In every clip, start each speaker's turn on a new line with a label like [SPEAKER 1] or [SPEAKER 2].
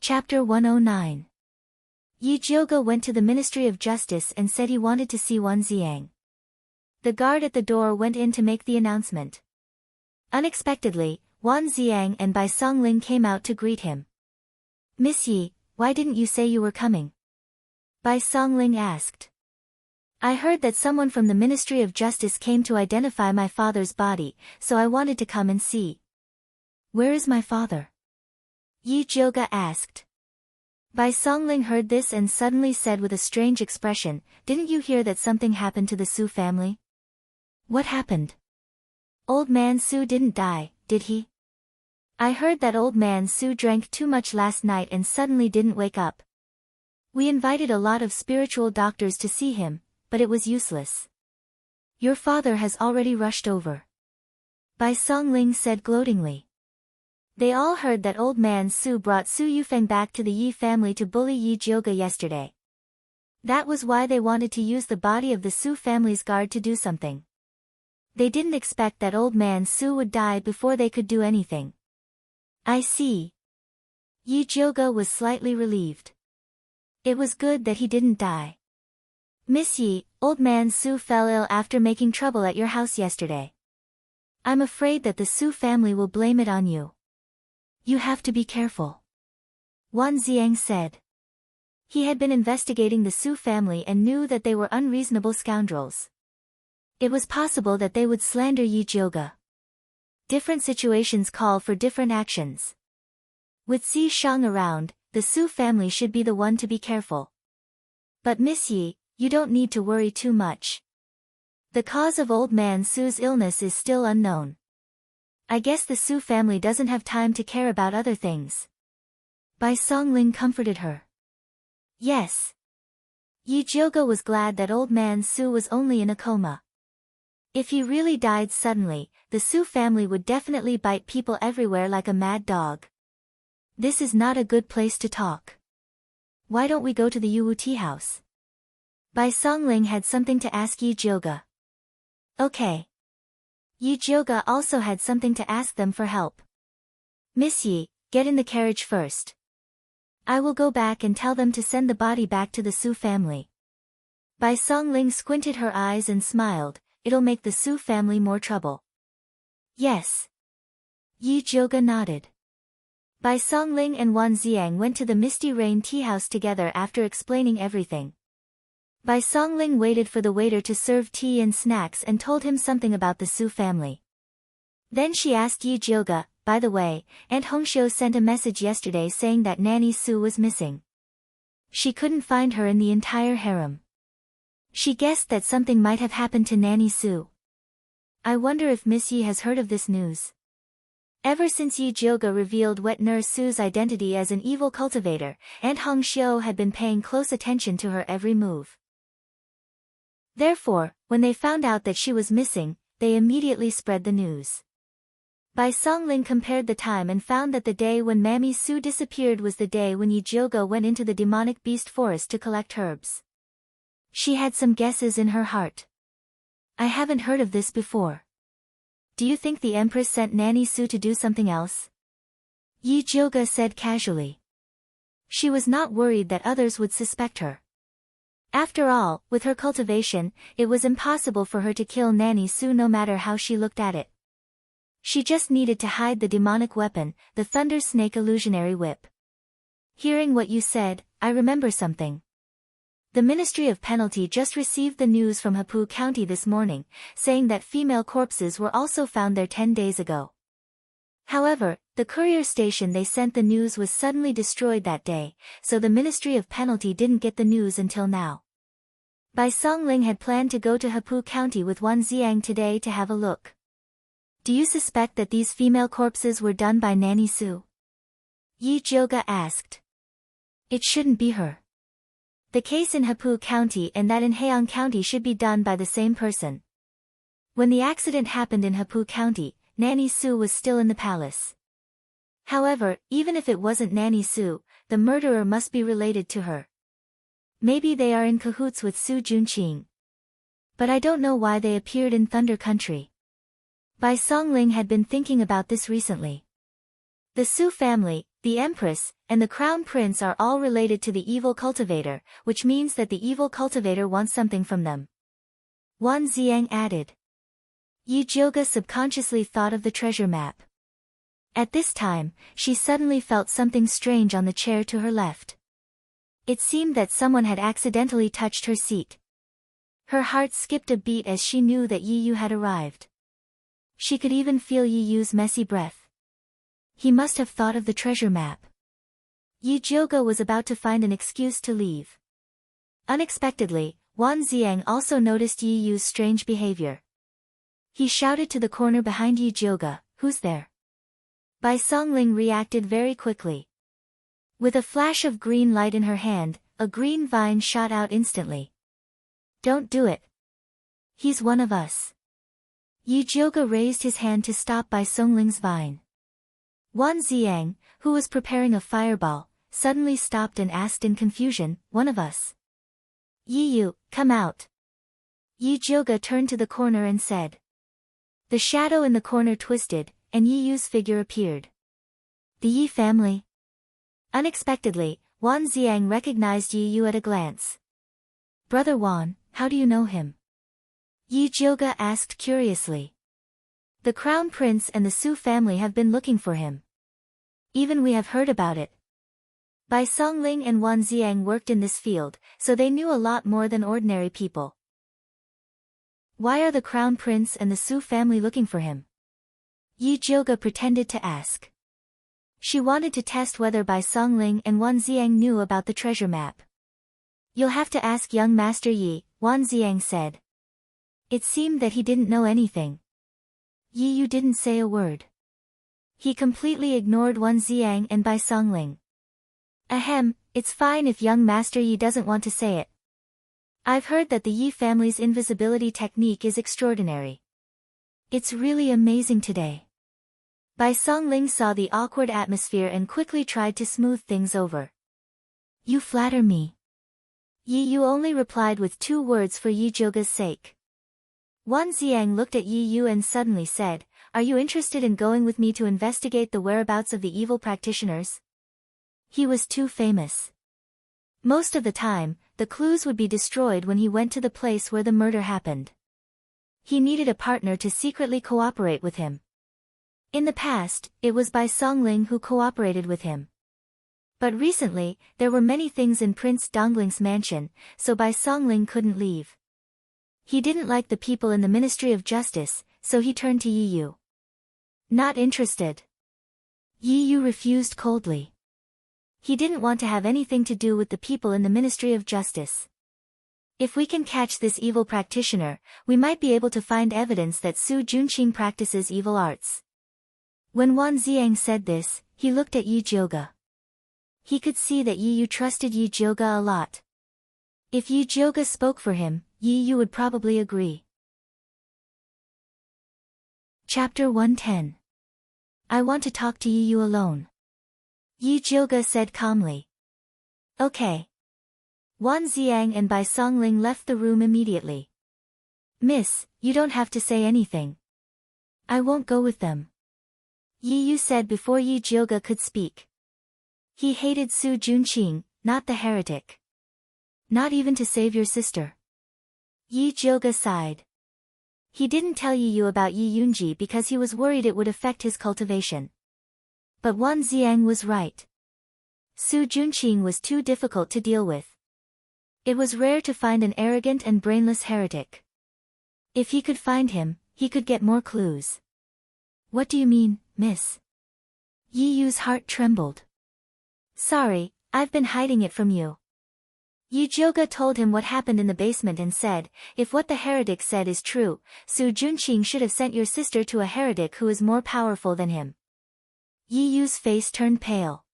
[SPEAKER 1] Chapter 109. Yi Jioge went to the Ministry of Justice and said he wanted to see Wan Xiang. The guard at the door went in to make the announcement. Unexpectedly, Wan Xiang and Bai Songling came out to greet him. "Miss Yi, why didn't you say you were coming?" Bai Songling asked. "I heard that someone from the Ministry of Justice came to identify my father's body, so I wanted to come and see." "Where is my father?" Yi Jioge asked. Bai Songling heard this and suddenly said with a strange expression, "Didn't you hear that something happened to the Su family?" "What happened?" "Old man Su didn't die, did he?" "I heard that old man Su drank too much last night and suddenly didn't wake up. We invited a lot of spiritual doctors to see him, but it was useless." "Your father has already rushed over," Bai Songling said gloatingly. They all heard that old man Su brought Su Yufeng back to the Yi family to bully Yi Jioge yesterday. That was why they wanted to use the body of the Su family's guard to do something. They didn't expect that old man Su would die before they could do anything. "I see." Yi Jioge was slightly relieved. It was good that he didn't die. "Miss Yi, old man Su fell ill after making trouble at your house yesterday. I'm afraid that the Su family will blame it on you. You have to be careful," Wan Xiang said. He had been investigating the Su family and knew that they were unreasonable scoundrels. It was possible that they would slander Yi Jioge. Different situations call for different actions. With Si Shang around, the Su family should be the one to be careful. "But Miss Yi, you don't need to worry too much. The cause of old man Su's illness is still unknown. I guess the Su family doesn't have time to care about other things." Bai Songling comforted her. Yes. Yi Jioge was glad that old man Su was only in a coma. If he really died suddenly, the Su family would definitely bite people everywhere like a mad dog. "This is not a good place to talk. Why don't we go to the Yuwu tea house?" Bai Songling had something to ask Yi Jioge. "Okay." Yi Jioge also had something to ask them for help. "Miss Yi, get in the carriage first. I will go back and tell them to send the body back to the Su family." Bai Songling squinted her eyes and smiled, "It'll make the Su family more trouble." "Yes." Yi Jioge nodded. Bai Songling and Wan Xiang went to the Misty Rain tea house together after explaining everything. Bai Songling waited for the waiter to serve tea and snacks and told him something about the Su family. Then she asked Yi Jioge, "By the way, Aunt Hongxiu sent a message yesterday saying that Nanny Su was missing. She couldn't find her in the entire harem. She guessed that something might have happened to Nanny Su. I wonder if Miss Yi has heard of this news." Ever since Yi Jioge revealed Wet Nurse Su's identity as an evil cultivator, Aunt Hongxiu had been paying close attention to her every move. Therefore, when they found out that she was missing, they immediately spread the news. Bai Songling compared the time and found that the day when Mammy Su disappeared was the day when Yi Jioge went into the demonic beast forest to collect herbs. She had some guesses in her heart. "I haven't heard of this before. Do you think the Empress sent Nanny Su to do something else?" Yi Jioge said casually. She was not worried that others would suspect her. After all, with her cultivation, it was impossible for her to kill Nanny Su no matter how she looked at it. She just needed to hide the demonic weapon, the Thunder Snake illusionary whip. "Hearing what you said, I remember something. The Ministry of Penalty just received the news from Hepu County this morning, saying that female corpses were also found there 10 days ago. However, the courier station they sent the news was suddenly destroyed that day, so the Ministry of Penalty didn't get the news until now." Bai Songling had planned to go to Hepu County with Wan Xiang today to have a look. "Do you suspect that these female corpses were done by Nanny Su?" Yi Jioge asked. "It shouldn't be her. The case in Hepu County and that in Heian County should be done by the same person. When the accident happened in Hepu County, Nanny Su was still in the palace. However, even if it wasn't Nanny Su, the murderer must be related to her. Maybe they are in cahoots with Su Junqing. But I don't know why they appeared in Thunder Country." Bai Songling had been thinking about this recently. The Su family, The Empress, and the Crown Prince are all related to the evil cultivator, which means that the evil cultivator wants something from them. Wan Ziang added. Yi Jiuge subconsciously thought of the treasure map. At this time, she suddenly felt something strange on the chair to her left. It seemed that someone had accidentally touched her seat. Her heart skipped a beat as she knew that Yi Yu had arrived. She could even feel Yi Yu's messy breath. He must have thought of the treasure map. Yi Jiuge was about to find an excuse to leave. Unexpectedly, Wan Ziang also noticed Yi Yu's strange behavior. He shouted to the corner behind Yi Jiuge, "Who's there?" Bai Songling reacted very quickly. With a flash of green light in her hand, a green vine shot out instantly. "Don't do it. He's one of us." Yi Jiuge raised his hand to stop Bai Songling's vine. Wan Ziang, who was preparing a fireball, suddenly stopped and asked in confusion, "One of us?" "Yi Yu, come out." Yi Jiuge turned to the corner and said. The shadow in the corner twisted, and Yi Yu's figure appeared. The Yi family? Unexpectedly, Wan Ziang recognized Yi Yu at a glance. "Brother Wan, how do you know him?" Yi Jiuge asked curiously. "The Crown Prince and the Su family have been looking for him. Even we have heard about it." Bai Songling and Wan Ziang worked in this field, so they knew a lot more than ordinary people. "Why are the Crown Prince and the Su family looking for him?" Yi Jiuge pretended to ask. She wanted to test whether Bai Songling and Wan Ziang knew about the treasure map. "You'll have to ask young Master Yi," Wan Ziang said. It seemed that he didn't know anything. Yi Yu didn't say a word. He completely ignored Wan Ziang and Bai Songling. "Ahem, it's fine if young Master Yi doesn't want to say it. I've heard that the Yi family's invisibility technique is extraordinary. It's really amazing today." Bai Songling saw the awkward atmosphere and quickly tried to smooth things over. "You flatter me." Yi Yu only replied with 2 words for Yi Jiuge's sake. Wan Ziang looked at Yi Yu and suddenly said, "Are you interested in going with me to investigate the whereabouts of the evil practitioners?" He was too famous. Most of the time, the clues would be destroyed when he went to the place where the murder happened. He needed a partner to secretly cooperate with him. In the past, it was Bai Songling who cooperated with him. But recently, there were many things in Prince Dongling's mansion, so Bai Songling couldn't leave. He didn't like the people in the Ministry of Justice, so he turned to Yi Yu. "Not interested." Yi Yu refused coldly. He didn't want to have anything to do with the people in the Ministry of Justice. "If we can catch this evil practitioner, we might be able to find evidence that Su Junqing practices evil arts." When Wan Ziang said this, he looked at Yi Jiuge. He could see that Yi Yu trusted Yi Jiuge a lot. If Yi Jiuge spoke for him, Yi Yu would probably agree. Chapter 110. "I want to talk to Yi Yu alone." Yi Jiuge said calmly. "Okay." Wan Ziang and Bai Songling left the room immediately. "Miss, you don't have to say anything. I won't go with them," Yi Yu said before Yi Jiuge could speak. He hated Su Junqing, not the heretic. "Not even to save your sister." Yi Jiuge sighed. He didn't tell Yi Yu about Yi Yunji because he was worried it would affect his cultivation. But Wan Ziang was right. Su Junqing was too difficult to deal with. It was rare to find an arrogant and brainless heretic. If he could find him, he could get more clues. "What do you mean, miss?" Yi Yu's heart trembled. "Sorry, I've been hiding it from you." Yi Jiuge told him what happened in the basement and said, "If what the heretic said is true, Su Junqing should have sent your sister to a heretic who is more powerful than him." Yi Yu's face turned pale.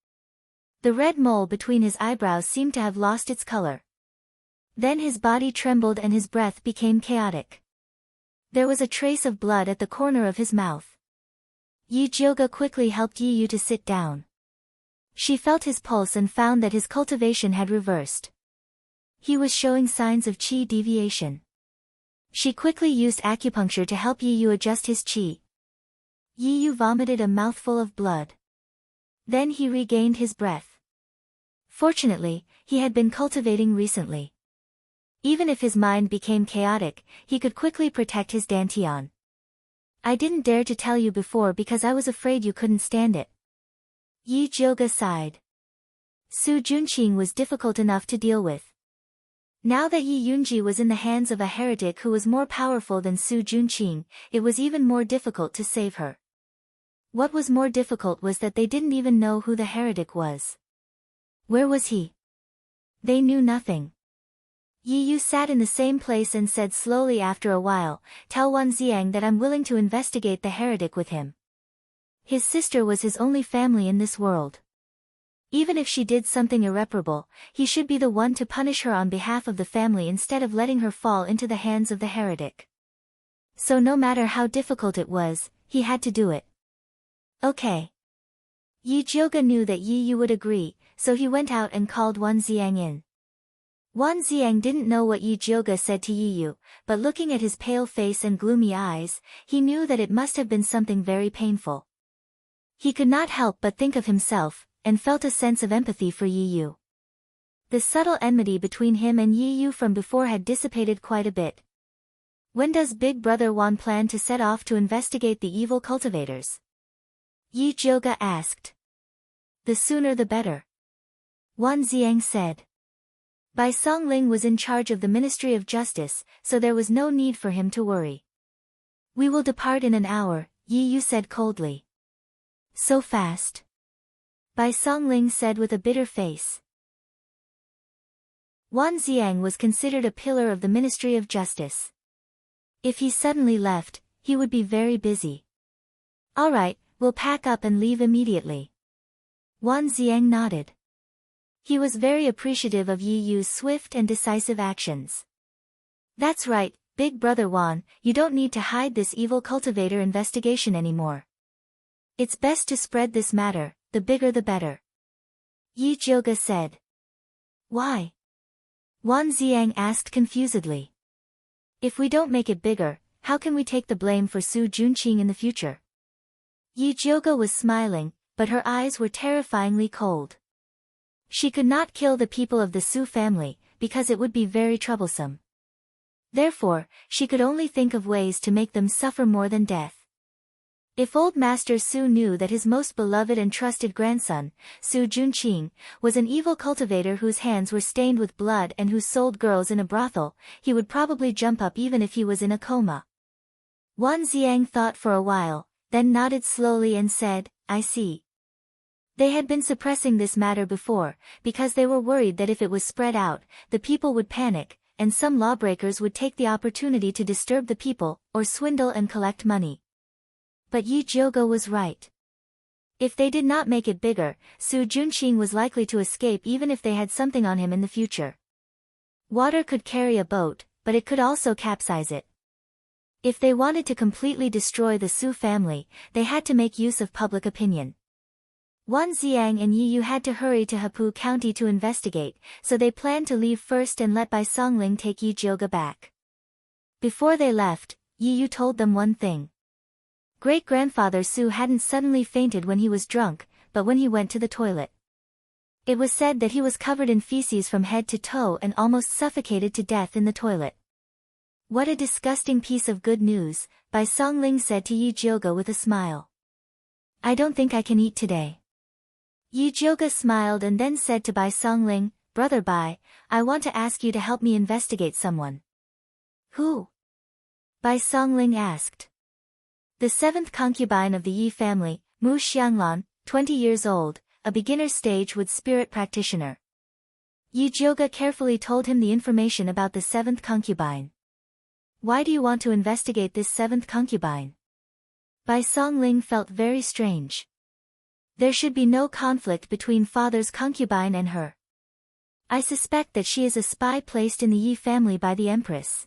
[SPEAKER 1] The red mole between his eyebrows seemed to have lost its color. Then his body trembled and his breath became chaotic. There was a trace of blood at the corner of his mouth. Yi Jiuge quickly helped Yi Yu to sit down. She felt his pulse and found that his cultivation had reversed. He was showing signs of qi deviation. She quickly used acupuncture to help Yi Yu adjust his qi. Yi Yu vomited a mouthful of blood. Then he regained his breath. Fortunately, he had been cultivating recently. Even if his mind became chaotic, he could quickly protect his dantian. I didn't dare to tell you before because I was afraid you couldn't stand it. Yi Jioga sighed. Su Junqing was difficult enough to deal with. Now that Yi Yunji was in the hands of a heretic who was more powerful than Su Junqing, it was even more difficult to save her. What was more difficult was that they didn't even know who the heretic was. Where was he? They knew nothing. Yi Yu sat in the same place and said slowly after a while, "Tell Wan Xiang that I'm willing to investigate the heretic with him. His sister was his only family in this world. Even if she did something irreparable, he should be the one to punish her on behalf of the family instead of letting her fall into the hands of the heretic." So no matter how difficult it was, he had to do it. Okay. Yi Jioga knew that Yi Yu would agree, so he went out and called Wan Xiang in. Wan Xiang didn't know what Yi Jioga said to Yi Yu, but looking at his pale face and gloomy eyes, he knew that it must have been something very painful. He could not help but think of himself, and felt a sense of empathy for Yi Yu. The subtle enmity between him and Yi Yu from before had dissipated quite a bit. When does Big Brother Wan plan to set off to investigate the evil cultivators? Yi Jioga asked. The sooner the better. Wan Xiang said. Bai Songling was in charge of the Ministry of Justice, so there was no need for him to worry. We will depart in an hour, Yi Yu said coldly. So fast? Bai Songling said with a bitter face. Wan Xiang was considered a pillar of the Ministry of Justice. If he suddenly left, he would be very busy. All right, we'll pack up and leave immediately. Wan Xiang nodded. He was very appreciative of Yi Yu's swift and decisive actions. That's right, Big Brother Wan, you don't need to hide this evil cultivator investigation anymore. It's best to spread this matter, the bigger the better. Yi Jioga said. Why? Wan Xiang asked confusedly. If we don't make it bigger, how can we take the blame for Su Junqing in the future? Yi Jioga was smiling, but her eyes were terrifyingly cold. She could not kill the people of the Su family, because it would be very troublesome. Therefore, she could only think of ways to make them suffer more than death. If old Master Su knew that his most beloved and trusted grandson, Su Junqing, was an evil cultivator whose hands were stained with blood and who sold girls in a brothel, he would probably jump up even if he was in a coma. Wan Xiang thought for a while, then nodded slowly and said, I see. They had been suppressing this matter before, because they were worried that if it was spread out, the people would panic, and some lawbreakers would take the opportunity to disturb the people, or swindle and collect money. But Yi Jioga was right. If they did not make it bigger, Su Junqing was likely to escape even if they had something on him in the future. Water could carry a boat, but it could also capsize it. If they wanted to completely destroy the Su family, they had to make use of public opinion. Wan Xiang and Yi Yu had to hurry to Hapu County to investigate, so they planned to leave first and let Bai Songling take Yi Jioga back. Before they left, Yi Yu told them one thing. Great-grandfather Su hadn't suddenly fainted when he was drunk, but when he went to the toilet. It was said that he was covered in feces from head to toe and almost suffocated to death in the toilet. What a disgusting piece of good news, Bai Songling said to Yi Jioga with a smile. I don't think I can eat today. Yi Jioga smiled and then said to Bai Songling, Brother Bai, I want to ask you to help me investigate someone. Who? Bai Songling asked. The seventh concubine of the Yi family, Mu Xianglan, 20 years old, a beginner stage with spirit practitioner. Yi Jioga carefully told him the information about the seventh concubine. Why do you want to investigate this seventh concubine? Bai Songling felt very strange. There should be no conflict between father's concubine and her. I suspect that she is a spy placed in the Yi family by the Empress.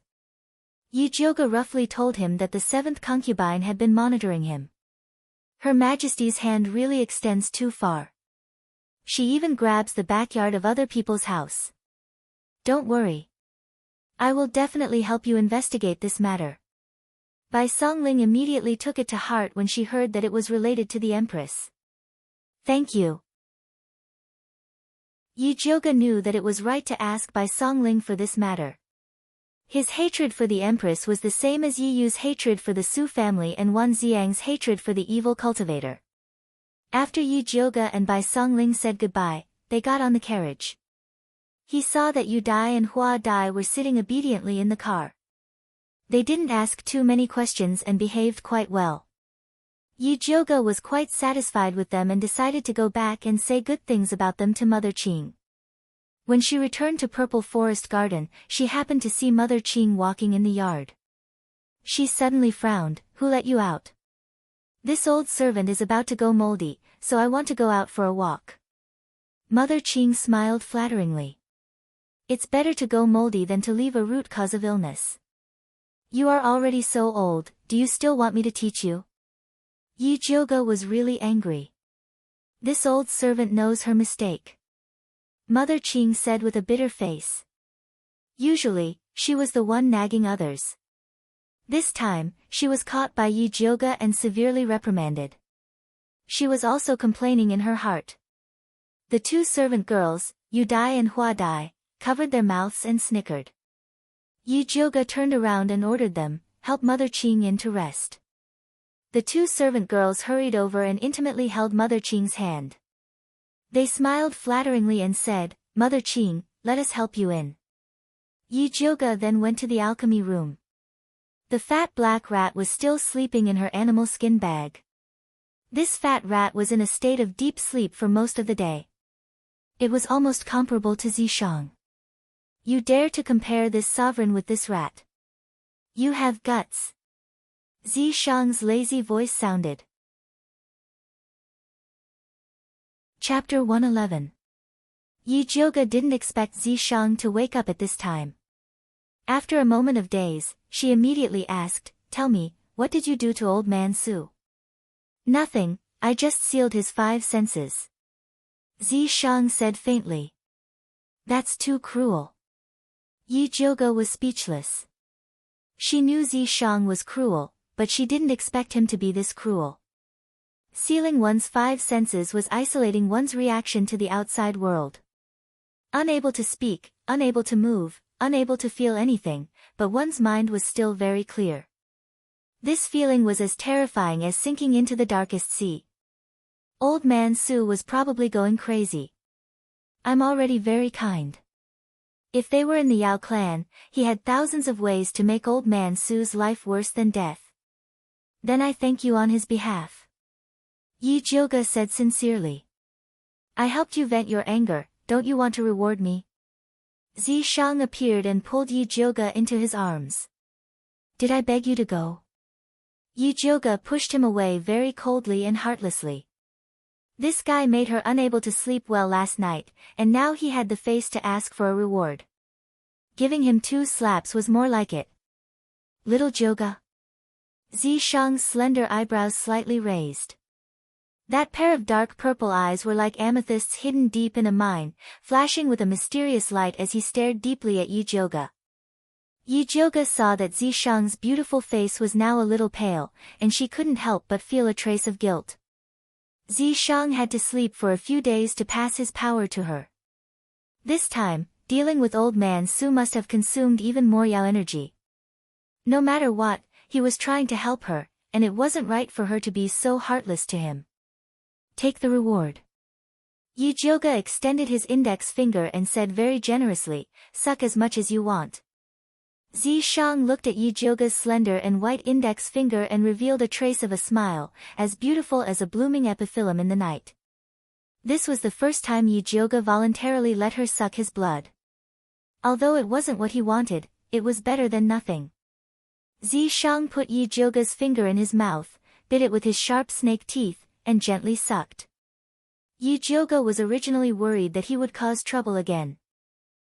[SPEAKER 1] Yi Jioga roughly told him that the seventh concubine had been monitoring him. Her Majesty's hand really extends too far. She even grabs the backyard of other people's house. Don't worry. I will definitely help you investigate this matter. Bai Songling immediately took it to heart when she heard that it was related to the Empress. Thank you. Yi Jioge knew that it was right to ask Bai Songling for this matter. His hatred for the empress was the same as Yi Yu's hatred for the Su family and Wan Xiang's hatred for the evil cultivator. After Yi Jioge and Bai Songling said goodbye, they got on the carriage. He saw that Yu Dai and Hua Dai were sitting obediently in the car. They didn't ask too many questions and behaved quite well. Yi Jioge was quite satisfied with them and decided to go back and say good things about them to Mother Qing. When she returned to Purple Forest Garden, she happened to see Mother Qing walking in the yard. She suddenly frowned. Who let you out? This old servant is about to go moldy, so I want to go out for a walk. Mother Qing smiled flatteringly. It's better to go moldy than to leave a root cause of illness. You are already so old, do you still want me to teach you? Yi Jioge was really angry. This old servant knows her mistake. Mother Qing said with a bitter face. Usually, she was the one nagging others. This time, she was caught by Yi Jioge and severely reprimanded. She was also complaining in her heart. The two servant girls, Yu Dai and Hua Dai, covered their mouths and snickered. Yi Jioge turned around and ordered them, help Mother Qing in to rest. The two servant girls hurried over and intimately held Mother Qing's hand. They smiled flatteringly and said, Mother Qing, let us help you in. Yi Jioge then went to the alchemy room. The fat black rat was still sleeping in her animal skin bag. This fat rat was in a state of deep sleep for most of the day. It was almost comparable to Zishang. You dare to compare this sovereign with this rat? You have guts. Zishang's lazy voice sounded. Chapter 111. Yi Jioge didn't expect Zishang to wake up at this time. After a moment of daze, she immediately asked, Tell me, what did you do to old man Su? Nothing, I just sealed his 5 senses. Zishang said faintly. That's too cruel. Yi Jioge was speechless. She knew Zishang was cruel, but she didn't expect him to be this cruel. Sealing one's 5 senses was isolating one's reaction to the outside world. Unable to speak, unable to move, unable to feel anything, but one's mind was still very clear. This feeling was as terrifying as sinking into the darkest sea. Old man Su was probably going crazy. I'm already very kind. If they were in the Yao clan, he had thousands of ways to make old man Su's life worse than death. Then I thank you on his behalf. Yi Jioge said sincerely. I helped you vent your anger, don't you want to reward me? Zishang appeared and pulled Yi Jioge into his arms. Did I beg you to go? Yi Jioge pushed him away very coldly and heartlessly. This guy made her unable to sleep well last night, and now he had the face to ask for a reward. Giving him 2 slaps was more like it. Little Jioge. Zishang's slender eyebrows slightly raised. That pair of dark purple eyes were like amethysts hidden deep in a mine, flashing with a mysterious light as he stared deeply at Yi Jioge. Yi Jioge saw that Zishang's beautiful face was now a little pale, and she couldn't help but feel a trace of guilt. Zishang had to sleep for a few days to pass his power to her. This time, dealing with old man Su must have consumed even more Yao energy. No matter what, he was trying to help her, and it wasn't right for her to be so heartless to him. Take the reward. Yi Jioge extended his index finger and said very generously, suck as much as you want. Zishang looked at Yi Jioge's slender and white index finger and revealed a trace of a smile, as beautiful as a blooming epiphyllum in the night. This was the first time Yi Jioge voluntarily let her suck his blood. Although it wasn't what he wanted, it was better than nothing. Zishang put Yi Jioge's finger in his mouth, bit it with his sharp snake teeth, and gently sucked. Yi Jioge was originally worried that he would cause trouble again.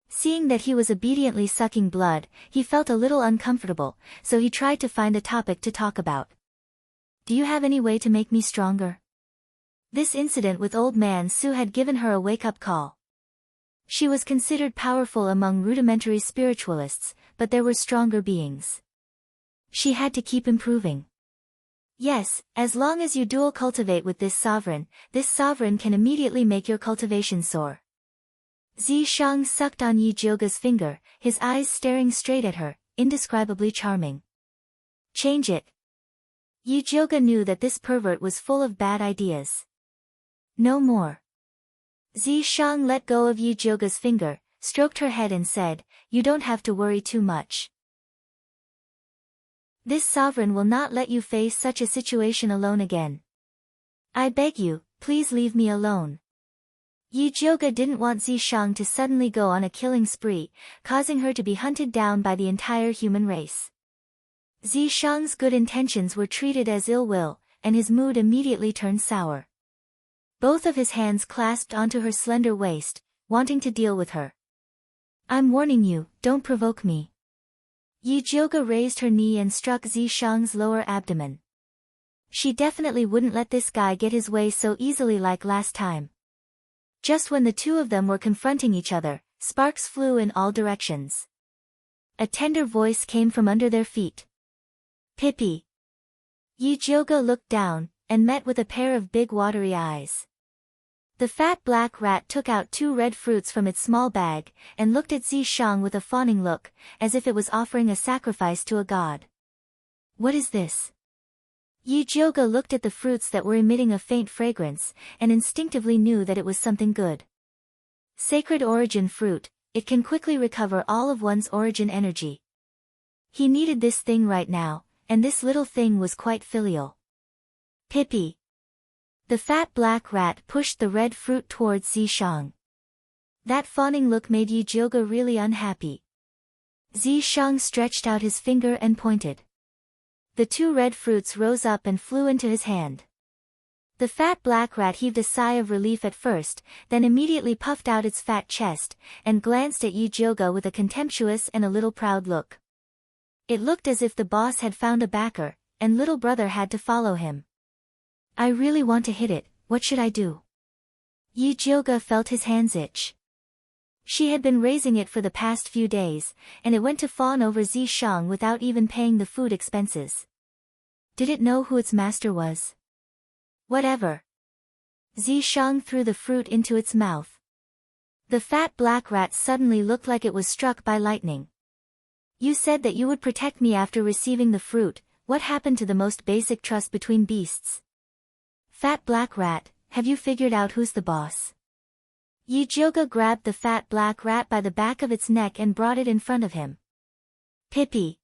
[SPEAKER 1] Seeing that he was obediently sucking blood, he felt a little uncomfortable, so he tried to find a topic to talk about. Do you have any way to make me stronger? This incident with old man Su had given her a wake-up call. She was considered powerful among rudimentary spiritualists, but there were stronger beings. She had to keep improving. Yes, as long as you dual cultivate with this sovereign can immediately make your cultivation soar. Zishang sucked on Yi Jioga's finger, his eyes staring straight at her, indescribably charming. Change it. Yi Jioga knew that this pervert was full of bad ideas. No more. Zishang let go of Yi Jioga's finger, stroked her head and said, "You don't have to worry too much. This sovereign will not let you face such a situation alone again. I beg you, please leave me alone." Yi Jioga didn't want Zishang to suddenly go on a killing spree, causing her to be hunted down by the entire human race. Zishang's good intentions were treated as ill will, and his mood immediately turned sour. Both of his hands clasped onto her slender waist, wanting to deal with her. "I'm warning you, don't provoke me." Yi Jioga raised her knee and struck Zishang's lower abdomen. She definitely wouldn't let this guy get his way so easily like last time. Just when the two of them were confronting each other, sparks flew in all directions. A tender voice came from under their feet. "Pippi." Yi Jioga looked down, and met with a pair of big watery eyes. The fat black rat took out 2 red fruits from its small bag, and looked at Zishang with a fawning look, as if it was offering a sacrifice to a god. "What is this?" Yi Jioga looked at the fruits that were emitting a faint fragrance, and instinctively knew that it was something good. Sacred origin fruit, it can quickly recover all of one's origin energy. He needed this thing right now, and this little thing was quite filial. "Pippi." The fat black rat pushed the red fruit towards Zishang. That fawning look made Yi Jioga really unhappy. Zishang stretched out his finger and pointed. The 2 red fruits rose up and flew into his hand. The fat black rat heaved a sigh of relief at first, then immediately puffed out its fat chest, and glanced at Yi Jioga with a contemptuous and a little proud look. It looked as if the boss had found a backer, and little brother had to follow him. "I really want to hit it, what should I do?" Yi Jioga felt his hands itch. She had been raising it for the past few days, and it went to fawn over Zishang without even paying the food expenses. Did it know who its master was? Whatever. Zishang threw the fruit into its mouth. The fat black rat suddenly looked like it was struck by lightning. "You said that you would protect me after receiving the fruit, what happened to the most basic trust between beasts? Fat black rat, have you figured out who's the boss?" Yi Jioga grabbed the fat black rat by the back of its neck and brought it in front of him. "Pippi."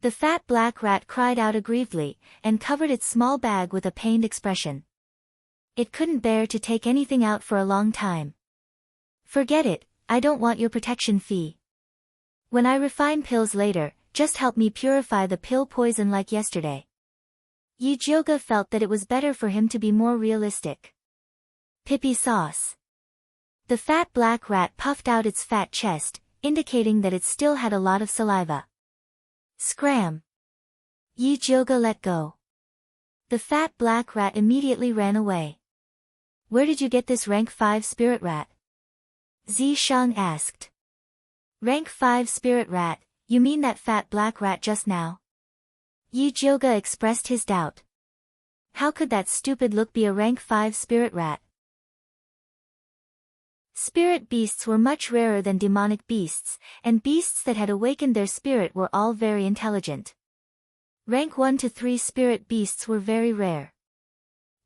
[SPEAKER 1] The fat black rat cried out aggrievedly, and covered its small bag with a pained expression. It couldn't bear to take anything out for a long time. "Forget it, I don't want your protection fee. When I refine pills later, just help me purify the pill poison like yesterday." Yi Jioga felt that it was better for him to be more realistic. "Pippi sauce." The fat black rat puffed out its fat chest, indicating that it still had a lot of saliva. Scram. Yi Jioga let go. The fat black rat immediately ran away. "Where did you get this rank 5 spirit rat?" Zishang asked. "Rank 5 spirit rat, you mean that fat black rat just now?" Yi Jioga expressed his doubt. How could that stupid look be a rank 5 spirit rat? Spirit beasts were much rarer than demonic beasts, and beasts that had awakened their spirit were all very intelligent. Rank 1 to 3 spirit beasts were very rare.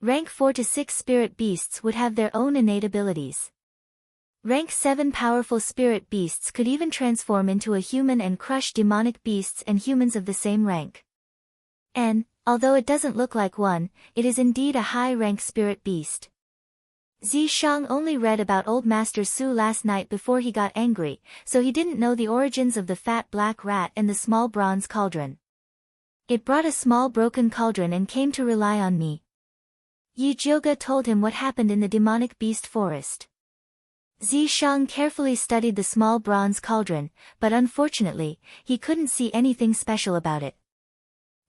[SPEAKER 1] Rank 4 to 6 spirit beasts would have their own innate abilities. Rank 7 powerful spirit beasts could even transform into a human and crush demonic beasts and humans of the same rank. And, although it doesn't look like one, it is indeed a high-rank spirit beast. Zishang only read about Old Master Su last night before he got angry, so he didn't know the origins of the fat black rat and the small bronze cauldron. "It brought a small broken cauldron and came to rely on me." Yi Jioga told him what happened in the demonic beast forest. Zishang carefully studied the small bronze cauldron, but unfortunately, he couldn't see anything special about it.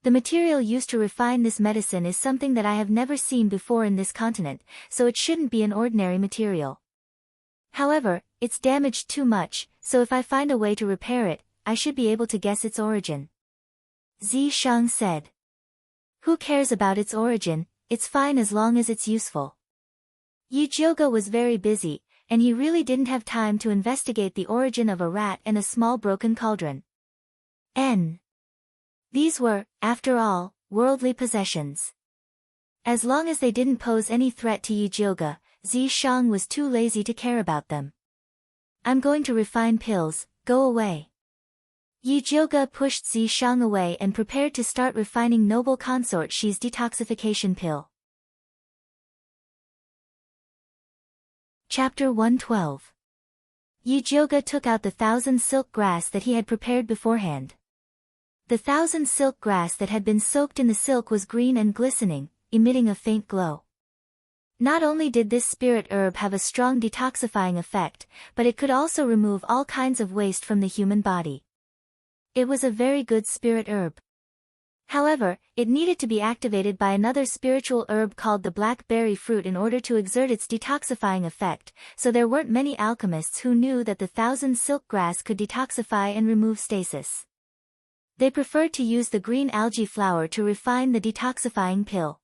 [SPEAKER 1] "The material used to refine this medicine is something that I have never seen before in this continent, so it shouldn't be an ordinary material. However, it's damaged too much, so if I find a way to repair it, I should be able to guess its origin." Zishang said. Who cares about its origin? It's fine as long as it's useful. Yujioga was very busy, and he really didn't have time to investigate the origin of a rat and a small broken cauldron. These were, after all, worldly possessions. As long as they didn't pose any threat to Yujioga, Zishang was too lazy to care about them. I'm going to refine pills, go away. Yujioga pushed Zishang away and prepared to start refining noble consort Shi's detoxification pill. Chapter 112. Yujioga took out the 1,000 silk grass that he had prepared beforehand. The 1,000 silk grass that had been soaked in the silk was green and glistening, emitting a faint glow. Not only did this spirit herb have a strong detoxifying effect, but it could also remove all kinds of waste from the human body. It was a very good spirit herb. However, it needed to be activated by another spiritual herb called the blackberry fruit in order to exert its detoxifying effect, so there weren't many alchemists who knew that the 1,000 silk grass could detoxify and remove stasis. They preferred to use the green algae flower to refine the detoxifying pill.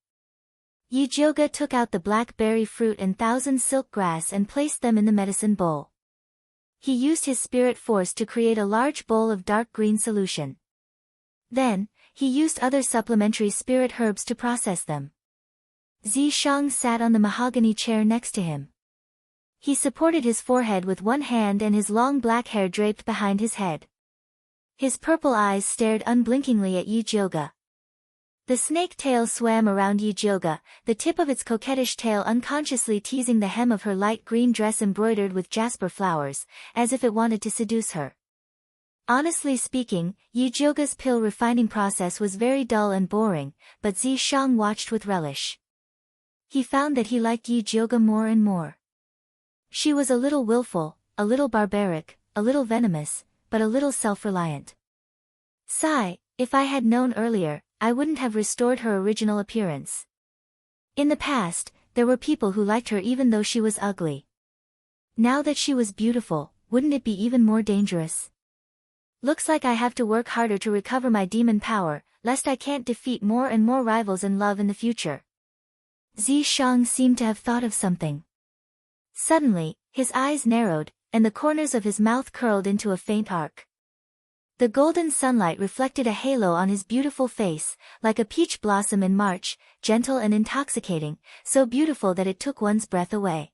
[SPEAKER 1] Yujioga took out the blackberry fruit and 1,000 silk grass and placed them in the medicine bowl. He used his spirit force to create a large bowl of dark green solution. Then, he used other supplementary spirit herbs to process them. Zishang sat on the mahogany chair next to him. He supported his forehead with one hand and his long black hair draped behind his head. His purple eyes stared unblinkingly at Yujioga. The snake tail swam around Yujioga, the tip of its coquettish tail unconsciously teasing the hem of her light green dress embroidered with jasper flowers, as if it wanted to seduce her. Honestly speaking, Yujioga's pill refining process was very dull and boring, but Zishang watched with relish. He found that he liked Yujioga more and more. She was a little willful, a little barbaric, a little venomous, but a little self-reliant. Sigh, if I had known earlier, I wouldn't have restored her original appearance. In the past, there were people who liked her even though she was ugly. Now that she was beautiful, wouldn't it be even more dangerous? Looks like I have to work harder to recover my demon power, lest I can't defeat more and more rivals in love in the future. Zishang seemed to have thought of something. Suddenly, his eyes narrowed, and the corners of his mouth curled into a faint arc. The golden sunlight reflected a halo on his beautiful face, like a peach blossom in March, gentle and intoxicating, so beautiful that it took one's breath away.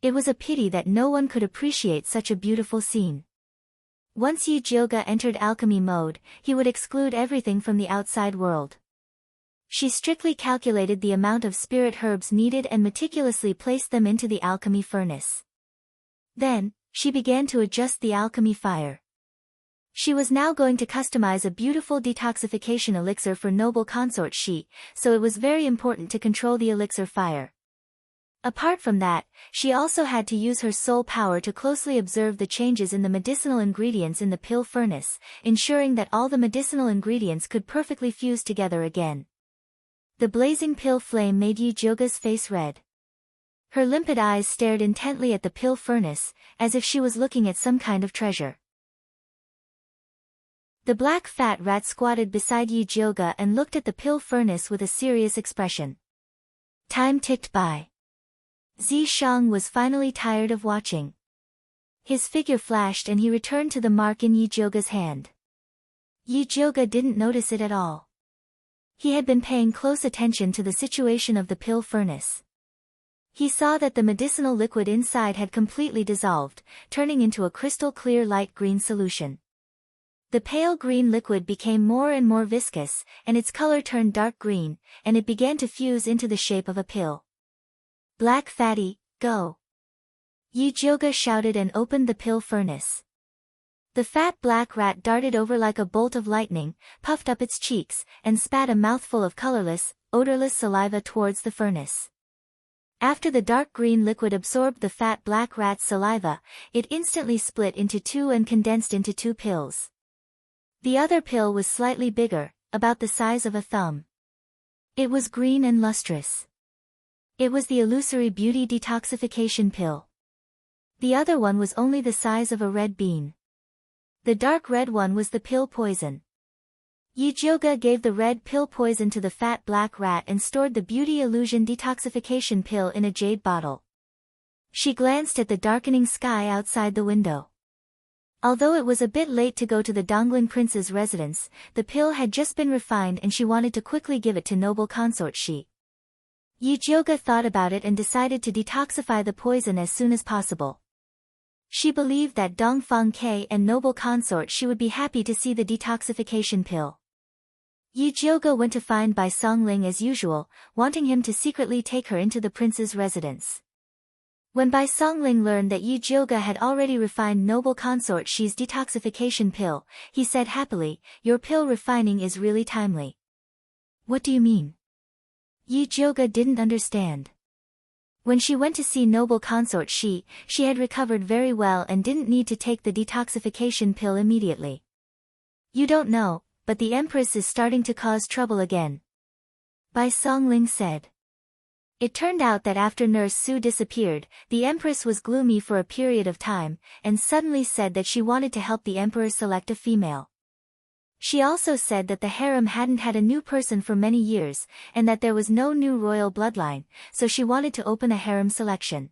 [SPEAKER 1] It was a pity that no one could appreciate such a beautiful scene. Once Yujioga entered alchemy mode, he would exclude everything from the outside world. She strictly calculated the amount of spirit herbs needed and meticulously placed them into the alchemy furnace. Then, she began to adjust the alchemy fire. She was now going to customize a beautiful detoxification elixir for noble consort Shi, so it was very important to control the elixir fire. Apart from that, she also had to use her soul power to closely observe the changes in the medicinal ingredients in the pill furnace, ensuring that all the medicinal ingredients could perfectly fuse together again. The blazing pill flame made Yujioga's face red. Her limpid eyes stared intently at the pill furnace, as if she was looking at some kind of treasure. The black fat rat squatted beside Yujioga and looked at the pill furnace with a serious expression. Time ticked by. Zishang was finally tired of watching. His figure flashed and he returned to the mark in Yujioga's hand. Yujioga didn't notice it at all. He had been paying close attention to the situation of the pill furnace. He saw that the medicinal liquid inside had completely dissolved, turning into a crystal clear light green solution. The pale green liquid became more and more viscous, and its color turned dark green, and it began to fuse into the shape of a pill. Black fatty, go! Yujioga shouted and opened the pill furnace. The fat black rat darted over like a bolt of lightning, puffed up its cheeks, and spat a mouthful of colorless, odorless saliva towards the furnace. After the dark green liquid absorbed the fat black rat's saliva, it instantly split into two and condensed into two pills. The other pill was slightly bigger, about the size of a thumb. It was green and lustrous. It was the illusory beauty detoxification pill. The other one was only the size of a red bean. The dark red one was the pill poison. Yijioga gave the red pill poison to the fat black rat and stored the beauty illusion detoxification pill in a jade bottle. She glanced at the darkening sky outside the window. Although it was a bit late to go to the Dongling prince's residence, the pill had just been refined and she wanted to quickly give it to noble consort Shi. Yijioga thought about it and decided to detoxify the poison as soon as possible. She believed that Dongfang Ke and noble consort Shi would be happy to see the detoxification pill. Yijioga went to find Bai Songling as usual, wanting him to secretly take her into the prince's residence. When Bai Songling learned that Yijioga had already refined noble consort Shi's detoxification pill, he said happily, "Your pill refining is really timely." "What do you mean?" Yijioga didn't understand. When she went to see noble consort Shi, she had recovered very well and didn't need to take the detoxification pill immediately. "You don't know, but the Empress is starting to cause trouble again," Bai Songling said. It turned out that after Nurse Su disappeared, the Empress was gloomy for a period of time, and suddenly said that she wanted to help the Emperor select a female. She also said that the harem hadn't had a new person for many years, and that there was no new royal bloodline, so she wanted to open a harem selection.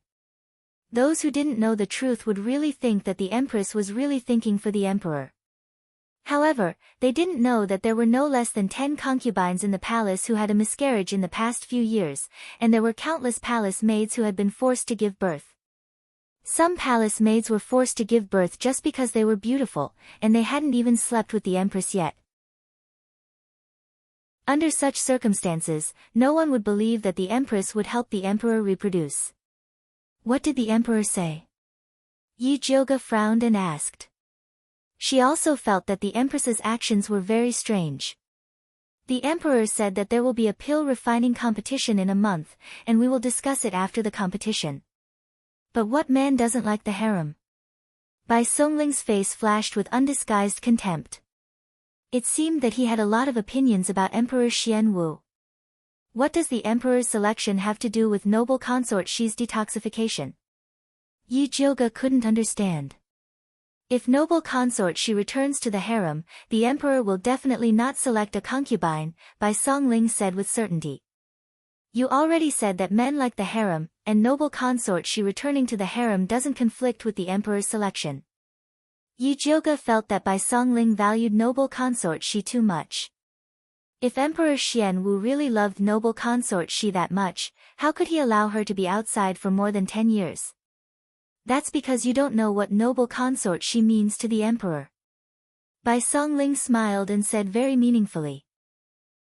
[SPEAKER 1] Those who didn't know the truth would really think that the Empress was really thinking for the Emperor. However, they didn't know that there were no less than 10 concubines in the palace who had a miscarriage in the past few years, and there were countless palace maids who had been forced to give birth. Some palace maids were forced to give birth just because they were beautiful, and they hadn't even slept with the Empress yet. Under such circumstances, no one would believe that the Empress would help the Emperor reproduce. "What did the Emperor say?" Yijioga frowned and asked. She also felt that the Empress's actions were very strange. "The Emperor said that there will be a pill refining competition in a month, and we will discuss it after the competition." "But what man doesn't like the harem?" Bai Songling's face flashed with undisguised contempt. It seemed that he had a lot of opinions about Emperor Xian Wu. What does the Emperor's selection have to do with noble consort Shi's detoxification? Yijioga couldn't understand. If noble consort Shi returns to the harem, the Emperor will definitely not select a concubine, Bai Songling said with certainty. "You already said that men like the harem, and noble consort Shi returning to the harem doesn't conflict with the Emperor's selection." Yijioga felt that Bai Songling valued noble consort Shi too much. If Emperor Xian Wu really loved noble consort Shi that much, how could he allow her to be outside for more than 10 years? "That's because you don't know what noble consort Shi means to the Emperor." Bai Songling smiled and said very meaningfully.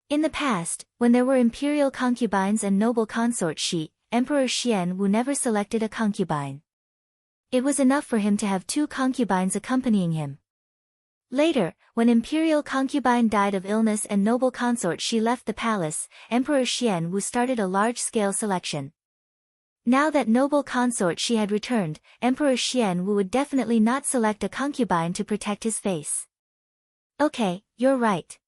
[SPEAKER 1] In the past, when there were imperial concubines and noble consort Shi, Emperor Xian Wu never selected a concubine. It was enough for him to have 2 concubines accompanying him. Later, when imperial concubine died of illness and noble consort Shi left the palace, Emperor Xian Wu started a large-scale selection. Now that noble consort Shi had returned, Emperor Xian Wu would definitely not select a concubine to protect his face. "Okay, you're right.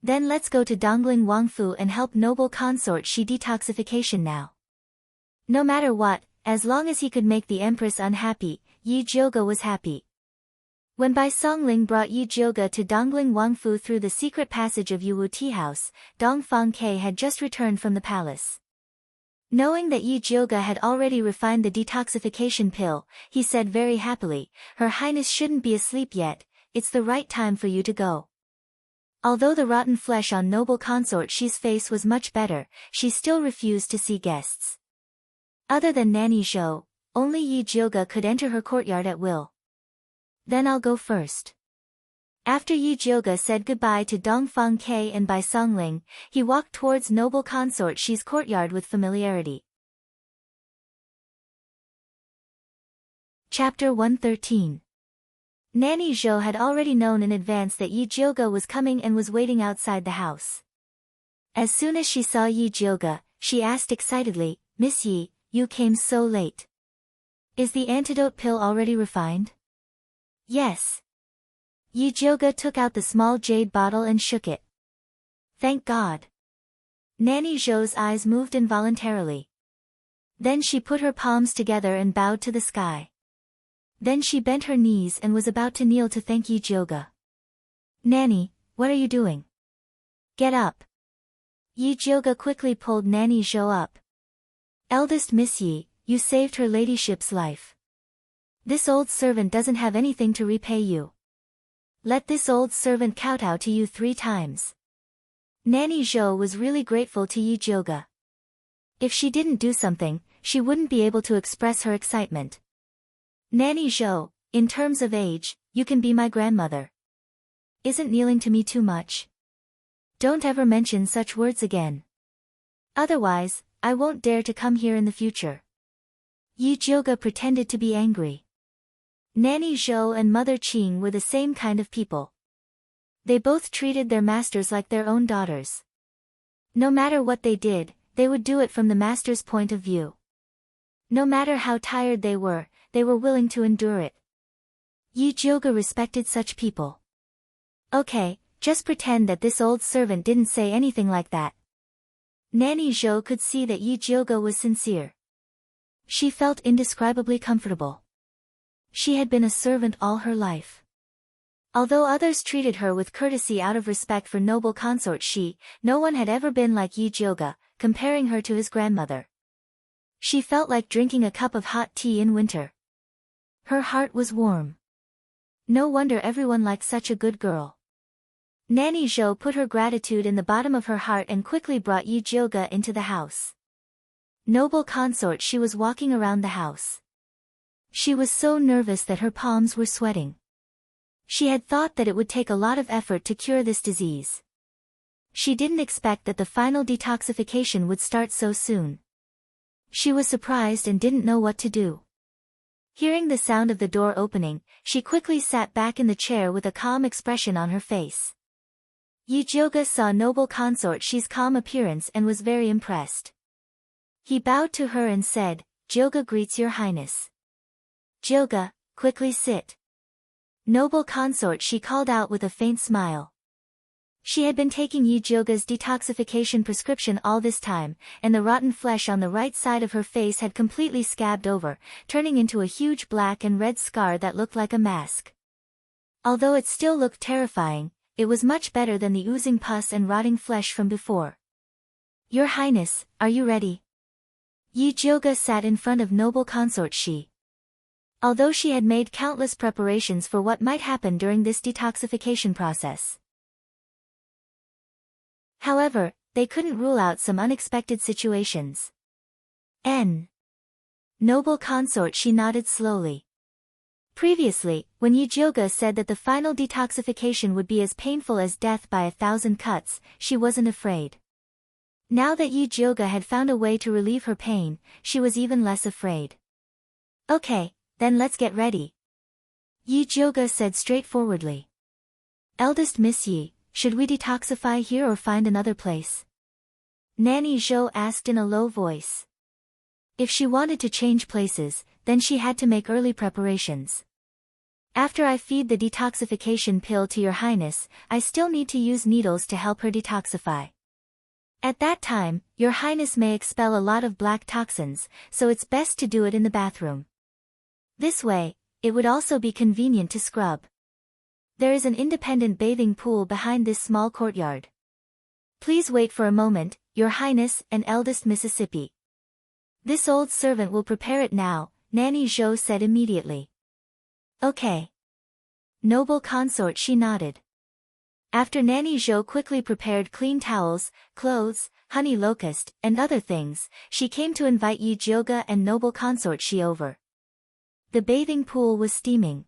[SPEAKER 1] Then let's go to Dongling Wangfu and help noble consort Shi detoxification now." No matter what, as long as he could make the Empress unhappy, Yijioga was happy. When Bai Songling brought Yijioga to Dongling Wangfu through the secret passage of Yuwu Tea House, Dongfang Ke had just returned from the palace. Knowing that Yijioga had already refined the detoxification pill, he said very happily, "Her Highness shouldn't be asleep yet, it's the right time for you to go." Although the rotten flesh on noble consort Shi's face was much better, she still refused to see guests. Other than Nanny Zhou, only Yijioga could enter her courtyard at will. "Then I'll go first." After Yijioga said goodbye to Dongfang Ke and Bai Songling, he walked towards noble consort Shi's courtyard with familiarity. Chapter 113. Nanny Zhou had already known in advance that Yijioga was coming and was waiting outside the house. As soon as she saw Yijioga, she asked excitedly, "Miss Yi, you came so late. Is the antidote pill already refined?" "Yes." Yijioga took out the small jade bottle and shook it. "Thank God." Nanny Zhou's eyes moved involuntarily. Then she put her palms together and bowed to the sky. Then she bent her knees and was about to kneel to thank Yijioga. "Nanny, what are you doing? Get up. Yi Jioga quickly pulled Nanny Zhou up. Eldest Miss Yi, you saved her ladyship's life. This old servant doesn't have anything to repay you. Let this old servant kowtow to you 3 times. Nanny Zhou was really grateful to Yi Jioga. If she didn't do something, she wouldn't be able to express her excitement. Nanny Zhou, in terms of age, you can be my grandmother. Isn't kneeling to me too much? Don't ever mention such words again. Otherwise, I won't dare to come here in the future. Yi Jioga pretended to be angry. Nanny Zhou and Mother Qing were the same kind of people. They both treated their masters like their own daughters. No matter what they did, they would do it from the master's point of view. No matter how tired they were willing to endure it. Yi Jioga respected such people. Okay, just pretend that this old servant didn't say anything like that. Nanny Zhou could see that Yi Jioga was sincere. She felt indescribably comfortable. She had been a servant all her life. Although others treated her with courtesy out of respect for noble consort no one had ever been like Yi Jioga, comparing her to his grandmother. She felt like drinking a cup of hot tea in winter. Her heart was warm. No wonder everyone liked such a good girl. Nanny Zhou put her gratitude in the bottom of her heart and quickly brought Yi Jioga into the house. Noble consort, she was walking around the house. She was so nervous that her palms were sweating. She had thought that it would take a lot of effort to cure this disease. She didn't expect that the final detoxification would start so soon. She was surprised and didn't know what to do. Hearing the sound of the door opening, she quickly sat back in the chair with a calm expression on her face. Yi Jioga saw noble consort Shi's calm appearance and was very impressed. He bowed to her and said, "Jioga greets your highness." "Jioga, quickly sit." Noble consort, she called out with a faint smile. She had been taking Yi Jioga's detoxification prescription all this time, and the rotten flesh on the right side of her face had completely scabbed over, turning into a huge black and red scar that looked like a mask. Although it still looked terrifying, it was much better than the oozing pus and rotting flesh from before. "Your Highness, are you ready?" Yi Jioga sat in front of noble consort Shi. Although she had made countless preparations for what might happen during this detoxification process. However, they couldn't rule out some unexpected situations. Noble consort, she nodded slowly. Previously, when Yi Jioga said that the final detoxification would be as painful as death by 1,000 cuts, she wasn't afraid. Now that Yi Jioga had found a way to relieve her pain, she was even less afraid. "Okay, then let's get ready," Yi Jioga said straightforwardly. "Eldest Miss Yi, should we detoxify here or find another place?" Nanny Zhou asked in a low voice. If she wanted to change places, then she had to make early preparations. "After I feed the detoxification pill to your highness, I still need to use needles to help her detoxify. At that time, your highness may expel a lot of black toxins, so it's best to do it in the bathroom. This way, it would also be convenient to scrub. There is an independent bathing pool behind this small courtyard. Please wait for a moment, your highness and eldest Mississippi. This old servant will prepare it now," Nanny Zhou said immediately. "Okay." Noble consort, she nodded. After Nanny Zhou quickly prepared clean towels, clothes, honey locust, and other things, she came to invite Yi Jioga and noble consort Shi over. The bathing pool was steaming.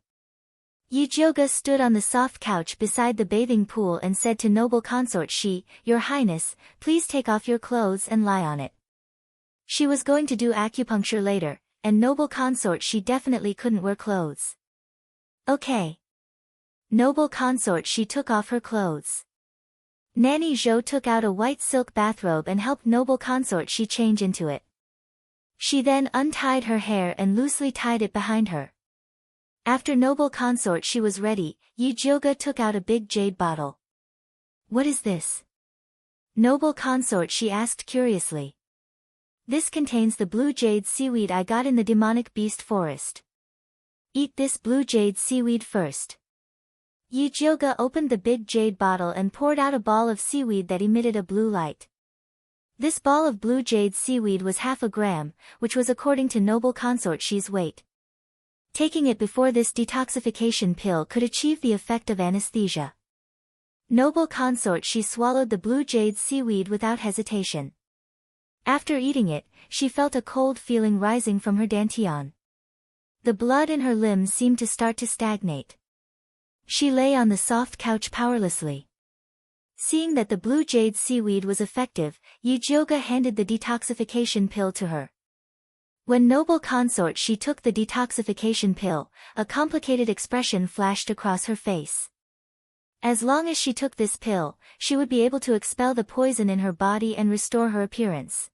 [SPEAKER 1] Yi Jioga stood on the soft couch beside the bathing pool and said to noble consort Shi, "Your highness, please take off your clothes and lie on it." She was going to do acupuncture later, and noble consort Shi definitely couldn't wear clothes. "Okay." Noble consort Shi took off her clothes. Nanny Zhou took out a white silk bathrobe and helped noble consort Shi change into it. She then untied her hair and loosely tied it behind her. After noble consort Shi was ready, Yi Jioga took out a big jade bottle. "What is this?" Noble consort Shi asked curiously. "This contains the blue jade seaweed I got in the demonic beast forest. Eat this blue jade seaweed first." Yujioga opened the big jade bottle and poured out a ball of seaweed that emitted a blue light. This ball of blue jade seaweed was 1/2 gram, which was according to noble consort Shi's weight. Taking it before this detoxification pill could achieve the effect of anesthesia. Noble consort Shi swallowed the blue jade seaweed without hesitation. After eating it, she felt a cold feeling rising from her dantian. The blood in her limbs seemed to start to stagnate. She lay on the soft couch powerlessly. Seeing that the blue jade seaweed was effective, Yujioga handed the detoxification pill to her. When noble consort Shi took the detoxification pill, a complicated expression flashed across her face. As long as she took this pill, she would be able to expel the poison in her body and restore her appearance.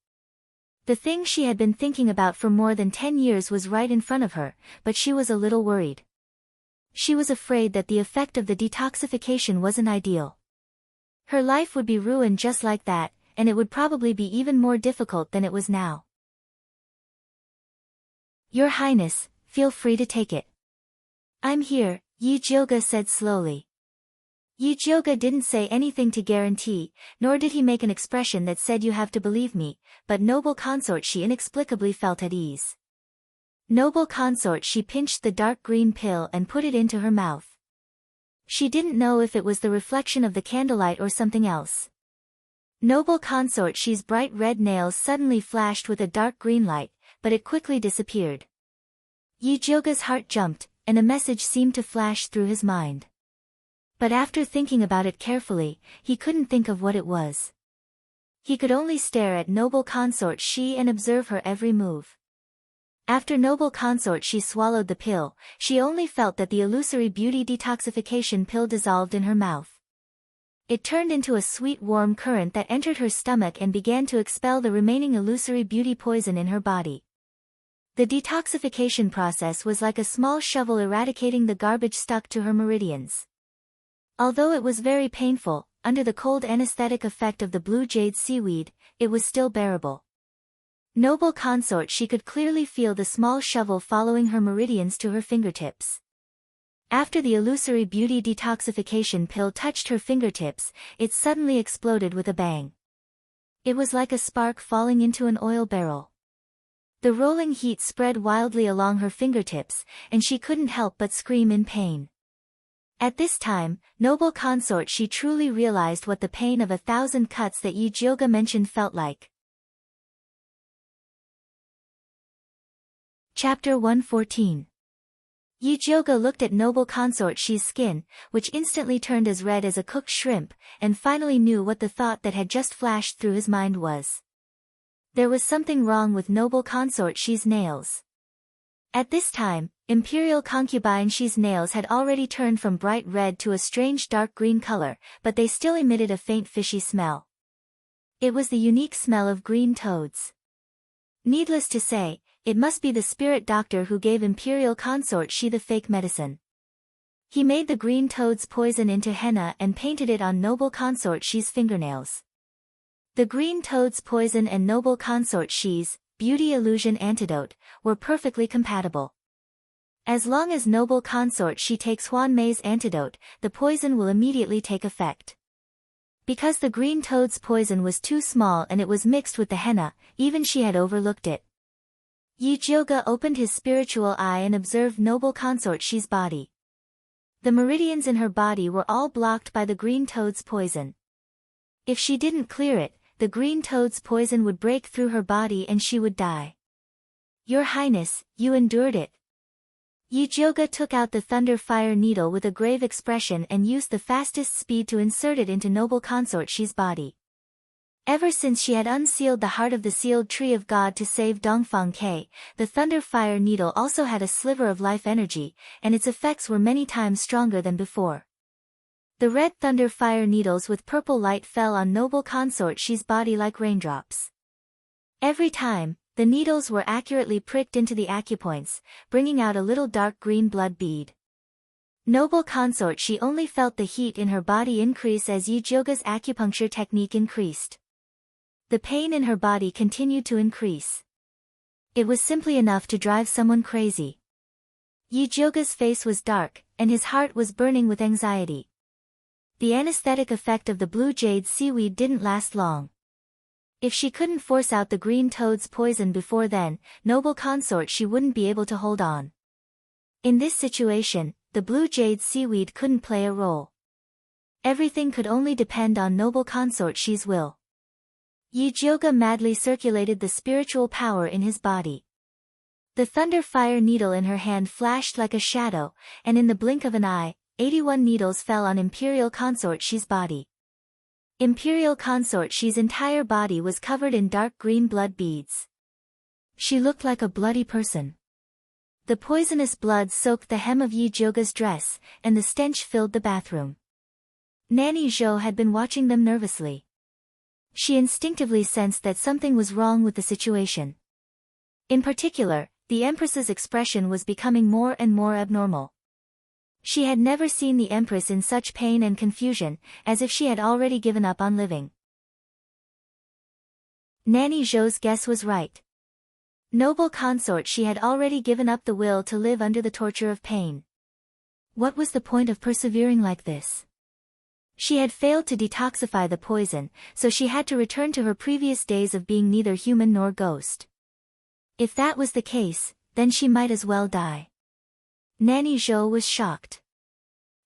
[SPEAKER 1] The thing she had been thinking about for more than 10 years was right in front of her, but she was a little worried. She was afraid that the effect of the detoxification wasn't ideal. Her life would be ruined just like that, and it would probably be even more difficult than it was now. Your Highness, feel free to take it. I'm here, Yujioga said slowly. Yujioga didn't say anything to guarantee, nor did he make an expression that said you have to believe me, but noble consort Shi inexplicably felt at ease. Noble consort Shi pinched the dark green pill and put it into her mouth. She didn't know if it was the reflection of the candlelight or something else. Noble consort Shi's bright red nails suddenly flashed with a dark green light, but it quickly disappeared. Yujioga's heart jumped, and a message seemed to flash through his mind. But after thinking about it carefully, he couldn't think of what it was. He could only stare at noble consort Shi and observe her every move. After noble consort Shi swallowed the pill, she only felt that the illusory beauty detoxification pill dissolved in her mouth. It turned into a sweet warm current that entered her stomach and began to expel the remaining illusory beauty poison in her body. The detoxification process was like a small shovel eradicating the garbage stuck to her meridians. Although it was very painful, under the cold anesthetic effect of the blue jade seaweed, it was still bearable. Noble consort Shi could clearly feel the small shovel following her meridians to her fingertips. After the illusory beauty detoxification pill touched her fingertips, it suddenly exploded with a bang. It was like a spark falling into an oil barrel. The rolling heat spread wildly along her fingertips, and she couldn't help but scream in pain. At this time, noble consort Shi truly realized what the pain of 1,000 cuts that Yujioga mentioned felt like. Chapter 114. Yujioga looked at noble consort Shi's skin, which instantly turned as red as a cooked shrimp, and finally knew what the thought that had just flashed through his mind was. There was something wrong with noble consort Shi's nails. At this time, imperial concubine Shi's nails had already turned from bright red to a strange dark green color, but they still emitted a faint fishy smell. It was the unique smell of green toads. Needless to say, it must be the spirit doctor who gave imperial consort Shi the fake medicine. He made the green toad's poison into henna and painted it on noble consort Shi's fingernails. The green toad's poison and noble consort Shi's beauty illusion antidote were perfectly compatible. As long as noble consort Shi takes Huan Mei's antidote, the poison will immediately take effect. Because the green toad's poison was too small and it was mixed with the henna, even she had overlooked it. Yujioga opened his spiritual eye and observed noble consort Shi's body. The meridians in her body were all blocked by the green toad's poison. If she didn't clear it, the green toad's poison would break through her body and she would die. Your Highness, you endured it. Yujioga took out the thunder fire needle with a grave expression and used the fastest speed to insert it into noble consort Shi's body. Ever since she had unsealed the heart of the sealed tree of God to save Dongfang Ke, the thunder fire needle also had a sliver of life energy, and its effects were many times stronger than before. The red thunder fire needles with purple light fell on noble consort Shi's body like raindrops. Every time, the needles were accurately pricked into the acupoints, bringing out a little dark green blood bead. Noble consort Shi only felt the heat in her body increase as Yujioga's acupuncture technique increased. The pain in her body continued to increase. It was simply enough to drive someone crazy. Yijioga's face was dark, and his heart was burning with anxiety. The anesthetic effect of the blue jade seaweed didn't last long. If she couldn't force out the green toad's poison before then, noble consort, she wouldn't be able to hold on. In this situation, the blue jade seaweed couldn't play a role. Everything could only depend on noble consort Shi's will. Yijioga madly circulated the spiritual power in his body. The thunder fire needle in her hand flashed like a shadow, and in the blink of an eye, 81 needles fell on Imperial Consort Shi's body. Imperial Consort Shi's entire body was covered in dark green blood beads. She looked like a bloody person. The poisonous blood soaked the hem of Yijioga's dress, and the stench filled the bathroom. Nanny Zhou had been watching them nervously. She instinctively sensed that something was wrong with the situation. In particular, the Empress's expression was becoming more and more abnormal. She had never seen the Empress in such pain and confusion, as if she had already given up on living. Nanny Zhou's guess was right. Noble consort, she had already given up the will to live under the torture of pain. What was the point of persevering like this? She had failed to detoxify the poison, so she had to return to her previous days of being neither human nor ghost. If that was the case, then she might as well die. Nanny Zhou was shocked.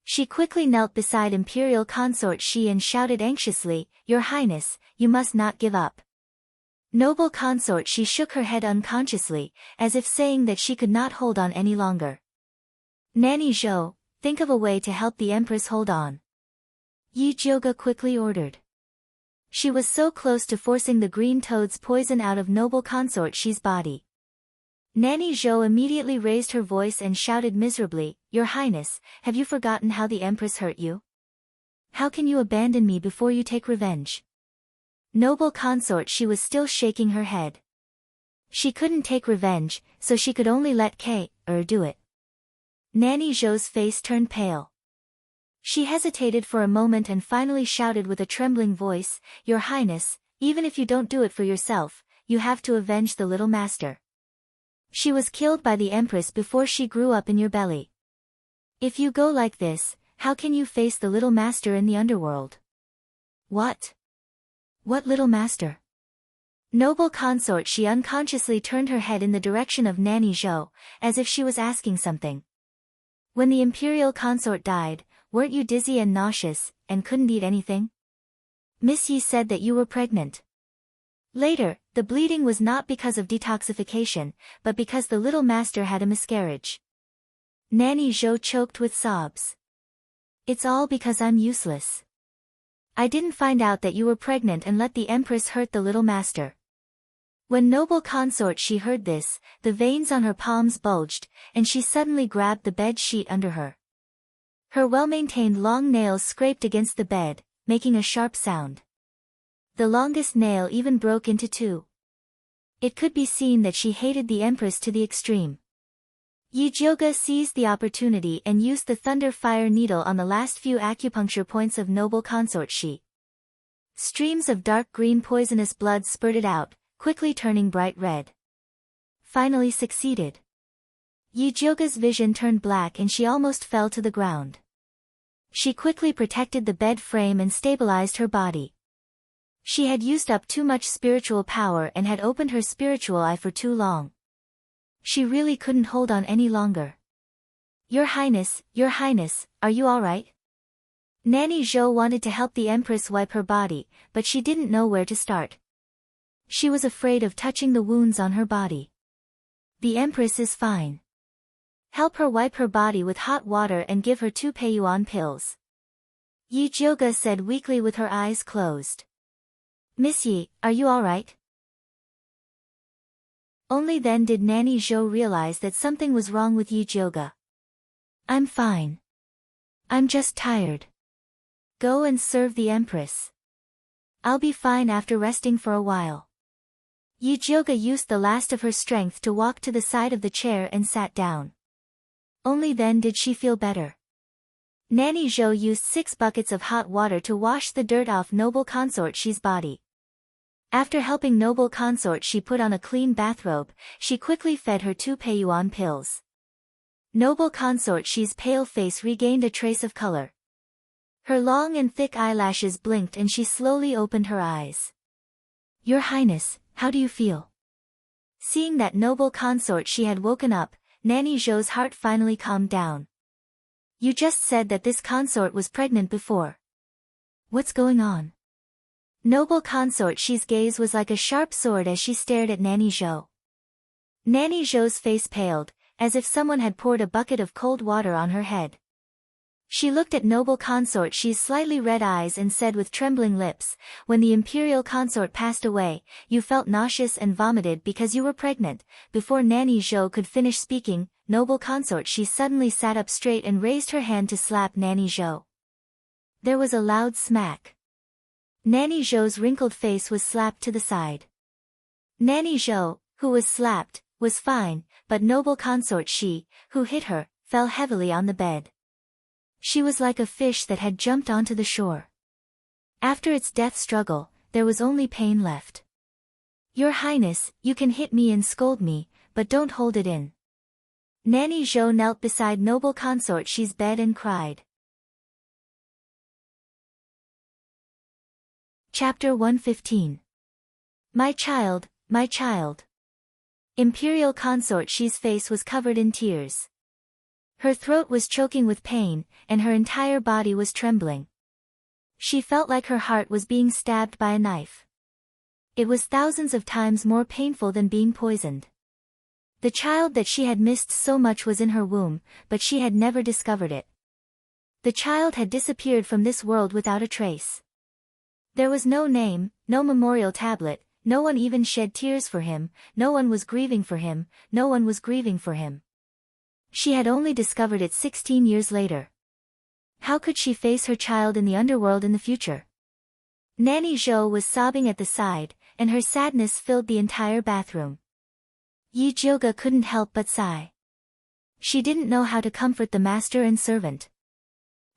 [SPEAKER 1] She quickly knelt beside Imperial Consort Shi and shouted anxiously, "Your Highness, you must not give up." Noble Consort Shi shook her head unconsciously, as if saying that she could not hold on any longer. "Nanny Zhou, think of a way to help the Empress hold on," Yijioga quickly ordered. She was so close to forcing the green toad's poison out of Noble Consort Shi's body. Nanny Zhou immediately raised her voice and shouted miserably, "Your Highness, have you forgotten how the Empress hurt you? How can you abandon me before you take revenge?" Noble Consort Shi was still shaking her head. She couldn't take revenge, so she could only let do it. Nanny Zhou's face turned pale. She hesitated for a moment and finally shouted with a trembling voice, "Your Highness, even if you don't do it for yourself, you have to avenge the little master. She was killed by the Empress before she grew up in your belly. If you go like this, how can you face the little master in the underworld?" "What? What little master?" Noble Consort Shi unconsciously turned her head in the direction of Nanny Zhou, as if she was asking something. "When the Imperial Consort died, weren't you dizzy and nauseous, and couldn't eat anything? Miss Yi said that you were pregnant. Later, the bleeding was not because of detoxification, but because the little master had a miscarriage." Nanny Zhou choked with sobs. "It's all because I'm useless. I didn't find out that you were pregnant and let the Empress hurt the little master." When Noble Consort Shi heard this, the veins on her palms bulged, and she suddenly grabbed the bed sheet under her. Her well-maintained long nails scraped against the bed, making a sharp sound. The longest nail even broke into two. It could be seen that she hated the Empress to the extreme. Yijioga seized the opportunity and used the thunder fire needle on the last few acupuncture points of Noble Consort Shi. Streams of dark green poisonous blood spurted out, quickly turning bright red. Finally succeeded. Yijioga's vision turned black and she almost fell to the ground. She quickly protected the bed frame and stabilized her body. She had used up too much spiritual power and had opened her spiritual eye for too long. She really couldn't hold on any longer. Your Highness, are you all right?" Nanny Zhou wanted to help the Empress wipe her body, but she didn't know where to start. She was afraid of touching the wounds on her body. "The Empress is fine. Help her wipe her body with hot water and give her 2 Peiyuan pills," Yijioga said weakly with her eyes closed. "Miss Yi, are you all right?" Only then did Nanny Zhou realize that something was wrong with Yijioga. "I'm fine. I'm just tired. Go and serve the Empress. I'll be fine after resting for a while." Yijioga used the last of her strength to walk to the side of the chair and sat down. Only then did she feel better. Nanny Zhou used 6 buckets of hot water to wash the dirt off Noble Consort Shi's body. After helping Noble Consort Shi put on a clean bathrobe, she quickly fed her 2 Peiyuan pills. Noble consort Shi's pale face regained a trace of color. Her long and thick eyelashes blinked and she slowly opened her eyes. Your Highness, how do you feel? Seeing that noble consort Shi had woken up, Nanny Zhou's heart finally calmed down. You just said that this consort was pregnant before. What's going on? Noble consort Shi's gaze was like a sharp sword as she stared at Nanny Zhou. Nanny Zhou's face paled, as if someone had poured a bucket of cold water on her head. She looked at noble consort Shi's slightly red eyes and said with trembling lips, when the imperial consort passed away, you felt nauseous and vomited because you were pregnant. Before Nanny Zhou could finish speaking, noble consort Shi suddenly sat up straight and raised her hand to slap Nanny Zhou. There was a loud smack. Nanny Zhou's wrinkled face was slapped to the side. Nanny Zhou, who was slapped, was fine, but noble consort Shi, who hit her, fell heavily on the bed. She was like a fish that had jumped onto the shore. After its death struggle, there was only pain left. Your Highness, you can hit me and scold me, but don't hold it in. Nanny Zhou knelt beside noble consort Shi's bed and cried. Chapter 115. My child, my child. Imperial consort Shi's face was covered in tears. Her throat was choking with pain, and her entire body was trembling. She felt like her heart was being stabbed by a knife. It was thousands of times more painful than being poisoned. The child that she had missed so much was in her womb, but she had never discovered it. The child had disappeared from this world without a trace. There was no name, no memorial tablet, no one even shed tears for him, no one was grieving for him, no one was grieving for him. She had only discovered it 16 years later. How could she face her child in the underworld in the future? Nanny Zhou was sobbing at the side, and her sadness filled the entire bathroom. Yi Jiuge couldn't help but sigh. She didn't know how to comfort the master and servant.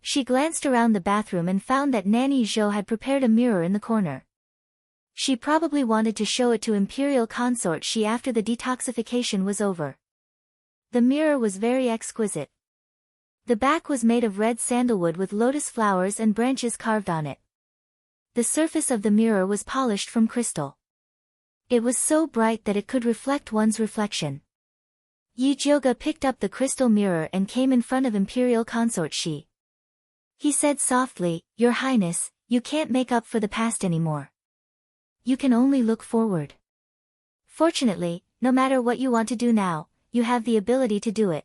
[SPEAKER 1] She glanced around the bathroom and found that Nanny Zhou had prepared a mirror in the corner. She probably wanted to show it to Imperial consort Shi after the detoxification was over. The mirror was very exquisite. The back was made of red sandalwood with lotus flowers and branches carved on it. The surface of the mirror was polished from crystal. It was so bright that it could reflect one's reflection. Yi Jiuge picked up the crystal mirror and came in front of Imperial consort Shi. He said softly, Your Highness, you can't make up for the past anymore. You can only look forward. Fortunately, no matter what you want to do now, you have the ability to do it.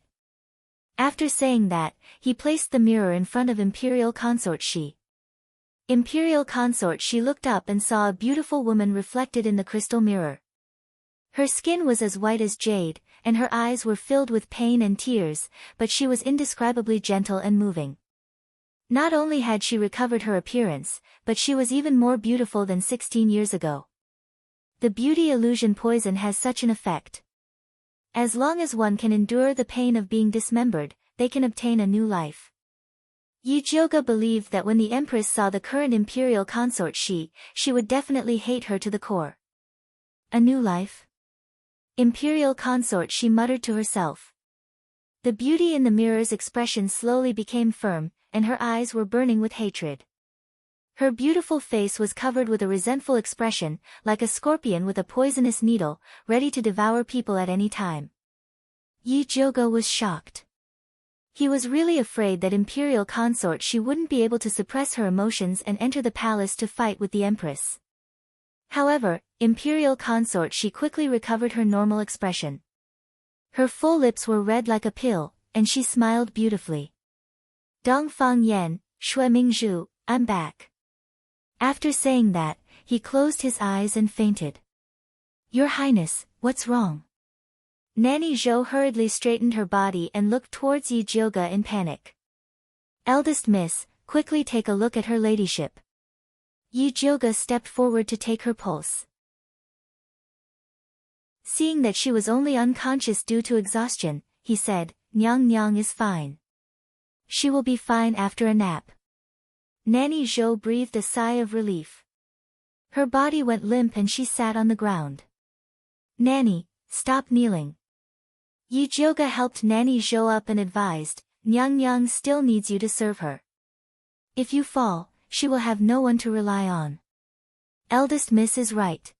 [SPEAKER 1] After saying that, he placed the mirror in front of Imperial consort Shi. Imperial consort Shi looked up and saw a beautiful woman reflected in the crystal mirror. Her skin was as white as jade, and her eyes were filled with pain and tears, but she was indescribably gentle and moving. Not only had she recovered her appearance, but she was even more beautiful than 16 years ago. The beauty illusion poison has such an effect. As long as one can endure the pain of being dismembered, they can obtain a new life. Yi Jiuge believed that when the Empress saw the current Imperial consort Shi, she would definitely hate her to the core. A new life? Imperial consort Shi muttered to herself. The beauty in the mirror's expression slowly became firm, and her eyes were burning with hatred. Her beautiful face was covered with a resentful expression, like a scorpion with a poisonous needle, ready to devour people at any time. Yi Jiuge was shocked. He was really afraid that Imperial consort Shi wouldn't be able to suppress her emotions and enter the palace to fight with the Empress. However, Imperial consort Shi quickly recovered her normal expression. Her full lips were red like a pill, and she smiled beautifully. Dongfang Yan, Shui Mingzhu, I'm back. After saying that, he closed his eyes and fainted. Your Highness, what's wrong? Nanny Zhou hurriedly straightened her body and looked towards Yi Jiuge in panic. Eldest Miss, quickly take a look at her ladyship. Yi Jiuge stepped forward to take her pulse. Seeing that she was only unconscious due to exhaustion, he said, Nyang Nyang is fine. She will be fine after a nap. Nanny Zhou breathed a sigh of relief. Her body went limp and she sat on the ground. Nanny, stop kneeling. Yujioga helped Nanny Zhou up and advised, Nyang Nyang still needs you to serve her. If you fall, she will have no one to rely on. Eldest Miss is right.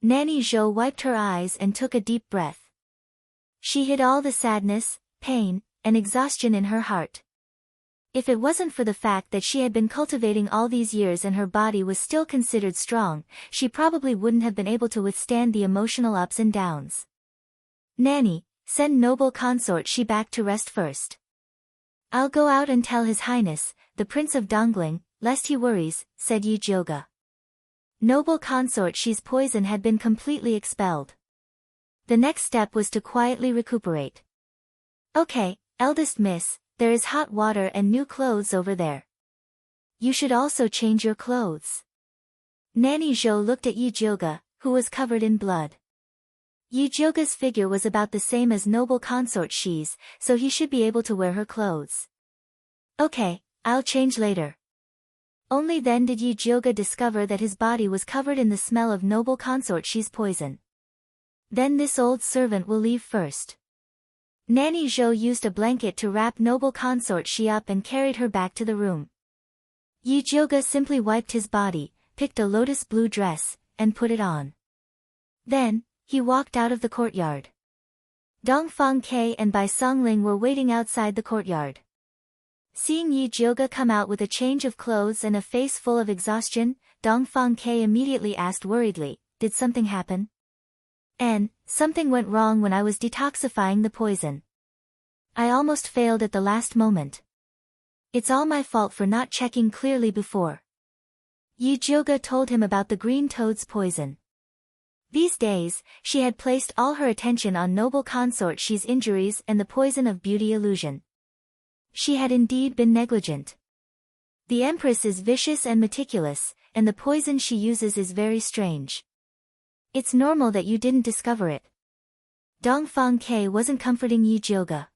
[SPEAKER 1] Nanny Zhou wiped her eyes and took a deep breath. She hid all the sadness, pain, and exhaustion in her heart. If it wasn't for the fact that she had been cultivating all these years and her body was still considered strong, she probably wouldn't have been able to withstand the emotional ups and downs. Nanny, send noble consort Shi back to rest first. I'll go out and tell His Highness, the Prince of Dongling, lest he worries, said Yujioga. Noble consort Shi's poison had been completely expelled. The next step was to quietly recuperate. Okay, eldest miss, there is hot water and new clothes over there. You should also change your clothes. Nanny Zhou looked at Yujioga, who was covered in blood. Yujioga's figure was about the same as noble consort Shi's, so he should be able to wear her clothes. Okay, I'll change later. Only then did Yujioga discover that his body was covered in the smell of noble consort Shi's poison. Then this old servant will leave first. Nanny Zhou used a blanket to wrap noble consort Shi up and carried her back to the room. Yujioga simply wiped his body, picked a lotus blue dress, and put it on. Then, he walked out of the courtyard. Dongfang Ke and Bai Songling were waiting outside the courtyard. Seeing Yujioga come out with a change of clothes and a face full of exhaustion, Dongfang Ke immediately asked worriedly, did something happen? Something went wrong when I was detoxifying the poison. I almost failed at the last moment. It's all my fault for not checking clearly before. Yujioga told him about the green toad's poison. These days, she had placed all her attention on noble consort Shi's injuries and the poison of beauty illusion. She had indeed been negligent. The Empress is vicious and meticulous, and the poison she uses is very strange. It's normal that you didn't discover it. Dongfang Ke wasn't comforting Yujioga.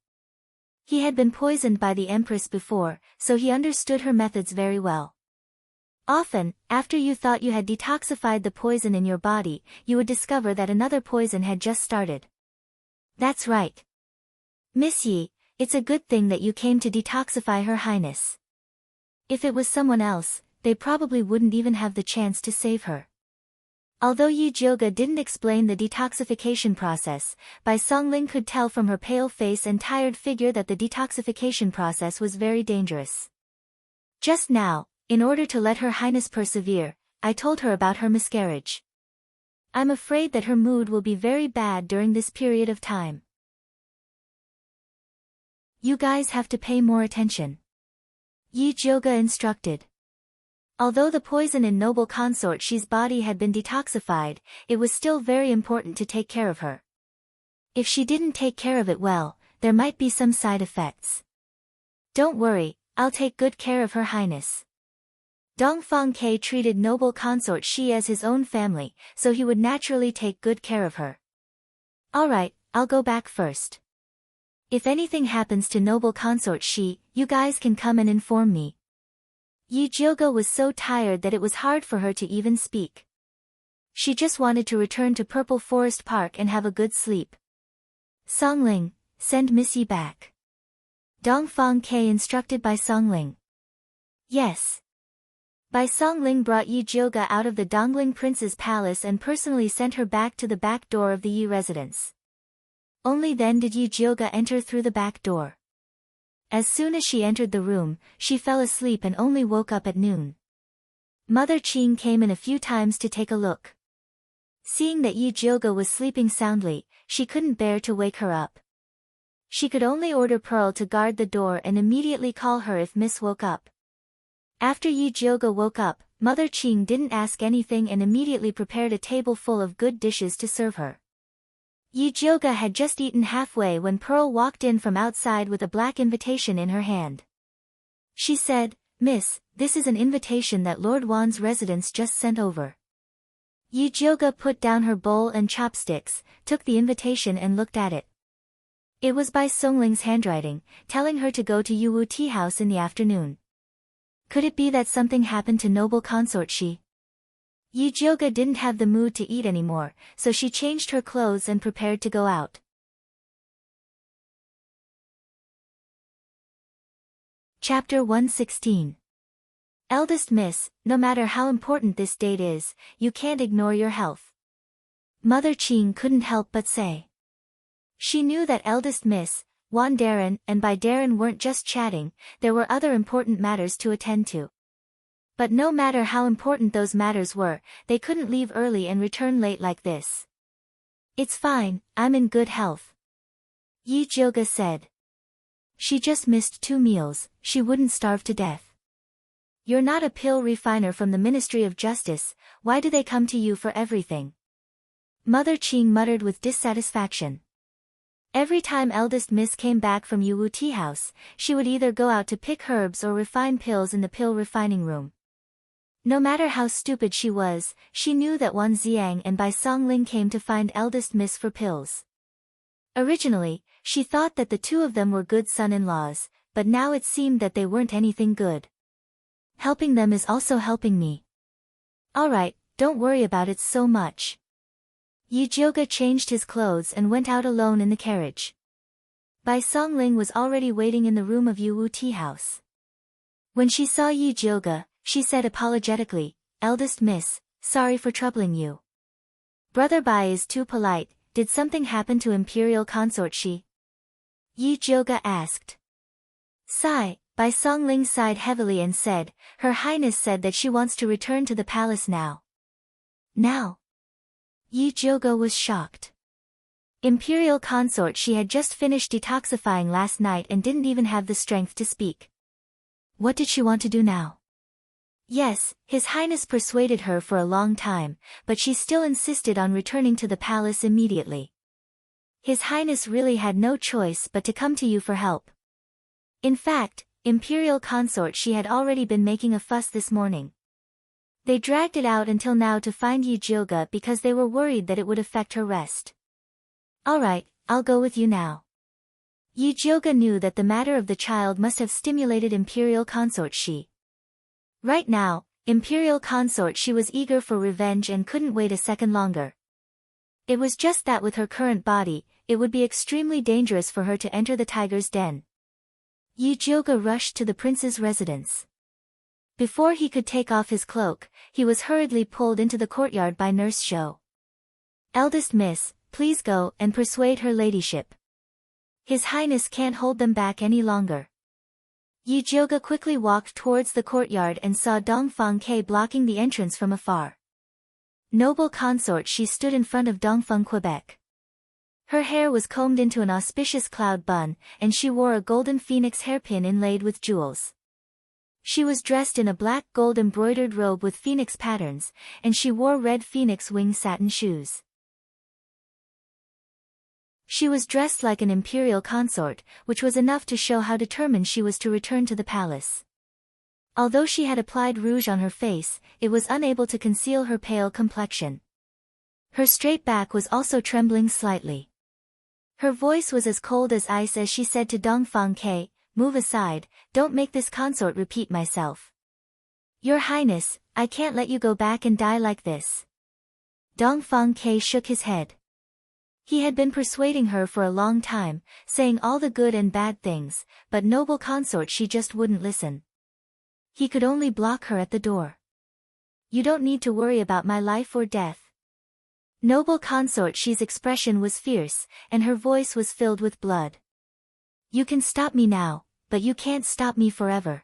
[SPEAKER 1] He had been poisoned by the Empress before, so he understood her methods very well. Often, after you thought you had detoxified the poison in your body, you would discover that another poison had just started. That's right. Miss Yi, it's a good thing that you came to detoxify Her Highness. If it was someone else, they probably wouldn't even have the chance to save her. Although Yujioga didn't explain the detoxification process, Bai Songling could tell from her pale face and tired figure that the detoxification process was very dangerous. Just now, in order to let Her Highness persevere, I told her about her miscarriage. I'm afraid that her mood will be very bad during this period of time. You guys have to pay more attention. Yujioga instructed. Although the poison in noble consort Shi's body had been detoxified, it was still very important to take care of her. If she didn't take care of it well, there might be some side effects. Don't worry, I'll take good care of Her Highness. Dongfang Ke treated noble consort Shi as his own family, so he would naturally take good care of her. Alright, I'll go back first. If anything happens to noble consort Shi, you guys can come and inform me. Yujioga was so tired that it was hard for her to even speak. She just wanted to return to Purple Forest Park and have a good sleep. Songling, send Miss Yi back. Dongfang Ke instructed Bai Songling. Yes. Bai Songling brought Yujioga out of the Dongling Prince's palace and personally sent her back to the back door of the Yi residence. Only then did Yujioga enter through the back door. As soon as she entered the room, she fell asleep and only woke up at noon. Mother Qing came in a few times to take a look. Seeing that Yujioga was sleeping soundly, she couldn't bear to wake her up. She could only order Pearl to guard the door and immediately call her if Miss woke up. After Yujioga woke up, Mother Qing didn't ask anything and immediately prepared a table full of good dishes to serve her. Yujioga had just eaten halfway when Pearl walked in from outside with a black invitation in her hand. She said, Miss, this is an invitation that Lord Wan's residence just sent over. Yujioga put down her bowl and chopsticks, took the invitation and looked at it. It was by Songling's handwriting, telling her to go to Yuwu Tea House in the afternoon. Could it be that something happened to noble consort Shi? Yujioga didn't have the mood to eat anymore, so she changed her clothes and prepared to go out. Chapter 116. Eldest Miss, no matter how important this date is, you can't ignore your health. Mother Ching couldn't help but say. She knew that Eldest Miss, Wan Darren and Bai Darren weren't just chatting, there were other important matters to attend to. But no matter how important those matters were, they couldn't leave early and return late like this. It's fine, I'm in good health. Yi Jioga said. She just missed 2 meals, she wouldn't starve to death. You're not a pill refiner from the Ministry of Justice, why do they come to you for everything? Mother Ching muttered with dissatisfaction. Every time Eldest Miss came back from Yuwu tea house, she would either go out to pick herbs or refine pills in the pill refining room. No matter how stupid she was, she knew that Wan Xiang and Bai Songling came to find Eldest Miss for pills. Originally, she thought that the 2 of them were good son-in-laws, but now it seemed that they weren't anything good. Helping them is also helping me. Alright, don't worry about it so much. Yi Jioga changed his clothes and went out alone in the carriage. Bai Songling was already waiting in the room of Yuwu tea house. When she saw Yi Jioga, she said apologetically, Eldest Miss, sorry for troubling you. Brother Bai is too polite, did something happen to Imperial Consort Shi? Yi Jioga asked. Sigh, Bai Songling sighed heavily and said, Her Highness said that she wants to return to the palace now. Now? Yi Jioga was shocked. Imperial Consort She had just finished detoxifying last night and didn't even have the strength to speak. What did she want to do now? Yes, His Highness persuaded her for a long time, but she still insisted on returning to the palace immediately. His Highness really had no choice but to come to you for help. In fact, Imperial Consort She had already been making a fuss this morning. They dragged it out until now to find Yi Jioga because they were worried that it would affect her rest. Alright, I'll go with you now. Yi Jioga knew that the matter of the child must have stimulated Imperial Consort Shi. Right now, Imperial Consort She was eager for revenge and couldn't wait a second longer. It was just that with her current body, it would be extremely dangerous for her to enter the tiger's den. Yi Jioga rushed to the prince's residence. Before he could take off his cloak, he was hurriedly pulled into the courtyard by Nurse Shou. Eldest Miss, please go and persuade her ladyship. His Highness can't hold them back any longer. Yi Jioga quickly walked towards the courtyard and saw Dongfang Ke blocking the entrance from afar. Noble consort She stood in front of Dongfeng Quebec. Her hair was combed into an auspicious cloud bun, and she wore a golden phoenix hairpin inlaid with jewels. She was dressed in a black gold embroidered robe with phoenix patterns, and she wore red phoenix wing satin shoes. She was dressed like an imperial consort, which was enough to show how determined she was to return to the palace. Although she had applied rouge on her face, it was unable to conceal her pale complexion. Her straight back was also trembling slightly. Her voice was as cold as ice as she said to Dongfang Ke, Move aside, don't make this consort repeat myself. Your Highness, I can't let you go back and die like this. Dongfang Ke shook his head. He had been persuading her for a long time, saying all the good and bad things, but noble consort She just wouldn't listen. He could only block her at the door. You don't need to worry about my life or death. Noble consort She's expression was fierce, and her voice was filled with blood. You can stop me now, but you can't stop me forever.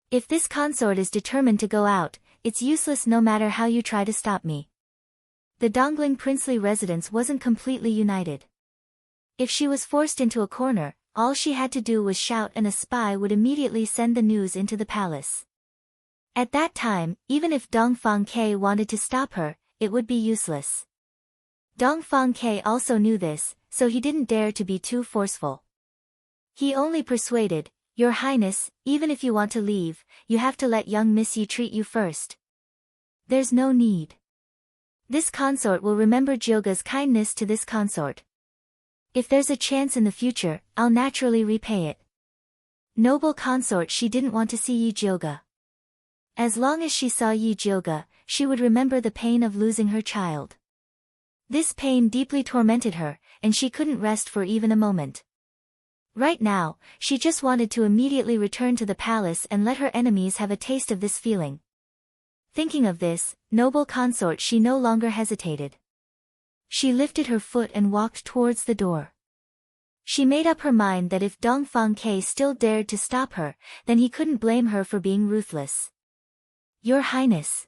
[SPEAKER 1] If this consort is determined to go out, it's useless no matter how you try to stop me. The Dongling princely residence wasn't completely united. If she was forced into a corner, all she had to do was shout and a spy would immediately send the news into the palace. At that time, even if Dongfang Ke wanted to stop her, it would be useless. Dongfang Ke also knew this, so he didn't dare to be too forceful. He only persuaded, Your Highness, even if you want to leave, you have to let young Miss Yi treat you first. There's no need. This consort will remember Jioga's kindness to this consort. If there's a chance in the future, I'll naturally repay it. Noble consort She didn't want to see Yi Jioga. As long as she saw Yi Jioga, she would remember the pain of losing her child. This pain deeply tormented her, and she couldn't rest for even a moment. Right now, she just wanted to immediately return to the palace and let her enemies have a taste of this feeling. Thinking of this, noble consort, she no longer hesitated. She lifted her foot and walked towards the door. She made up her mind that if Dongfang Ke still dared to stop her, then he couldn't blame her for being ruthless. Your Highness.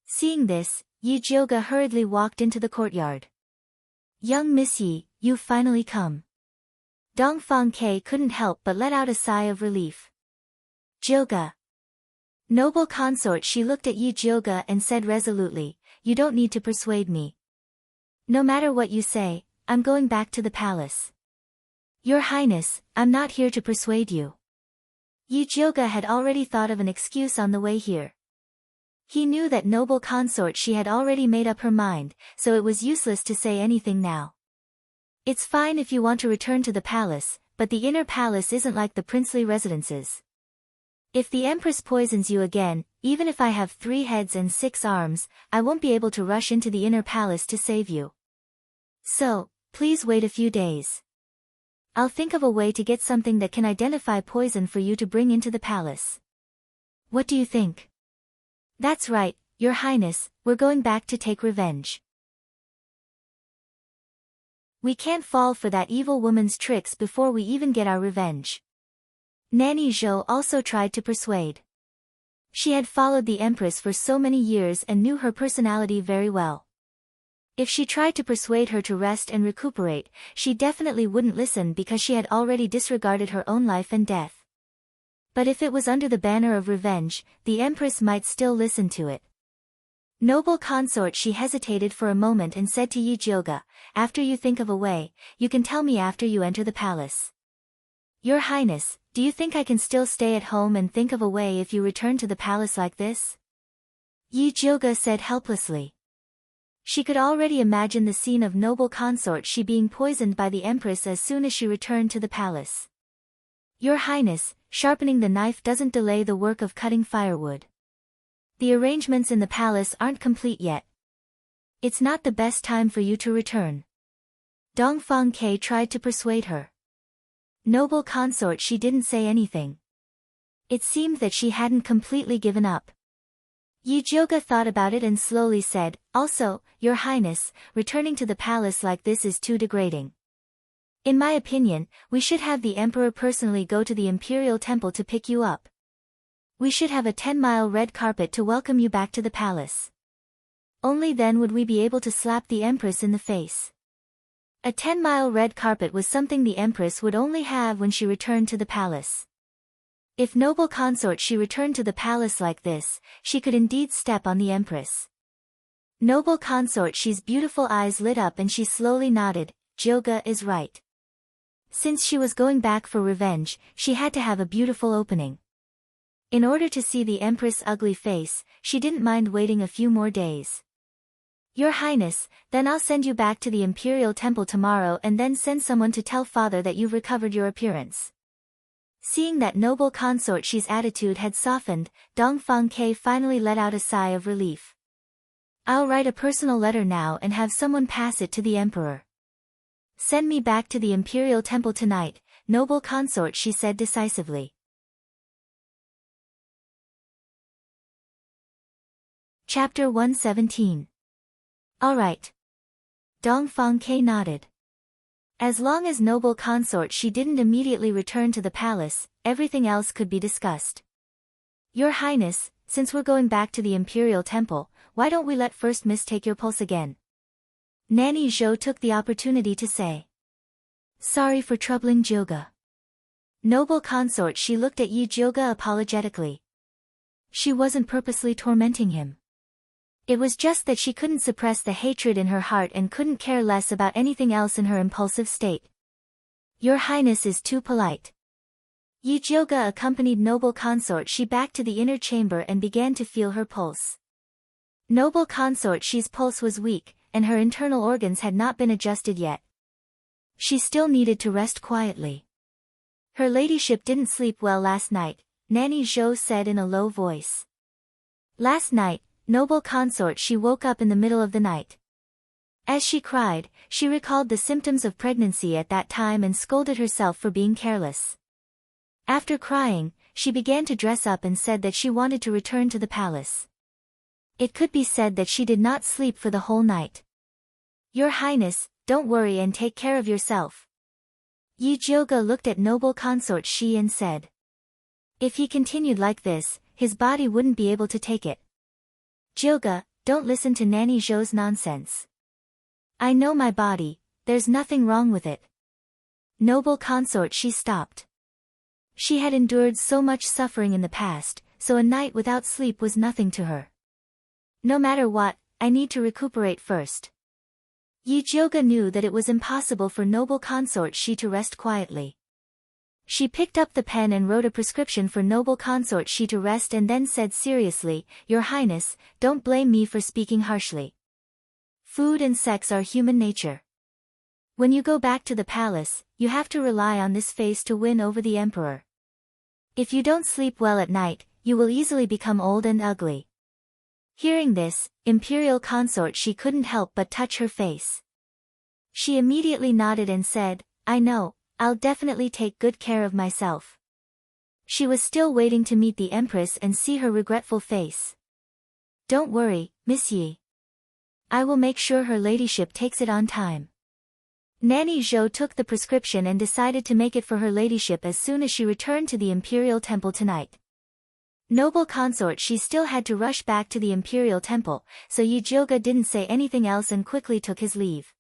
[SPEAKER 1] Seeing this, Yi Jioge hurriedly walked into the courtyard. Young Miss Yi, you've finally come. Dongfang Ke couldn't help but let out a sigh of relief. Jioge. Noble consort, she looked at Yi Jioge and said resolutely, you don't need to persuade me. No matter what you say, I'm going back to the palace. Your Highness, I'm not here to persuade you. Yi Jioge had already thought of an excuse on the way here. He knew that noble consort, she had already made up her mind, so it was useless to say anything now. It's fine if you want to return to the palace, but the inner palace isn't like the princely residences. If the Empress poisons you again, even if I have 3 heads and 6 arms, I won't be able to rush into the inner palace to save you. So, please wait a few days. I'll think of a way to get something that can identify poison for you to bring into the palace. What do you think? That's right, Your Highness, we're going back to take revenge. We can't fall for that evil woman's tricks before we even get our revenge. Nanny Zhou also tried to persuade. She had followed the Empress for so many years and knew her personality very well. If she tried to persuade her to rest and recuperate, she definitely wouldn't listen because she had already disregarded her own life and death. But if it was under the banner of revenge, the Empress might still listen to it. Noble consort, she hesitated for a moment and said to Yi Jioge, after you think of a way, you can tell me after you enter the palace. Your Highness, do you think I can still stay at home and think of a way if you return to the palace like this? Yi Jioge said helplessly. She could already imagine the scene of noble consort, she being poisoned by the Empress as soon as she returned to the palace. Your Highness, sharpening the knife doesn't delay the work of cutting firewood. The arrangements in the palace aren't complete yet. It's not the best time for you to return. Dongfang Ke tried to persuade her. Noble consort, she didn't say anything. It seemed that she hadn't completely given up. Yi Jioge thought about it and slowly said, also, Your Highness, returning to the palace like this is too degrading. In my opinion, we should have the Emperor personally go to the Imperial Temple to pick you up. We should have a 10-mile red carpet to welcome you back to the palace. Only then would we be able to slap the Empress in the face. A 10-mile red carpet was something the Empress would only have when she returned to the palace. If noble consort, she returned to the palace like this, she could indeed step on the Empress. Noble consort, she's beautiful eyes lit up and she slowly nodded, Jioge is right. Since she was going back for revenge, she had to have a beautiful opening. In order to see the Empress' ugly face, she didn't mind waiting a few more days. Your Highness, then I'll send you back to the Imperial Temple tomorrow and then send someone to tell father that you've recovered your appearance. Seeing that noble consort, she's attitude had softened, Dongfang Ke finally let out a sigh of relief. I'll write a personal letter now and have someone pass it to the Emperor. Send me back to the Imperial Temple tonight, noble consort, she said decisively. Chapter 117. All right. Dongfang Ke nodded. As long as noble consort, she didn't immediately return to the palace, everything else could be discussed. Your Highness, since we're going back to the Imperial Temple, why don't we let First Miss take your pulse again? Nanny Zhou took the opportunity to say. Sorry for troubling Jioge. Noble consort, she looked at Yi Jioge apologetically. She wasn't purposely tormenting him. It was just that she couldn't suppress the hatred in her heart and couldn't care less about anything else in her impulsive state. Your Highness is too polite. Yi Jioge accompanied noble consort, she back to the inner chamber and began to feel her pulse. Noble consort, she's pulse was weak, and her internal organs had not been adjusted yet. She still needed to rest quietly. Her ladyship didn't sleep well last night, Nanny Zhou said in a low voice. Last night, noble consort, she woke up in the middle of the night. As she cried, she recalled the symptoms of pregnancy at that time and scolded herself for being careless. After crying, she began to dress up and said that she wanted to return to the palace. It could be said that she did not sleep for the whole night. Your Highness, don't worry and take care of yourself. Yi Jioge looked at noble consort Shi and said. If he continued like this, his body wouldn't be able to take it. Jioge, don't listen to Nanny Zhou's nonsense. I know my body, there's nothing wrong with it. Noble consort Shi stopped. She had endured so much suffering in the past, so a night without sleep was nothing to her. No matter what, I need to recuperate first. Yi Jioge knew that it was impossible for noble consort Shi to rest quietly. She picked up the pen and wrote a prescription for noble consort Shi to rest and then said seriously, Your Highness, don't blame me for speaking harshly. Food and sex are human nature. When you go back to the palace, you have to rely on this face to win over the emperor. If you don't sleep well at night, you will easily become old and ugly. Hearing this, imperial consort She couldn't help but touch her face. She immediately nodded and said, I know, I'll definitely take good care of myself. She was still waiting to meet the empress and see her regretful face. Don't worry, Miss Yi. I will make sure her ladyship takes it on time. Nanny Zhou took the prescription and decided to make it for her ladyship as soon as she returned to the imperial temple tonight. Noble consort She still had to rush back to the imperial temple, so Yi Jioge didn't say anything else and quickly took his leave.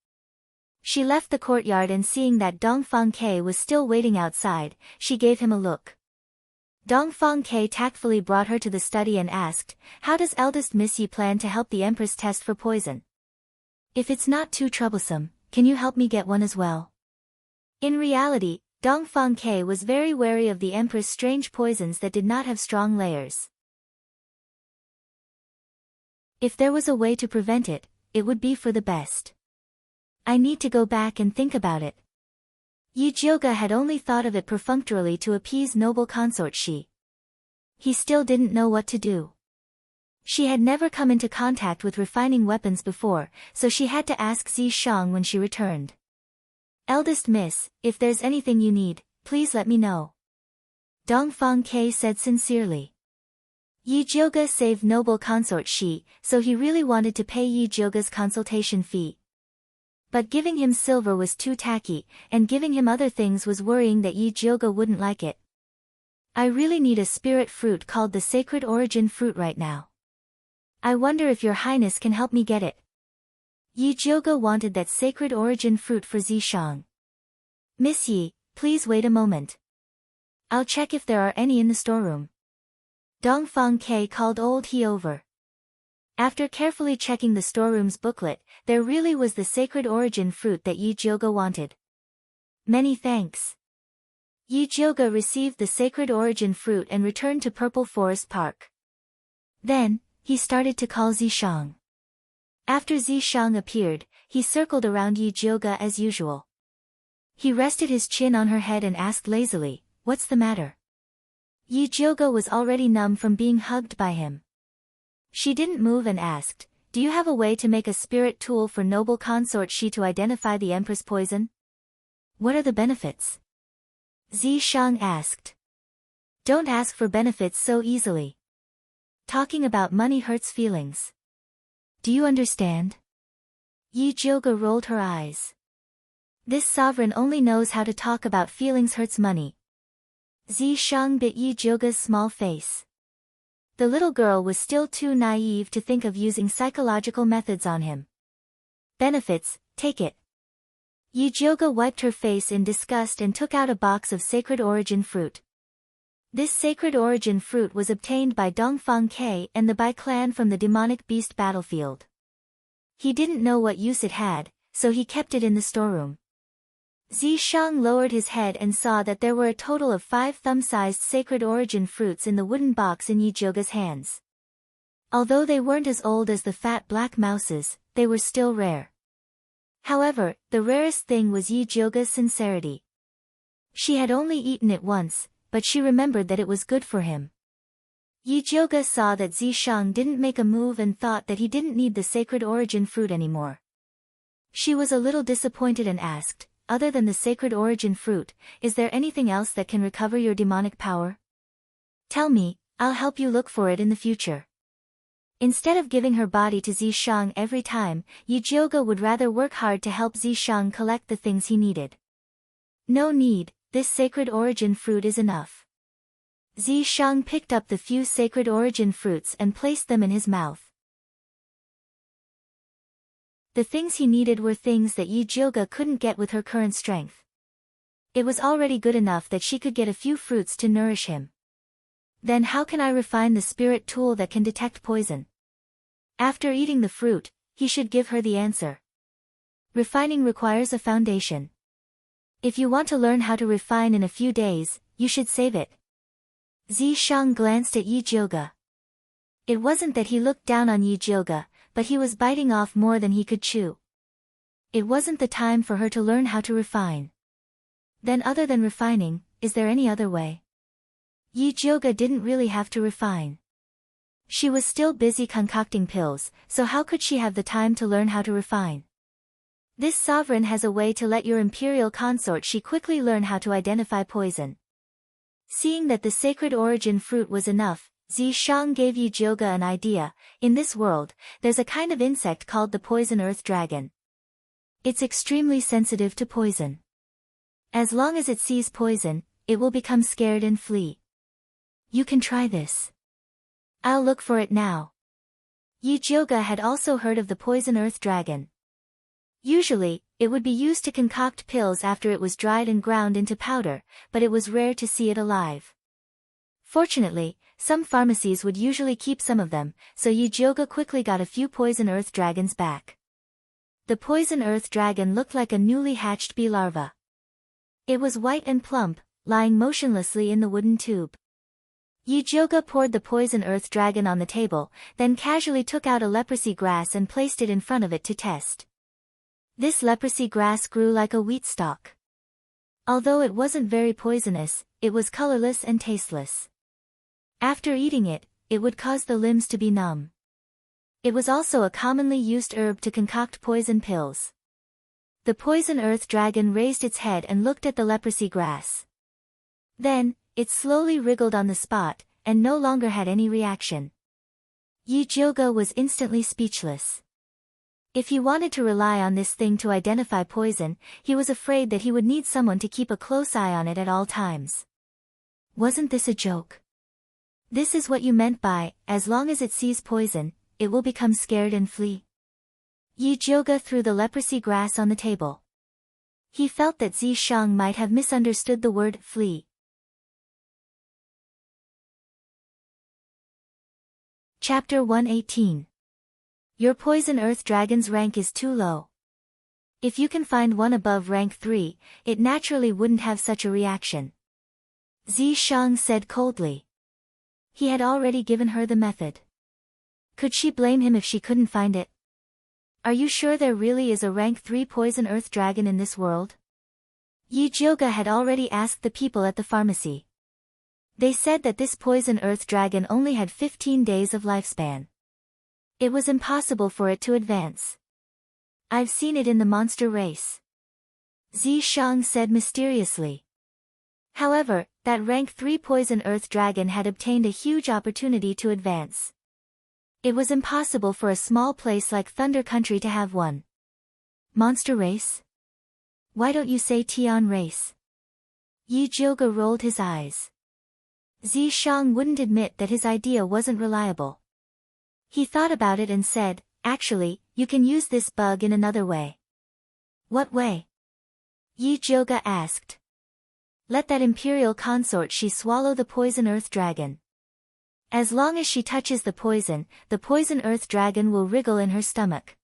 [SPEAKER 1] She left the courtyard and seeing that Dongfang Ke was still waiting outside, she gave him a look. Dongfang Ke tactfully brought her to the study and asked, How does eldest Miss Yi plan to help the Empress test for poison? If it's not too troublesome, can you help me get one as well? In reality, Dongfang Ke was very wary of the Empress' strange poisons that did not have strong layers. If there was a way to prevent it, it would be for the best. I need to go back and think about it. Yi Jioge had only thought of it perfunctorily to appease noble consort Shi. He still didn't know what to do. She had never come into contact with refining weapons before, so she had to ask Zi Shang when she returned. Eldest miss, if there's anything you need, please let me know. Dongfang Ke said sincerely. Yi Jioge saved noble consort Shi, so he really wanted to pay Yi Jioge's consultation fee. But giving him silver was too tacky, and giving him other things was worrying that Yi Jioge wouldn't like it. I really need a spirit fruit called the Sacred Origin Fruit right now. I wonder if your highness can help me get it. Yi Jioge wanted that Sacred Origin Fruit for Zishang. Miss Yi, please wait a moment. I'll check if there are any in the storeroom. Dongfang Ke called old He over. After carefully checking the storeroom's booklet, there really was the Sacred Origin Fruit that Yi Jioge wanted. Many thanks. Yi Jioge received the Sacred Origin Fruit and returned to Purple Forest Park. Then, he started to call Zishang. After Zishang appeared, he circled around Yi Jioge as usual. He rested his chin on her head and asked lazily, What's the matter? Yi Jioge was already numb from being hugged by him. She didn't move and asked, Do you have a way to make a spirit tool for noble consort Shi to identify the Empress poison? What are the benefits? Zi Shang asked. Don't ask for benefits so easily. Talking about money hurts feelings. Do you understand? Yi Jioge rolled her eyes. This sovereign only knows how to talk about feelings hurts money. Zi Shang bit Yi Jioge's small face. The little girl was still too naive to think of using psychological methods on him. Benefits, take it. Yi Jioge wiped her face in disgust and took out a box of Sacred Origin Fruit. This Sacred Origin Fruit was obtained by Dongfang Ke and the Bai clan from the demonic beast battlefield. He didn't know what use it had, so he kept it in the storeroom. Zi Shang lowered his head and saw that there were a total of 5 thumb-sized Sacred Origin Fruits in the wooden box in Yi Jioge's hands. Although they weren't as old as the fat black mouses, they were still rare. However, the rarest thing was Yi Jioge's sincerity. She had only eaten it once, but she remembered that it was good for him. Yi Jioge saw that Zi Shang didn't make a move and thought that he didn't need the Sacred Origin Fruit anymore. She was a little disappointed and asked, "Other than the sacred origin fruit, is there anything else that can recover your demonic power? Tell me, I'll help you look for it in the future." Instead of giving her body to Zishang every time, Yijioga would rather work hard to help Zishang collect the things he needed. "No need, this sacred origin fruit is enough." Zishang picked up the few sacred origin fruits and placed them in his mouth. The things he needed were things that Yijioga couldn't get with her current strength. It was already good enough that she could get a few fruits to nourish him. Then how can I refine the spirit tool that can detect poison? After eating the fruit, he should give her the answer. Refining requires a foundation. If you want to learn how to refine in a few days, you should save it. Zishang glanced at Yijioga. It wasn't that he looked down on Yijioga, but he was biting off more than he could chew. It wasn't the time for her to learn how to refine. Then other than refining, is there any other way? Yijioga didn't really have to refine. She was still busy concocting pills, so how could she have the time to learn how to refine? This sovereign has a way to let your imperial consort she quickly learn how to identify poison. Seeing that the sacred origin fruit was enough, Zishang gave Yijioga an idea. In this world, there's a kind of insect called the poison earth dragon. It's extremely sensitive to poison. As long as it sees poison, it will become scared and flee. You can try this. I'll look for it now. Yijioga had also heard of the poison earth dragon. Usually, it would be used to concoct pills after it was dried and ground into powder, but it was rare to see it alive. Fortunately, some pharmacies would usually keep some of them, so Yijioga quickly got a few poison earth dragons back. The poison earth dragon looked like a newly hatched bee larva. It was white and plump, lying motionlessly in the wooden tube. Yijioga poured the poison earth dragon on the table, then casually took out a leprosy grass and placed it in front of it to test. This leprosy grass grew like a wheat stalk. Although it wasn't very poisonous, it was colorless and tasteless. After eating it, it would cause the limbs to be numb. It was also a commonly used herb to concoct poison pills. The poison earth dragon raised its head and looked at the leprosy grass. Then, it slowly wriggled on the spot, and no longer had any reaction. Yijioga was instantly speechless. If he wanted to rely on this thing to identify poison, he was afraid that he would need someone to keep a close eye on it at all times. Wasn't this a joke? This is what you meant by, as long as it sees poison, it will become scared and flee. Yijioga threw the leprosy grass on the table. He felt that Zishang might have misunderstood the word flee. Chapter 118. Your poison earth dragon's rank is too low. If you can find one above rank 3, it naturally wouldn't have such a reaction. Zishang said coldly. He had already given her the method. Could she blame him if she couldn't find it? Are you sure there really is a rank 3 poison earth dragon in this world? Yijioga had already asked the people at the pharmacy. They said that this poison earth dragon only had 15 days of lifespan. It was impossible for it to advance. I've seen it in the monster race. Zishang said mysteriously. However, that rank 3 poison earth dragon had obtained a huge opportunity to advance. It was impossible for a small place like Thunder Country to have one. Monster race? Why don't you say Tian race? Yijioga rolled his eyes. Zishang wouldn't admit that his idea wasn't reliable. He thought about it and said, actually, you can use this bug in another way. What way? Yijioga asked. Let that imperial consort she swallow the poison earth dragon. As long as she touches the poison earth dragon will wriggle in her stomach.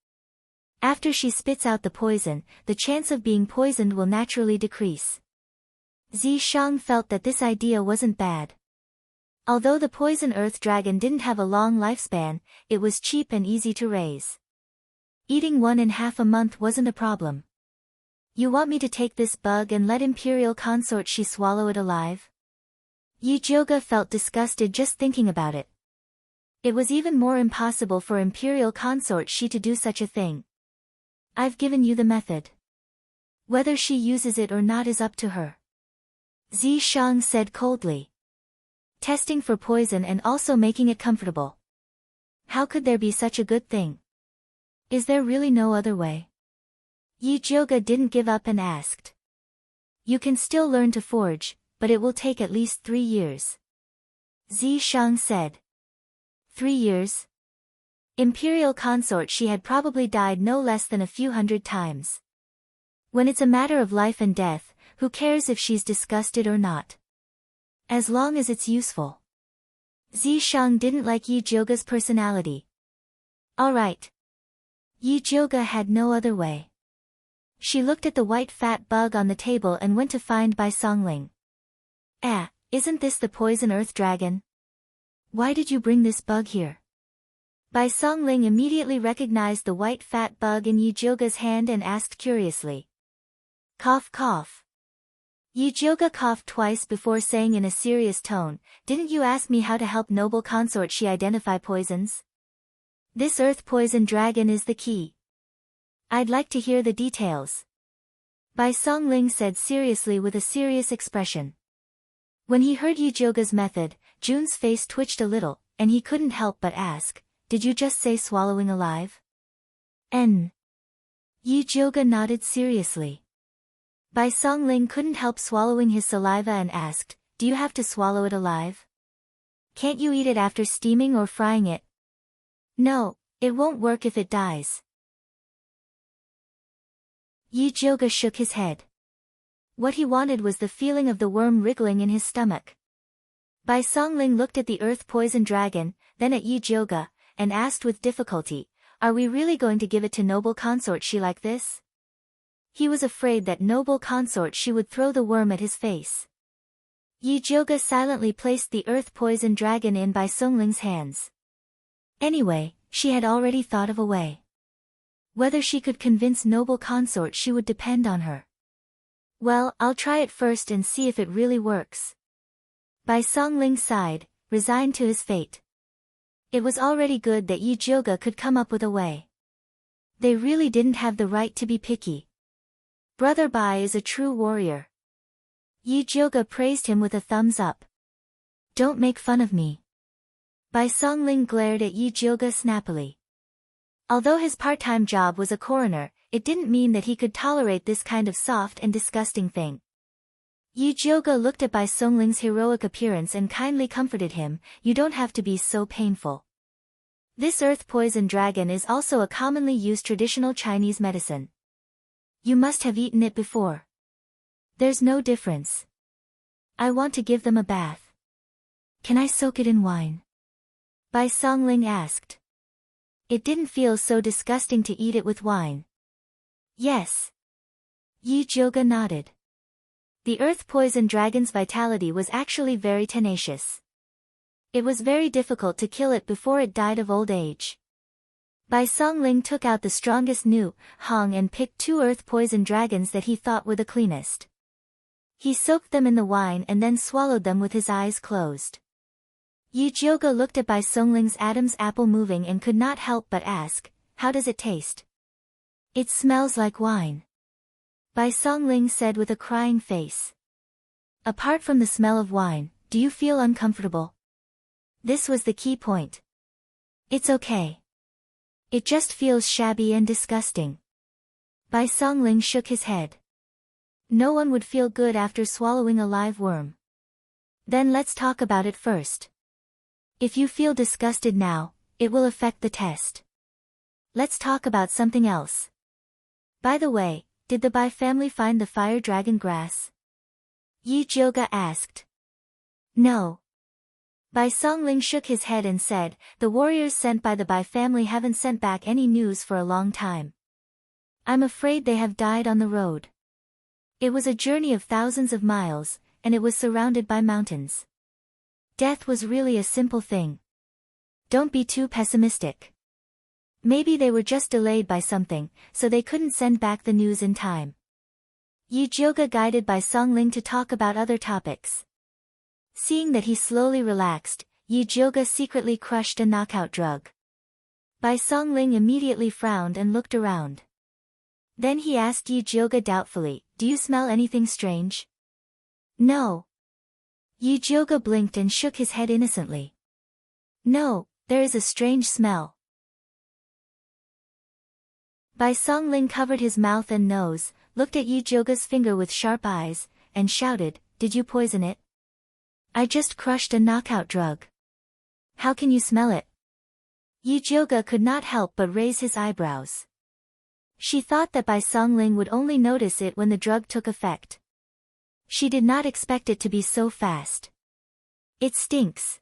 [SPEAKER 1] After she spits out the poison, the chance of being poisoned will naturally decrease. Zishang felt that this idea wasn't bad. Although the poison earth dragon didn't have a long lifespan, it was cheap and easy to raise. Eating one in half a month wasn't a problem. You want me to take this bug and let imperial consort she swallow it alive? Yijioga felt disgusted just thinking about it. It was even more impossible for imperial consort she to do such a thing. I've given you the method. Whether she uses it or not is up to her. Zi Shang said coldly. Testing for poison and also making it comfortable. How could there be such a good thing? Is there really no other way? Yi Jioge didn't give up and asked. You can still learn to forge, but it will take at least 3 years. Zi Shang said. 3 years? Imperial consort, she had probably died no less than a few hundred times. When it's a matter of life and death, who cares if she's disgusted or not? As long as it's useful. Zi Shang didn't like Yi Jioge's personality. Alright. Yi Jioge had no other way. She looked at the white fat bug on the table and went to find Bai Songling. Isn't this the poison earth dragon? Why did you bring this bug here? Bai Songling immediately recognized the white fat bug in Yi Jioge's hand and asked curiously. Cough cough. Yi Jioge coughed twice before saying in a serious tone, didn't you ask me how to help noble consort she identify poisons? This earth poison dragon is the key. I'd like to hear the details. Bai Songling said seriously with a serious expression. When he heard Yi Jioge's method, Jun's face twitched a little, and he couldn't help but ask, did you just say swallowing alive? Yi Jioge nodded seriously. Bai Songling couldn't help swallowing his saliva and asked, do you have to swallow it alive? Can't you eat it after steaming or frying it? No, it won't work if it dies. Yi Jioge shook his head. What he wanted was the feeling of the worm wriggling in his stomach. Bai Songling looked at the earth poison dragon, then at Yi Jioge, and asked with difficulty, are we really going to give it to noble consort she like this? He was afraid that noble consort she would throw the worm at his face. Yi Jioge silently placed the earth poison dragon in Bai Songling's hands. Anyway, she had already thought of a way. Whether she could convince noble consort she would depend on her. Well, I'll try it first and see if it really works. Bai Songling sighed, resigned to his fate. It was already good that Yi Jioge could come up with a way. They really didn't have the right to be picky. Brother Bai is a true warrior. Yi Jioge praised him with a thumbs up. Don't make fun of me. Bai Songling glared at Yi Jioge snappily. Although his part-time job was a coroner, it didn't mean that he could tolerate this kind of soft and disgusting thing. Yi Jioge looked at Bai Songling's heroic appearance and kindly comforted him, you don't have to be so painful. This earth poison dragon is also a commonly used traditional Chinese medicine. You must have eaten it before. There's no difference. I want to give them a bath. Can I soak it in wine? Bai Songling asked. It didn't feel so disgusting to eat it with wine. Yes. Yi Jioge nodded. The earth poison dragon's vitality was actually very tenacious. It was very difficult to kill it before it died of old age. Bai Songling took out the strongest Nu, Hong and picked 2 earth poison dragons that he thought were the cleanest. He soaked them in the wine and then swallowed them with his eyes closed. Yi Jioge looked at Bai Songling's Adam's apple moving and could not help but ask, how does it taste? It smells like wine. Bai Songling said with a crying face. Apart from the smell of wine, do you feel uncomfortable? This was the key point. It's okay. It just feels shabby and disgusting. Bai Songling shook his head. No one would feel good after swallowing a live worm. Then let's talk about it first. If you feel disgusted now, it will affect the test. Let's talk about something else. By the way, did the Bai family find the fire dragon grass? Yi Jioge asked. No. Bai Songling shook his head and said, the warriors sent by the Bai family haven't sent back any news for a long time. I'm afraid they have died on the road. It was a journey of thousands of miles, and it was surrounded by mountains. Death was really a simple thing. Don't be too pessimistic. Maybe they were just delayed by something, so they couldn't send back the news in time. Yi Jioge guided Bai Songling to talk about other topics. Seeing that he slowly relaxed, Yi Jioge secretly crushed a knockout drug. Bai Songling immediately frowned and looked around. Then he asked Yi Jioga doubtfully, "Do you smell anything strange?" "No." Yi Jioga blinked and shook his head innocently. "No, there is a strange smell." Bai Songling covered his mouth and nose, looked at Yi Jioga's finger with sharp eyes, and shouted, "Did you poison it?" "I just crushed a knockout drug." "How can you smell it?" Yi Jioga could not help but raise his eyebrows. She thought that Bai Songling would only notice it when the drug took effect. She did not expect it to be so fast. "It stinks."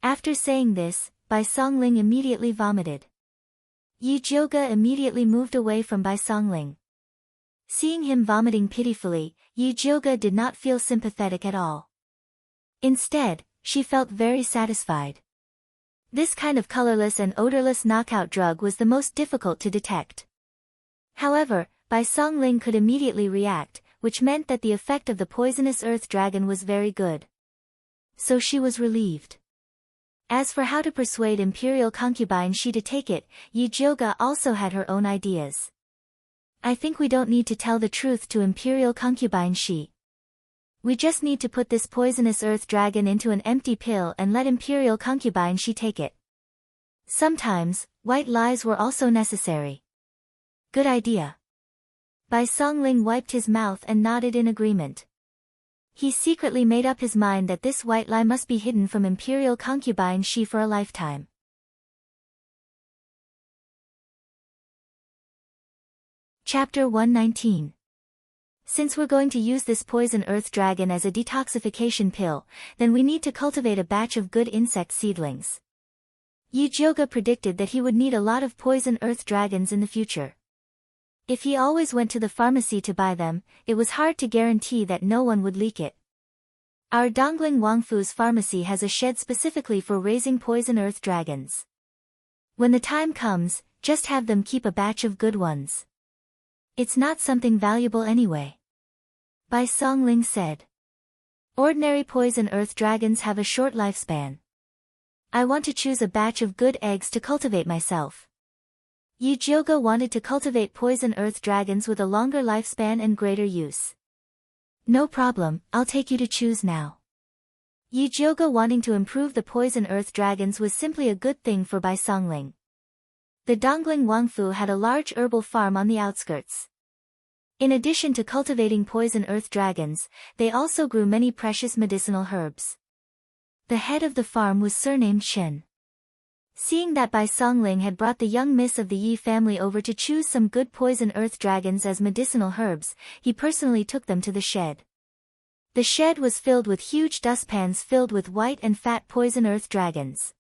[SPEAKER 1] After saying this, Bai Songling immediately vomited. Yi Jioga immediately moved away from Bai Songling. Seeing him vomiting pitifully, Yi Jioga did not feel sympathetic at all. Instead, she felt very satisfied. This kind of colorless and odorless knockout drug was the most difficult to detect. However, Bai Songling could immediately react, which meant that the effect of the poisonous earth dragon was very good. So she was relieved. As for how to persuade Imperial Concubine Shi to take it, Yi Jioga also had her own ideas. "I think we don't need to tell the truth to Imperial Concubine Shi. We just need to put this poisonous earth dragon into an empty pill and let Imperial Concubine Shi take it." Sometimes, white lies were also necessary. "Good idea." Bai Songling wiped his mouth and nodded in agreement. He secretly made up his mind that this white lie must be hidden from Imperial Concubine Shi for a lifetime. Chapter 119. Since we're going to use this poison earth dragon as a detoxification pill, then we need to cultivate a batch of good insect seedlings. Yi Jioga predicted that he would need a lot of poison earth dragons in the future. If he always went to the pharmacy to buy them, it was hard to guarantee that no one would leak it. Our Dongling Wangfu's pharmacy has a shed specifically for raising poison earth dragons. When the time comes, just have them keep a batch of good ones. It's not something valuable anyway. Bai Songling said. Ordinary poison earth dragons have a short lifespan. I want to choose a batch of good eggs to cultivate myself. Yi Jioga wanted to cultivate poison earth dragons with a longer lifespan and greater use. "No problem, I'll take you to choose now." Yi Jioga wanting to improve the poison earth dragons was simply a good thing for Bai Songling. The Dongling Wangfu had a large herbal farm on the outskirts. In addition to cultivating poison earth dragons, they also grew many precious medicinal herbs. The head of the farm was surnamed Shen. Seeing that Bai Songling had brought the young miss of the Yi family over to choose some good poison earth dragons as medicinal herbs, he personally took them to the shed. The shed was filled with huge dustpans filled with white and fat poison earth dragons.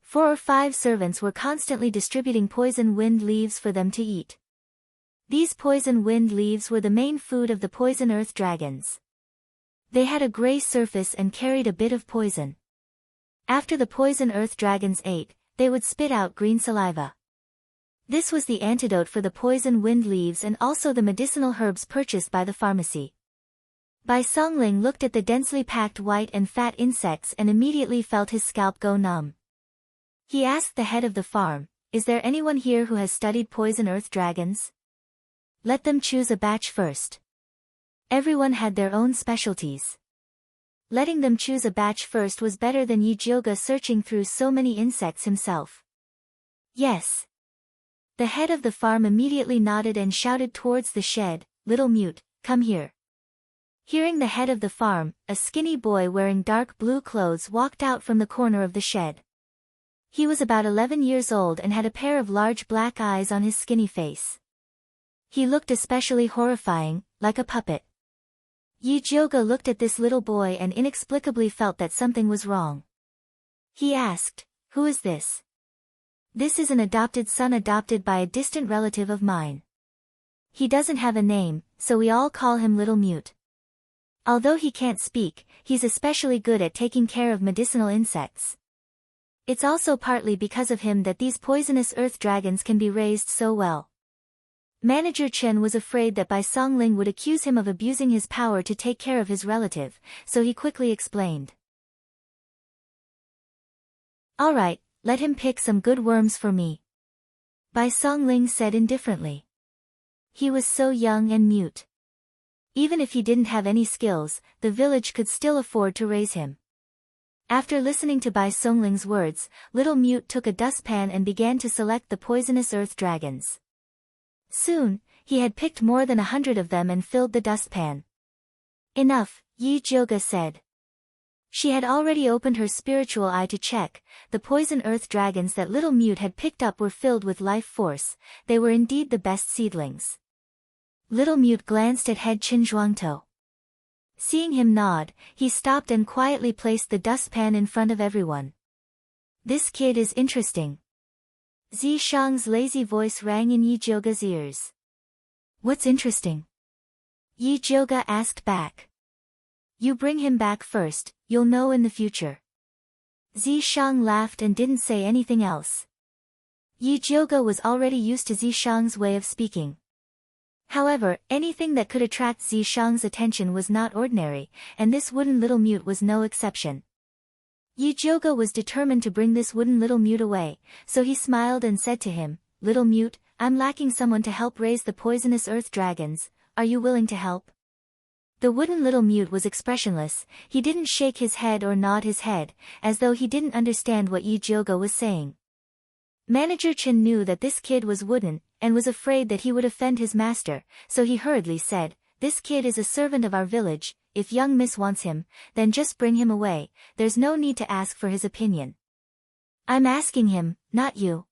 [SPEAKER 1] 4 or 5 servants were constantly distributing poison wind leaves for them to eat. These poison wind leaves were the main food of the poison earth dragons. They had a gray surface and carried a bit of poison. After the poison earth dragons ate, they would spit out green saliva. This was the antidote for the poison wind leaves and also the medicinal herbs purchased by the pharmacy. Bai Songling looked at the densely packed white and fat insects and immediately felt his scalp go numb. He asked the head of the farm, "Is there anyone here who has studied poison earth dragons? Let them choose a batch first." Everyone had their own specialties. Letting them choose a batch first was better than Yi Jioga searching through so many insects himself. "Yes." The head of the farm immediately nodded and shouted towards the shed, "Little mute, come here." Hearing the head of the farm, a skinny boy wearing dark blue clothes walked out from the corner of the shed. He was about 11 years old and had a pair of large black eyes on his skinny face. He looked especially horrifying, like a puppet. Yi Jioga looked at this little boy and inexplicably felt that something was wrong. He asked, "Who is this?" "This is an adopted son adopted by a distant relative of mine. He doesn't have a name, so we all call him Little Mute. Although he can't speak, he's especially good at taking care of medicinal insects. It's also partly because of him that these poisonous earth dragons can be raised so well." Manager Chen was afraid that Bai Songling would accuse him of abusing his power to take care of his relative, so he quickly explained. "All right, let him pick some good worms for me," Bai Songling said indifferently. He was so young and mute. Even if he didn't have any skills, the village could still afford to raise him. After listening to Bai Songling's words, Little Mute took a dustpan and began to select the poisonous earth dragons. Soon, he had picked more than 100 of them and filled the dustpan. Enough, Yi Jioga said. She had already opened her spiritual eye to check. The poison earth dragons that Little Mute had picked up were filled with life force. They were indeed the best seedlings. Little Mute glanced at head Qin Zhuangtou. Seeing him nod, he stopped and quietly placed the dustpan in front of everyone. This kid is interesting. Zishang's lazy voice rang in Yi Jioga's ears. What's interesting? Yi Jioga asked back. You bring him back first, you'll know in the future. Zishang laughed and didn't say anything else. Yi Jioga was already used to Zishang's way of speaking. However, anything that could attract Zishang's attention was not ordinary, and this wooden Little Mute was no exception. Yi Jioga was determined to bring this wooden Little Mute away, so he smiled and said to him, Little Mute, I'm lacking someone to help raise the poisonous earth dragons, are you willing to help? The wooden Little Mute was expressionless. He didn't shake his head or nod his head, as though he didn't understand what Yi Jioga was saying. Manager Chen knew that this kid was wooden, and was afraid that he would offend his master, so he hurriedly said, This kid is a servant of our village, if young miss wants him, then just bring him away, there's no need to ask for his opinion. I'm asking him, not you.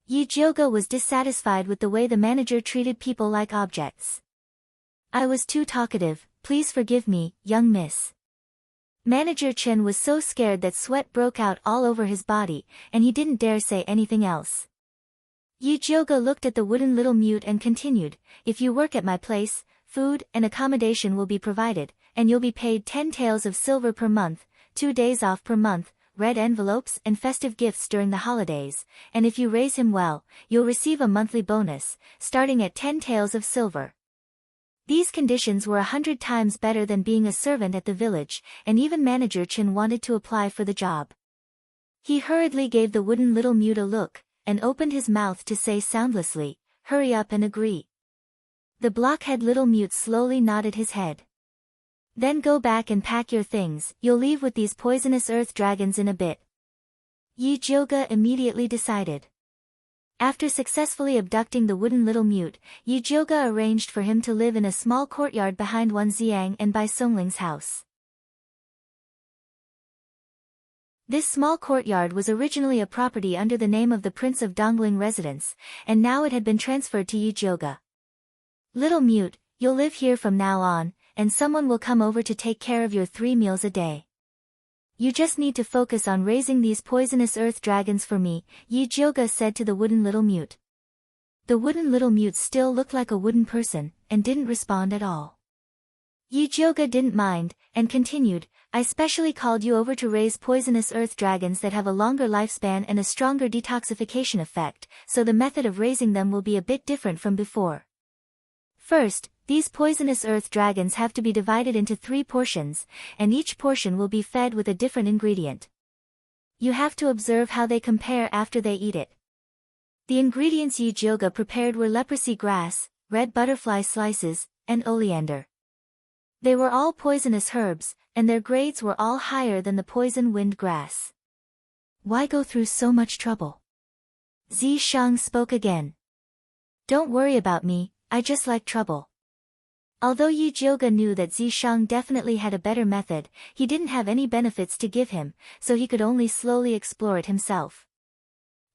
[SPEAKER 1] Yi Jioga was dissatisfied with the way the manager treated people like objects. I was too talkative, please forgive me, young miss. Manager Chen was so scared that sweat broke out all over his body, and he didn't dare say anything else. Yi Jioga looked at the wooden Little Mute and continued, If you work at my place, food and accommodation will be provided, and you'll be paid 10 taels of silver per month, 2 days off per month, red envelopes and festive gifts during the holidays, and if you raise him well, you'll receive a monthly bonus, starting at 10 taels of silver. These conditions were 100 times better than being a servant at the village, and even Manager Chen wanted to apply for the job. He hurriedly gave the wooden Little Mute a look, and opened his mouth to say soundlessly, Hurry up and agree. The blockhead Little Mute slowly nodded his head. Then go back and pack your things, you'll leave with these poisonous earth dragons in a bit. Yi Jioga immediately decided. After successfully abducting the wooden Little Mute, Yi Jioga arranged for him to live in a small courtyard behind Wan Xiang and Bai Songling's house. This small courtyard was originally a property under the name of the Prince of Dongling residence, and now it had been transferred to Yi Jioga. Little Mute, you'll live here from now on, and someone will come over to take care of your 3 meals a day. You just need to focus on raising these poisonous earth dragons for me, Yi Jioga said to the wooden Little Mute. The wooden Little Mute still looked like a wooden person, and didn't respond at all. Yi Jioga didn't mind, and continued, I specially called you over to raise poisonous earth dragons that have a longer lifespan and a stronger detoxification effect, so the method of raising them will be a bit different from before. First, these poisonous earth dragons have to be divided into 3 portions, and each portion will be fed with a different ingredient. You have to observe how they compare after they eat it. The ingredients Yi Jioga prepared were leprosy grass, red butterfly slices, and oleander. They were all poisonous herbs, and their grades were all higher than the poison wind grass. Why go through so much trouble? Zishang spoke again. Don't worry about me, I just like trouble. Although Yi Jioga knew that Zishang definitely had a better method, he didn't have any benefits to give him, so he could only slowly explore it himself.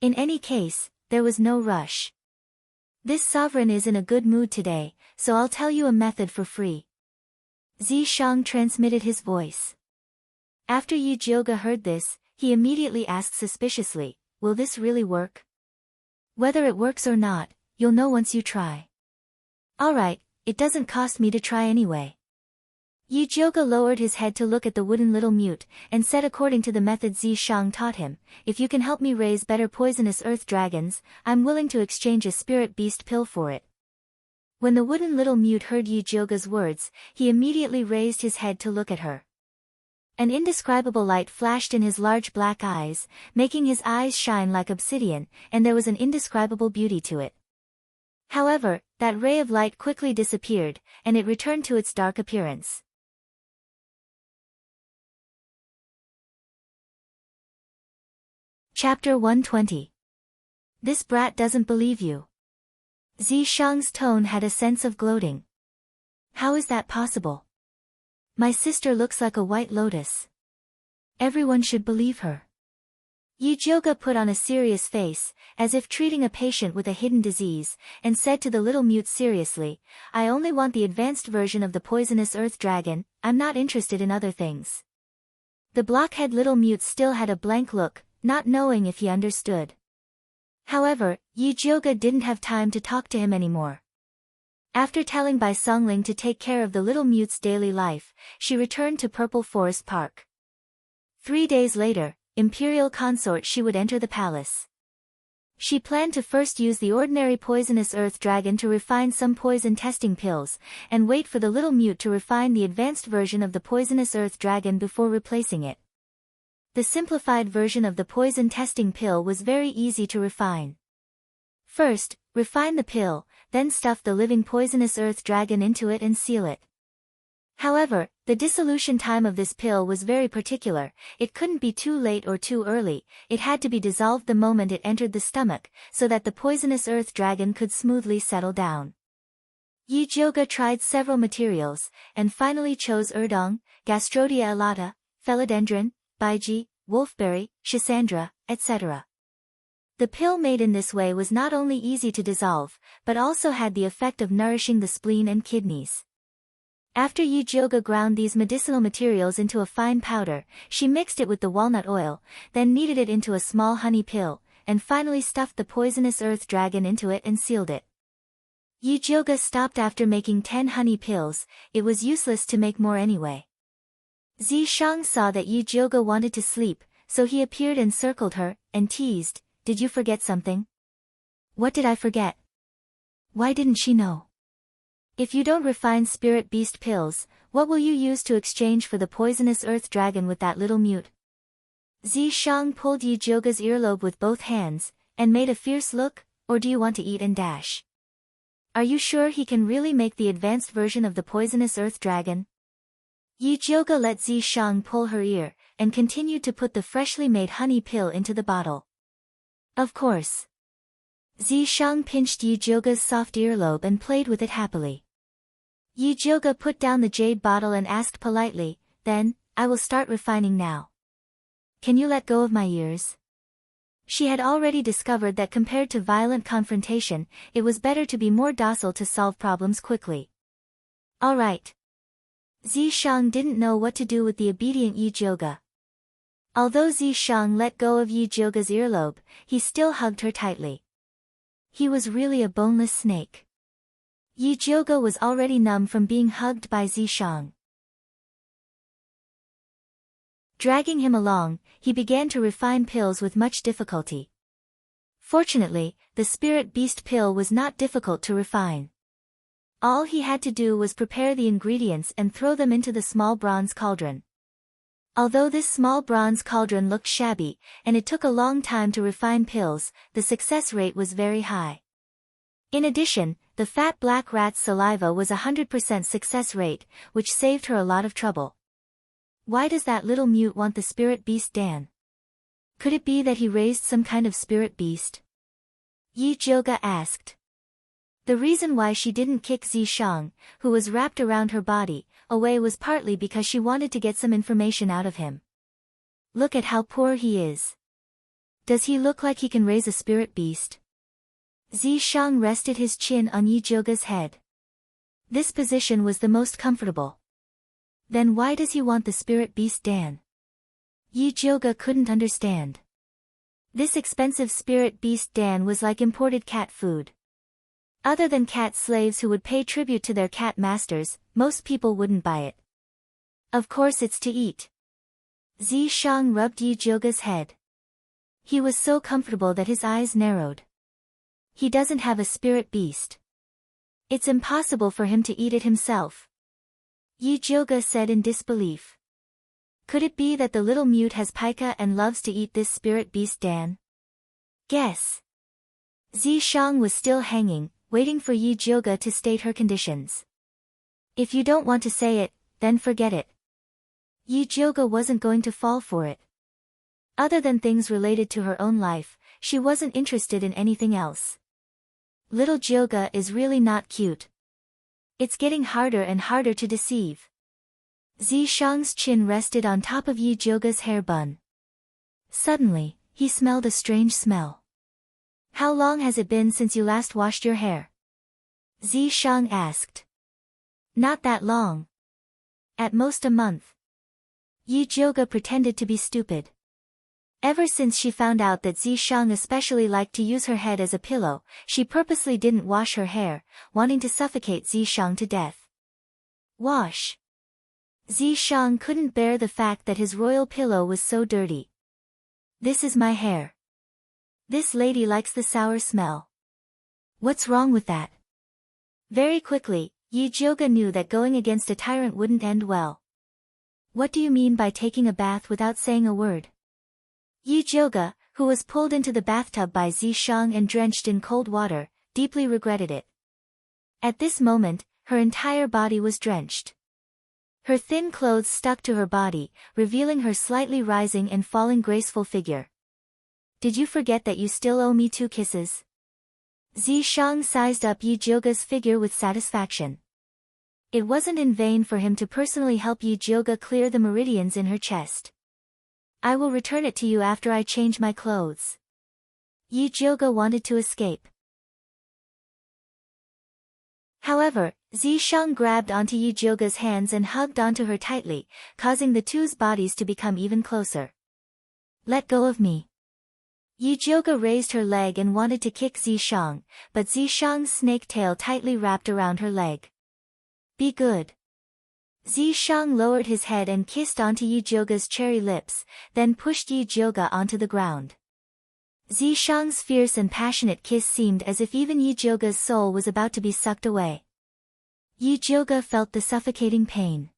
[SPEAKER 1] In any case, there was no rush. This sovereign is in a good mood today, so I'll tell you a method for free. Zishang transmitted his voice. After Yi Jioga heard this, he immediately asked suspiciously, Will this really work? Whether it works or not, you'll know once you try. Alright, it doesn't cost me to try anyway. Yi Jioga lowered his head to look at the wooden Little Mute, and said according to the method Zishang taught him, If you can help me raise better poisonous earth dragons, I'm willing to exchange a spirit beast pill for it. When the wooden Little Mute heard Yi Jioga's words, he immediately raised his head to look at her. An indescribable light flashed in his large black eyes, making his eyes shine like obsidian, and there was an indescribable beauty to it. However, that ray of light quickly disappeared, and it returned to its dark appearance. Chapter 120. This brat doesn't believe you. Zishang's tone had a sense of gloating. How is that possible? My sister looks like a white lotus. Everyone should believe her. Yijioga put on a serious face, as if treating a patient with a hidden disease, and said to the little mute seriously, I only want the advanced version of the poisonous earth dragon, I'm not interested in other things. The blockhead little mute still had a blank look, not knowing if he understood. However, Yijioga didn't have time to talk to him anymore. After telling Bai Songling to take care of the little mute's daily life, she returned to Purple Forest Park. 3 days later, Imperial consort she would enter the palace. She planned to first use the ordinary poisonous earth dragon to refine some poison testing pills, and wait for the little mute to refine the advanced version of the poisonous earth dragon before replacing it. The simplified version of the poison testing pill was very easy to refine. First, refine the pill, then stuff the living poisonous earth dragon into it and seal it. However, the dissolution time of this pill was very particular, it couldn't be too late or too early, it had to be dissolved the moment it entered the stomach, so that the poisonous earth dragon could smoothly settle down. Yijioga tried several materials, and finally chose erdong, Gastrodia elata, philodendron, baiji, wolfberry, schisandra, etc. The pill made in this way was not only easy to dissolve, but also had the effect of nourishing the spleen and kidneys. After Yijioga ground these medicinal materials into a fine powder, she mixed it with the walnut oil, then kneaded it into a small honey pill, and finally stuffed the poisonous earth dragon into it and sealed it. Yijioga stopped after making 10 honey pills, it was useless to make more anyway. Zishang saw that Yijioga wanted to sleep, so he appeared and circled her, and teased, Did you forget something? What did I forget? Why didn't she know? If you don't refine spirit beast pills, what will you use to exchange for the poisonous earth dragon with that little mute? Zishang pulled Yijioga's earlobe with both hands, and made a fierce look, or do you want to eat and dash? Are you sure he can really make the advanced version of the poisonous earth dragon? Yijioga let Zishang pull her ear, and continued to put the freshly made honey pill into the bottle. Of course. Zishang pinched Yijioga's soft earlobe and played with it happily. Yijioga put down the jade bottle and asked politely, Then, I will start refining now. Can you let go of my ears? She had already discovered that compared to violent confrontation, it was better to be more docile to solve problems quickly. All right. Zishang didn't know what to do with the obedient Yijioga. Although Zishang let go of Yijioga's earlobe, he still hugged her tightly. He was really a boneless snake. Yijioga was already numb from being hugged by Zishang. Dragging him along, he began to refine pills with much difficulty. Fortunately, the spirit beast pill was not difficult to refine. All he had to do was prepare the ingredients and throw them into the small bronze cauldron. Although this small bronze cauldron looked shabby, and it took a long time to refine pills, the success rate was very high. In addition, the fat black rat's saliva was 100% success rate, which saved her a lot of trouble. Why does that little mute want the spirit beast Dan? Could it be that he raised some kind of spirit beast? Yijioga asked. The reason why she didn't kick Zishang, who was wrapped around her body, away was partly because she wanted to get some information out of him. Look at how poor he is. Does he look like he can raise a spirit beast? Zishang rested his chin on Yijioga's head. This position was the most comfortable. Then why does he want the spirit beast Dan? Yijioga couldn't understand. This expensive spirit beast Dan was like imported cat food. Other than cat slaves who would pay tribute to their cat masters, most people wouldn't buy it. Of course it's to eat. Zishang rubbed Yijioga's head. He was so comfortable that his eyes narrowed. He doesn't have a spirit beast. It's impossible for him to eat it himself. Yijioga said in disbelief. Could it be that the little mute has pica and loves to eat this spirit beast Dan? Guess. Zishang was still hanging, waiting for Yi Jioge to state her conditions. If you don't want to say it, then forget it. Yi Jioge wasn't going to fall for it. Other than things related to her own life, she wasn't interested in anything else. Little Jioge is really not cute. It's getting harder and harder to deceive. Zishang's chin rested on top of Yi Jioge's hair bun. Suddenly, he smelled a strange smell. How long has it been since you last washed your hair? Zishang asked. Not that long. At most a month. Yi Jioge pretended to be stupid. Ever since she found out that Zishang especially liked to use her head as a pillow, she purposely didn't wash her hair, wanting to suffocate Zishang to death. Wash. Zishang couldn't bear the fact that his royal pillow was so dirty. This is my hair. This lady likes the sour smell. What's wrong with that? Very quickly, Yi Jioge knew that going against a tyrant wouldn't end well. What do you mean by taking a bath without saying a word? Yi Jioge, who was pulled into the bathtub by Zishang and drenched in cold water, deeply regretted it. At this moment, her entire body was drenched. Her thin clothes stuck to her body, revealing her slightly rising and falling graceful figure. Did you forget that you still owe me 2 kisses? Zishang sized up Yi Jioge's figure with satisfaction. It wasn't in vain for him to personally help Yi Jioge clear the meridians in her chest. I will return it to you after I change my clothes. Yi Jioge wanted to escape. However, Zishang grabbed onto Yi Jioge's hands and hugged onto her tightly, causing the two's bodies to become even closer. Let go of me. Yi Jioge raised her leg and wanted to kick Zishang, but Zishang's snake tail tightly wrapped around her leg. Be good. Zishang lowered his head and kissed onto Yi Jioge's cherry lips, then pushed Yi Jioge onto the ground. Zishang's fierce and passionate kiss seemed as if even Yi Jioge's soul was about to be sucked away. Yi Jioge felt the suffocating pain.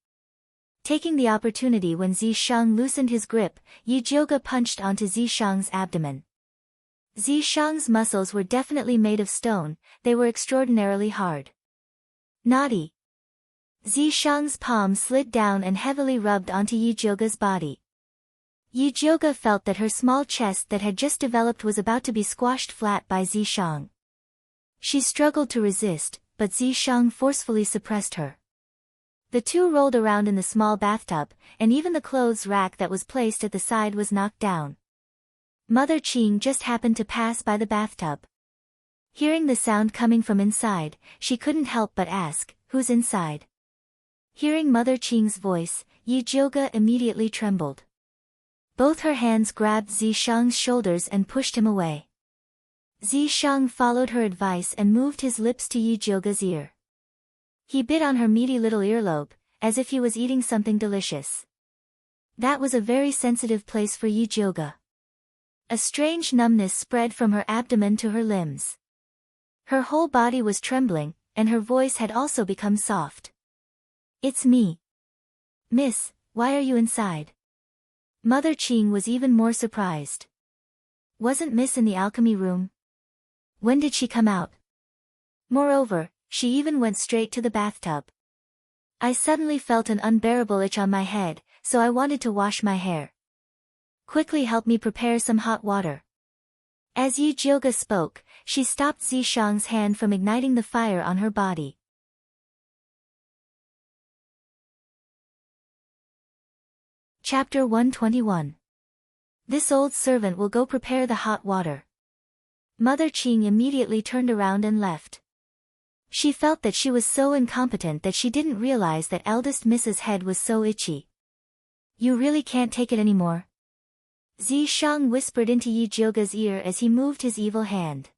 [SPEAKER 1] Taking the opportunity when Zishang loosened his grip, Yi Jioge punched onto Zishang's abdomen. Zishang's muscles were definitely made of stone, they were extraordinarily hard. Naughty. Zishang's palm slid down and heavily rubbed onto Yi Jioge's body. Yi Jioge felt that her small chest that had just developed was about to be squashed flat by Zishang. She struggled to resist, but Zishang forcefully suppressed her. The two rolled around in the small bathtub, and even the clothes rack that was placed at the side was knocked down. Mother Qing just happened to pass by the bathtub. Hearing the sound coming from inside, she couldn't help but ask, "Who's inside?" Hearing Mother Qing's voice, Yi Jioge immediately trembled. Both her hands grabbed Zishang's shoulders and pushed him away. Zishang followed her advice and moved his lips to Yi Jioge's ear. He bit on her meaty little earlobe, as if he was eating something delicious. That was a very sensitive place for Yi Jioge. A strange numbness spread from her abdomen to her limbs. Her whole body was trembling, and her voice had also become soft. It's me. Miss, why are you inside? Mother Qing was even more surprised. Wasn't Miss in the alchemy room? When did she come out? Moreover, she even went straight to the bathtub. I suddenly felt an unbearable itch on my head, so I wanted to wash my hair. Quickly help me prepare some hot water. As Yi Jioge spoke, she stopped Zishang's hand from igniting the fire on her body. Chapter 121. This old servant will go prepare the hot water. Mother Qing immediately turned around and left. She felt that she was so incompetent that she didn't realize that eldest Mrs. head was so itchy. You really can't take it anymore? Zishang whispered into Yi Jioge's ear as he moved his evil hand.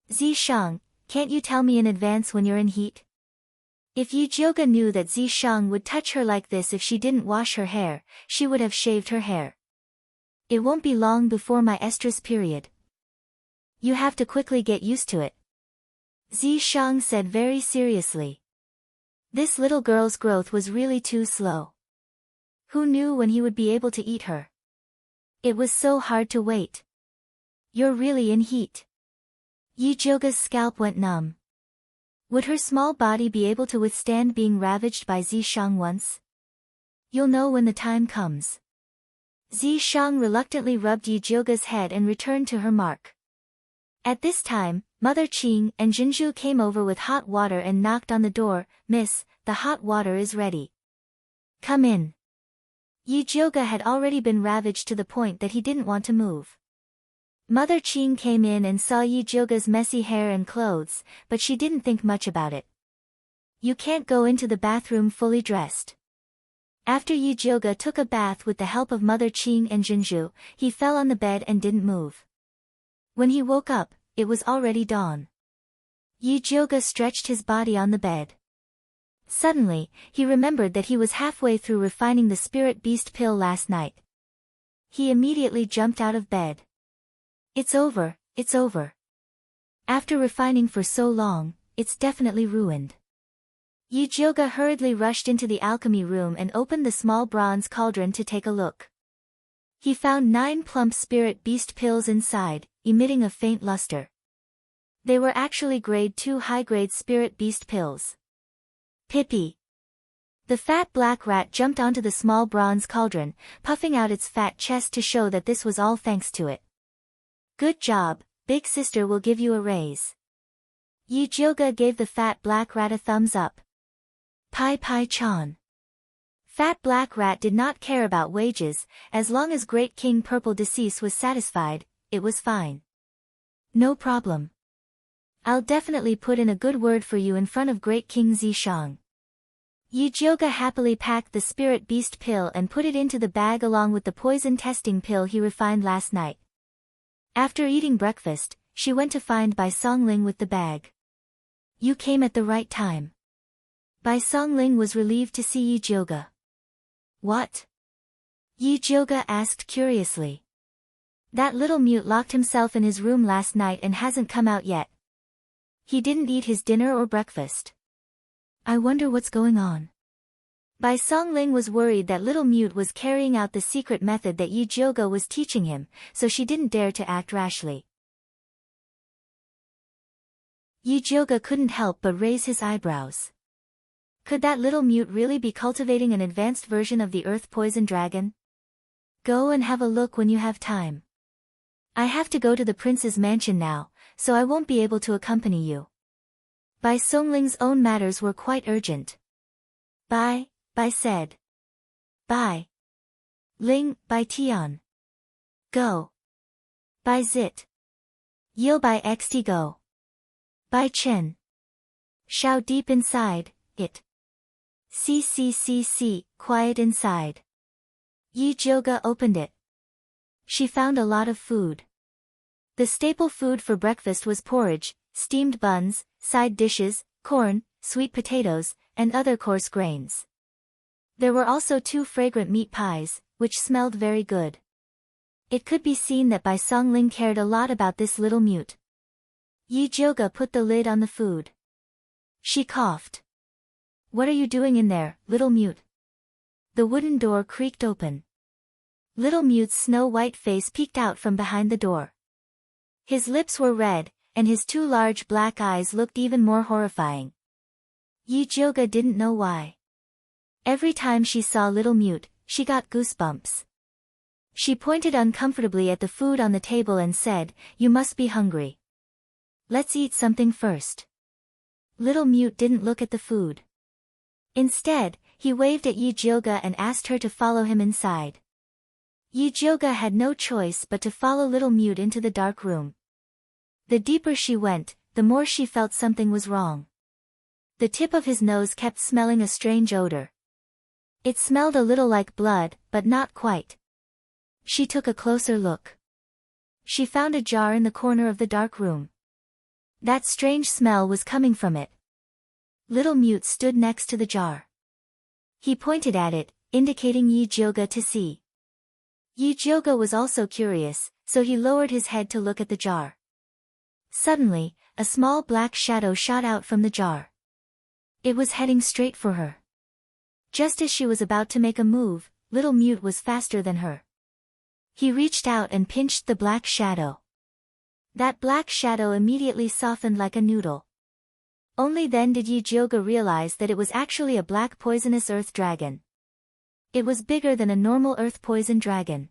[SPEAKER 1] Zishang, can't you tell me in advance when you're in heat? If Yi Jioge knew that Zishang would touch her like this if she didn't wash her hair, she would have shaved her hair. It won't be long before my estrus period. You have to quickly get used to it. Zishang said very seriously. This little girl's growth was really too slow. Who knew when he would be able to eat her? It was so hard to wait. You're really in heat. Yi Jioge's scalp went numb. Would her small body be able to withstand being ravaged by Zishang once? You'll know when the time comes. Zishang reluctantly rubbed Yijioga's head and returned to her mark. At this time, Mother Qing and Jinju came over with hot water and knocked on the door. "Miss, the hot water is ready. Come in." Yijioga had already been ravaged to the point that he didn't want to move. Mother Qing came in and saw Yijioga's messy hair and clothes, but she didn't think much about it. "You can't go into the bathroom fully dressed." After Yijioga took a bath with the help of Mother Qing and Jinju, he fell on the bed and didn't move. When he woke up, it was already dawn. Yijioga stretched his body on the bed. Suddenly, he remembered that he was halfway through refining the spirit beast pill last night. He immediately jumped out of bed. It's over, it's over. After refining for so long, it's definitely ruined. Yijioga hurriedly rushed into the alchemy room and opened the small bronze cauldron to take a look. He found 9 plump spirit beast pills inside, emitting a faint luster. They were actually grade 2 high-grade spirit beast pills. Pippi. The fat black rat jumped onto the small bronze cauldron, puffing out its fat chest to show that this was all thanks to it. Good job, big sister will give you a raise. Yijioga gave the fat black rat a thumbs up. Pai Pai Chan. Fat black rat did not care about wages, as long as Great King Purple Decease was satisfied, it was fine. No problem. I'll definitely put in a good word for you in front of Great King Zishang. Yijioga happily packed the spirit beast pill and put it into the bag along with the poison testing pill he refined last night. After eating breakfast, she went to find Bai Songling with the bag. You came at the right time. Bai Songling was relieved to see Yijioga. What? Yijioga asked curiously. That little mute locked himself in his room last night and hasn't come out yet. He didn't eat his dinner or breakfast. I wonder what's going on. Bai Songling was worried that little mute was carrying out the secret method that Yijioga was teaching him, so she didn't dare to act rashly. Yijioga couldn't help but raise his eyebrows. Could that little mute really be cultivating an advanced version of the earth poison dragon? Go and have a look when you have time. I have to go to the prince's mansion now, so I won't be able to accompany you. Bai Songling's own matters were quite urgent. Bai said. Bai Ling, Bai Tian. Go. Bai Zit. Yil Bai Xt go. Bai Chen. Shao deep inside, it. C, quiet inside. Yijioga opened it. She found a lot of food. The staple food for breakfast was porridge, steamed buns, side dishes, corn, sweet potatoes, and other coarse grains. There were also 2 fragrant meat pies, which smelled very good. It could be seen that Bai Songling cared a lot about this little mute. Yijioga put the lid on the food. She coughed. What are you doing in there, little mute? The wooden door creaked open. Little mute's snow-white face peeked out from behind the door. His lips were red, and his 2 large black eyes looked even more horrifying. Yijioga didn't know why. Every time she saw little mute, she got goosebumps. She pointed uncomfortably at the food on the table and said, You must be hungry. Let's eat something first. Little mute didn't look at the food. Instead, he waved at Yijioga and asked her to follow him inside. Yijioga had no choice but to follow little mute into the dark room. The deeper she went, the more she felt something was wrong. The tip of his nose kept smelling a strange odor. It smelled a little like blood, but not quite. She took a closer look. She found a jar in the corner of the dark room. That strange smell was coming from it. Little mute stood next to the jar. He pointed at it, indicating Yijioga to see. Yijioga was also curious, so he lowered his head to look at the jar. Suddenly, a small black shadow shot out from the jar. It was heading straight for her. Just as she was about to make a move, little mute was faster than her. He reached out and pinched the black shadow. That black shadow immediately softened like a noodle. Only then did Yi Jioga realize that it was actually a black poisonous earth dragon. It was bigger than a normal earth poison dragon.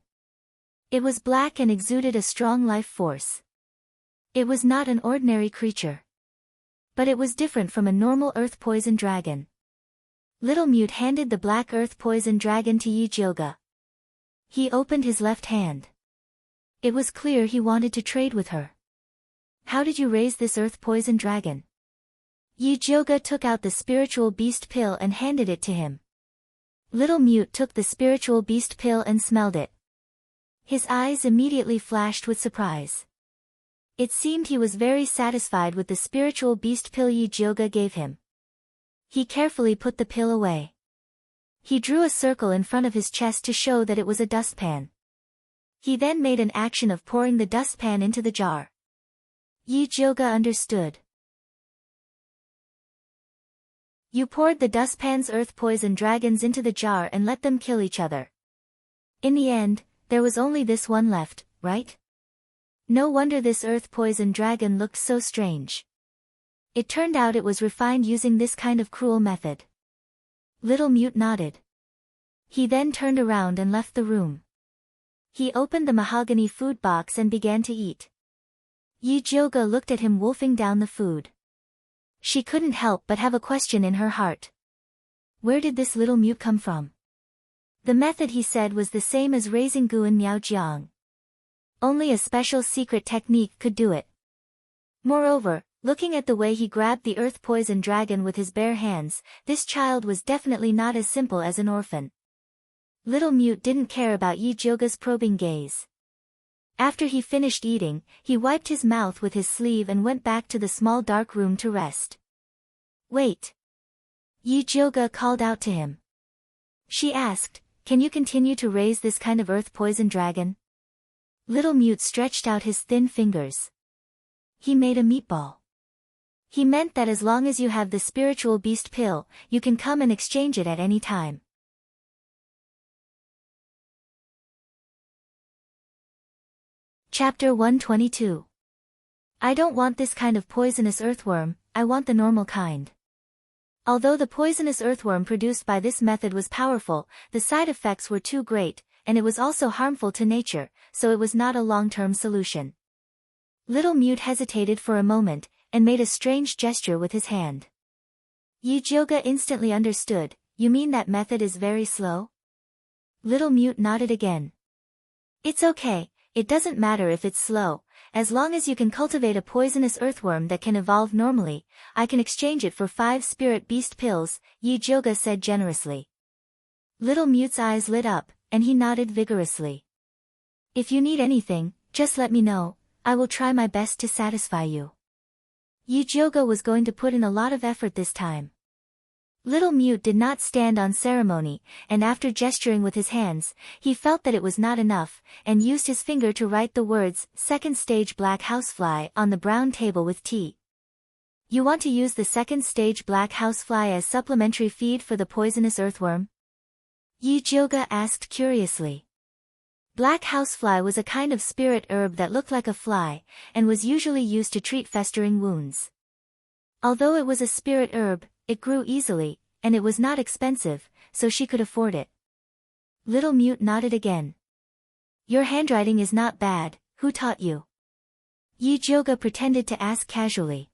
[SPEAKER 1] It was black and exuded a strong life force. It was not an ordinary creature. But it was different from a normal earth poison dragon. Little Mute handed the black earth poison dragon to Yi Jioga. He opened his left hand. It was clear he wanted to trade with her. How did you raise this earth poison dragon? Yi Jioga took out the spiritual beast pill and handed it to him. Little Mute took the spiritual beast pill and smelled it. His eyes immediately flashed with surprise. It seemed he was very satisfied with the spiritual beast pill Yi Jioga gave him. He carefully put the pill away. He drew a circle in front of his chest to show that it was a dustpan. He then made an action of pouring the dustpan into the jar. Yi Jioga understood. You poured the dustpan's earth poison dragons into the jar and let them kill each other. In the end, there was only this one left, right? No wonder this earth poison dragon looked so strange. It turned out it was refined using this kind of cruel method. Little Mute nodded. He then turned around and left the room. He opened the mahogany food box and began to eat. Yi Jioga looked at him wolfing down the food. She couldn't help but have a question in her heart. Where did this little Mute come from? The method he said was the same as raising Guan Miaojiang. Only a special secret technique could do it. Moreover, looking at the way he grabbed the earth poison dragon with his bare hands, this child was definitely not as simple as an orphan. Little Mute didn't care about Yi Jioga's probing gaze. After he finished eating, he wiped his mouth with his sleeve and went back to the small dark room to rest. Wait. Yi Jioga called out to him. She asked, can you continue to raise this kind of earth poison dragon? Little Mute stretched out his thin fingers. He made a meatball. He meant that as long as you have the spiritual beast pill, you can come and exchange it at any time. Chapter 122. I don't want this kind of poisonous earthworm, I want the normal kind. Although the poisonous earthworm produced by this method was powerful, the side effects were too great, and it was also harmful to nature, so it was not a long-term solution. Little Mute hesitated for a moment, and made a strange gesture with his hand. Yi Jioga instantly understood, you mean that method is very slow? Little Mute nodded again. It's okay. It doesn't matter if it's slow, as long as you can cultivate a poisonous earthworm that can evolve normally, I can exchange it for 5 spirit beast pills, Yi Jioga said generously. Little Mute's eyes lit up, and he nodded vigorously. If you need anything, just let me know, I will try my best to satisfy you. Yi Jioga was going to put in a lot of effort this time. Little Mute did not stand on ceremony, and after gesturing with his hands, he felt that it was not enough, and used his finger to write the words, second stage black housefly on the brown table with tea. You want to use the second stage black housefly as supplementary feed for the poisonous earthworm? Yi Jioga asked curiously. Black housefly was a kind of spirit herb that looked like a fly, and was usually used to treat festering wounds. Although it was a spirit herb, it grew easily, and it was not expensive, so she could afford it. Little Mute nodded again. Your handwriting is not bad, who taught you? Yi Jioga pretended to ask casually.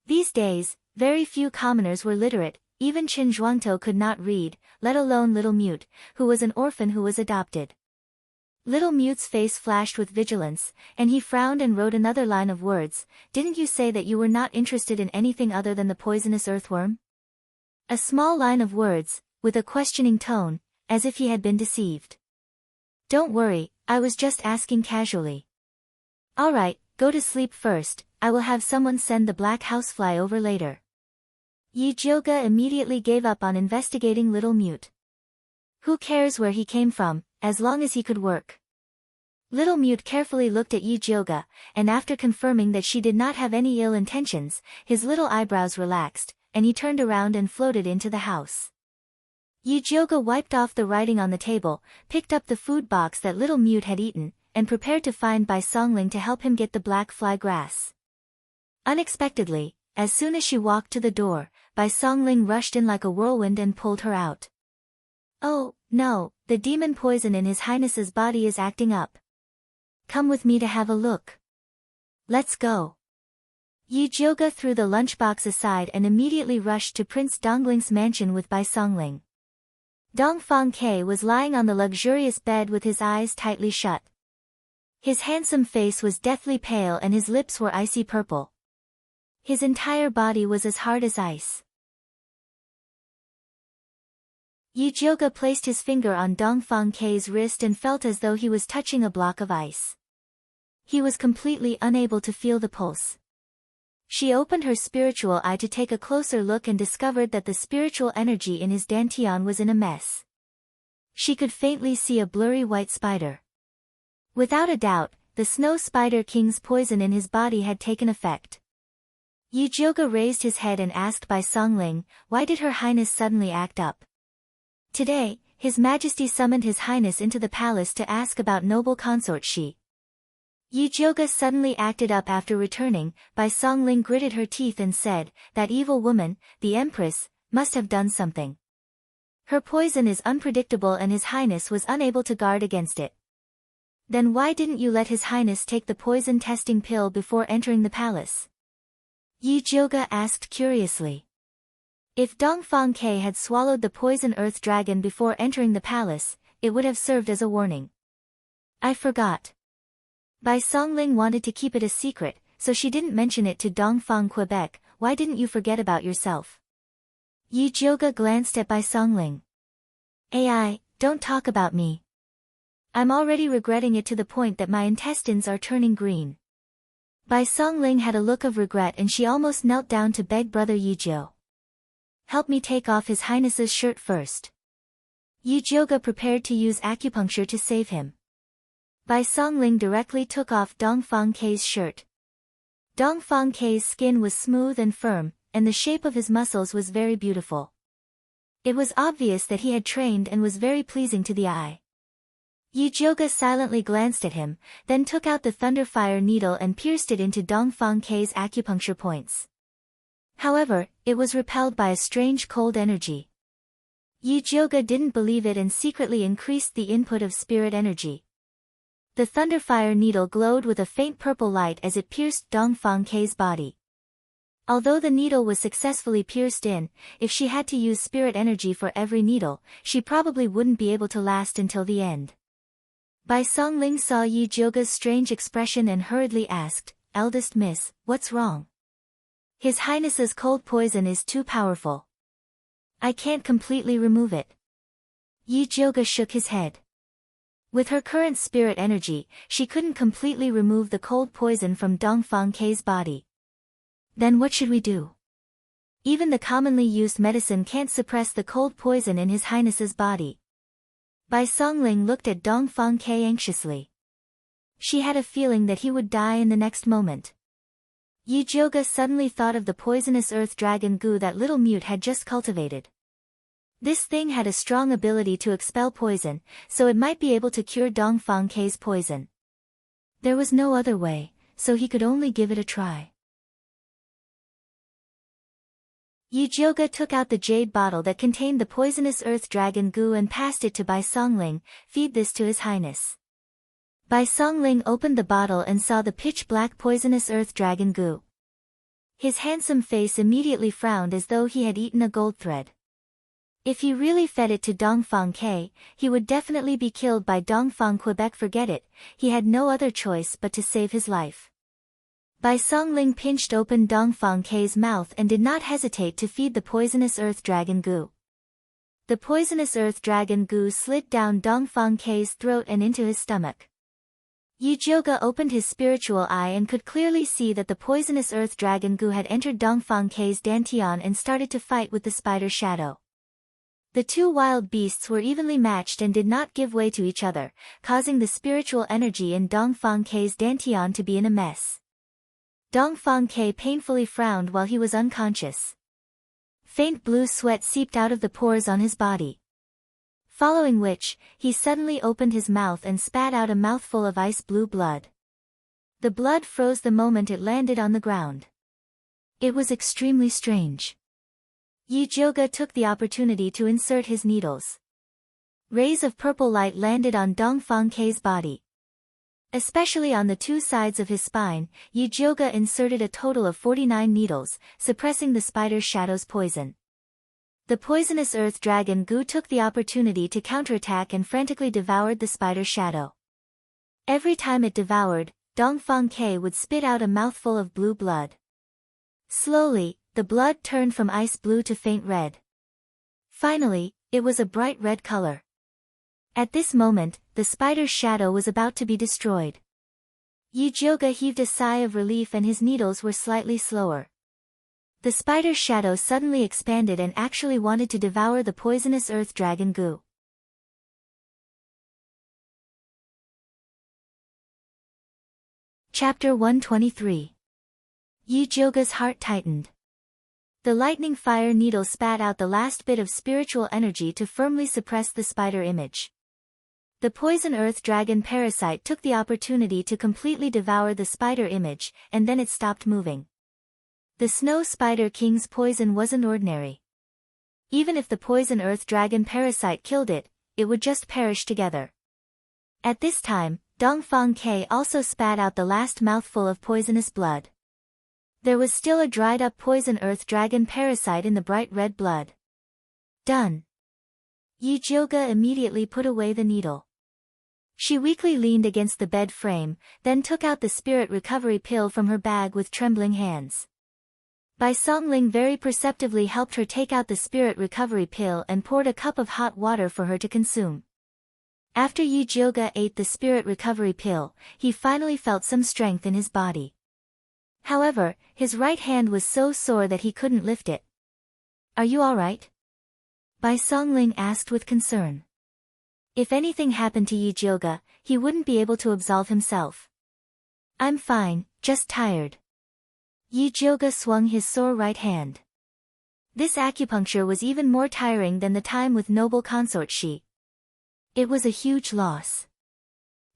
[SPEAKER 1] These days, very few commoners were literate, even Chen Zhuangtou could not read, let alone Little Mute, who was an orphan who was adopted. Little Mute's face flashed with vigilance, and he frowned and wrote another line of words, didn't you say that you were not interested in anything other than the poisonous earthworm? A small line of words, with a questioning tone, as if he had been deceived. Don't worry, I was just asking casually. Alright, go to sleep first, I will have someone send the black housefly over later. Yi Jioga immediately gave up on investigating Little Mute. Who cares where he came from, as long as he could work. Little Mute carefully looked at Yi Jioga, and after confirming that she did not have any ill intentions, his little eyebrows relaxed, and he turned around and floated into the house. Yi Jioga wiped off the writing on the table, picked up the food box that Little Mute had eaten, and prepared to find Bai Songling to help him get the black fly grass. Unexpectedly, As soon as she walked to the door, Bai Songling rushed in like a whirlwind and pulled her out. "Oh, no, the demon poison in His Highness's body is acting up. Come with me to have a look. Let's go." Yi Jioge threw the lunchbox aside and immediately rushed to Prince Dongling's mansion with Bai Songling. Dongfang Ke was lying on the luxurious bed with his eyes tightly shut. His handsome face was deathly pale and his lips were icy purple. His entire body was as hard as ice. Yi Jioge placed his finger on Dongfang Ke's wrist and felt as though he was touching a block of ice. He was completely unable to feel the pulse. She opened her spiritual eye to take a closer look and discovered that the spiritual energy in his dantian was in a mess. She could faintly see a blurry white spider. Without a doubt, the Snow Spider King's poison in his body had taken effect. Yi Jioge raised his head and asked Bai Songling, "Why did Her Highness suddenly act up?" "Today, His Majesty summoned His Highness into the palace to ask about noble consort Shi." Yi Jioge suddenly acted up after returning. Bai Songling gritted her teeth and said, "That evil woman, the Empress, must have done something. Her poison is unpredictable and His Highness was unable to guard against it." "Then why didn't you let His Highness take the poison testing pill before entering the palace?" Yi Jioge asked curiously. If Dongfang Ke had swallowed the poison earth dragon before entering the palace, it would have served as a warning. "I forgot." Bai Songling wanted to keep it a secret, so she didn't mention it to Dongfang Quebec. "Why didn't you forget about yourself?" Yi Jioge glanced at Bai Songling. "Ai, don't talk about me. I'm already regretting it to the point that my intestines are turning green." Bai Songling had a look of regret and she almost knelt down to beg Brother Yi Jio. "Help me take off His Highness's shirt first." Yi Jioge prepared to use acupuncture to save him. Bai Songling directly took off Dongfang Ke's shirt. Dongfang Ke's skin was smooth and firm, and the shape of his muscles was very beautiful. It was obvious that he had trained and was very pleasing to the eye. Yi Jioge silently glanced at him, then took out the thunderfire needle and pierced it into Dongfang Ke's acupuncture points. However, it was repelled by a strange cold energy. Yi Jioge didn't believe it and secretly increased the input of spirit energy. The thunderfire needle glowed with a faint purple light as it pierced Dongfang Ke's body. Although the needle was successfully pierced in, if she had to use spirit energy for every needle, she probably wouldn't be able to last until the end. Bai Songling saw Yi Jioge's strange expression and hurriedly asked, "Eldest miss, what's wrong?" "His Highness's cold poison is too powerful. I can't completely remove it." Yi Jioge shook his head. With her current spirit energy, she couldn't completely remove the cold poison from Dongfang Ke's body. "Then what should we do? Even the commonly used medicine can't suppress the cold poison in His Highness's body." Bai Songling looked at Dongfang Ke anxiously. She had a feeling that he would die in the next moment. Yi Jioge suddenly thought of the poisonous earth dragon goo that little mute had just cultivated. This thing had a strong ability to expel poison, so it might be able to cure Dongfang Ke's poison. There was no other way, so he could only give it a try. Yi Jioge took out the jade bottle that contained the poisonous earth dragon goo and passed it to Bai Songling. "Feed this to His Highness." Bai Songling opened the bottle and saw the pitch-black poisonous earth dragon goo. His handsome face immediately frowned as though he had eaten a gold thread. If he really fed it to Dongfang Ke, he would definitely be killed by Dongfang Quebec. Forget it, he had no other choice but to save his life. Bai Songling pinched open Dongfang Ke's mouth and did not hesitate to feed the poisonous earth dragon goo. The poisonous earth dragon goo slid down Dongfang Ke's throat and into his stomach. Yi Jioge opened his spiritual eye and could clearly see that the poisonous earth dragon goo had entered Dongfang Ke's dantian and started to fight with the spider shadow. The two wild beasts were evenly matched and did not give way to each other, causing the spiritual energy in Dongfang Ke's dantian to be in a mess. Dongfang Ke painfully frowned while he was unconscious. Faint blue sweat seeped out of the pores on his body. Following which, he suddenly opened his mouth and spat out a mouthful of ice blue blood. The blood froze the moment it landed on the ground. It was extremely strange. Yi Jioge took the opportunity to insert his needles. Rays of purple light landed on Dongfang Kei's body. Especially on the two sides of his spine, Yi Jioge inserted a total of 49 needles, suppressing the spider's shadow's poison. The poisonous earth dragon Gu took the opportunity to counterattack and frantically devoured the spider's shadow. Every time it devoured, Dongfang Kei would spit out a mouthful of blue blood. Slowly, the blood turned from ice blue to faint red. Finally, it was a bright red color. At this moment, the spider's shadow was about to be destroyed. Yi Jioge heaved a sigh of relief and his needles were slightly slower. The spider's shadow suddenly expanded and actually wanted to devour the poisonous earth dragon Gu. Chapter 123. Yi Jioge's heart tightened. The lightning fire needle spat out the last bit of spiritual energy to firmly suppress the spider image. The poison earth dragon parasite took the opportunity to completely devour the spider image, and then it stopped moving. The snow spider king's poison wasn't ordinary. Even if the poison earth dragon parasite killed it, it would just perish together. At this time, Dongfang Kei also spat out the last mouthful of poisonous blood. There was still a dried-up poison earth dragon parasite in the bright red blood. Done. Yi Jioge immediately put away the needle. She weakly leaned against the bed frame, then took out the spirit recovery pill from her bag with trembling hands. Bai Songling very perceptively helped her take out the spirit recovery pill and poured a cup of hot water for her to consume. After Yi Jioge ate the spirit recovery pill, he finally felt some strength in his body. However, his right hand was so sore that he couldn't lift it. Are you alright? Bai Songling asked with concern. If anything happened to Yi Jioge, he wouldn't be able to absolve himself. I'm fine, just tired. Yi Jioge swung his sore right hand. This acupuncture was even more tiring than the time with noble consort Shi. It was a huge loss.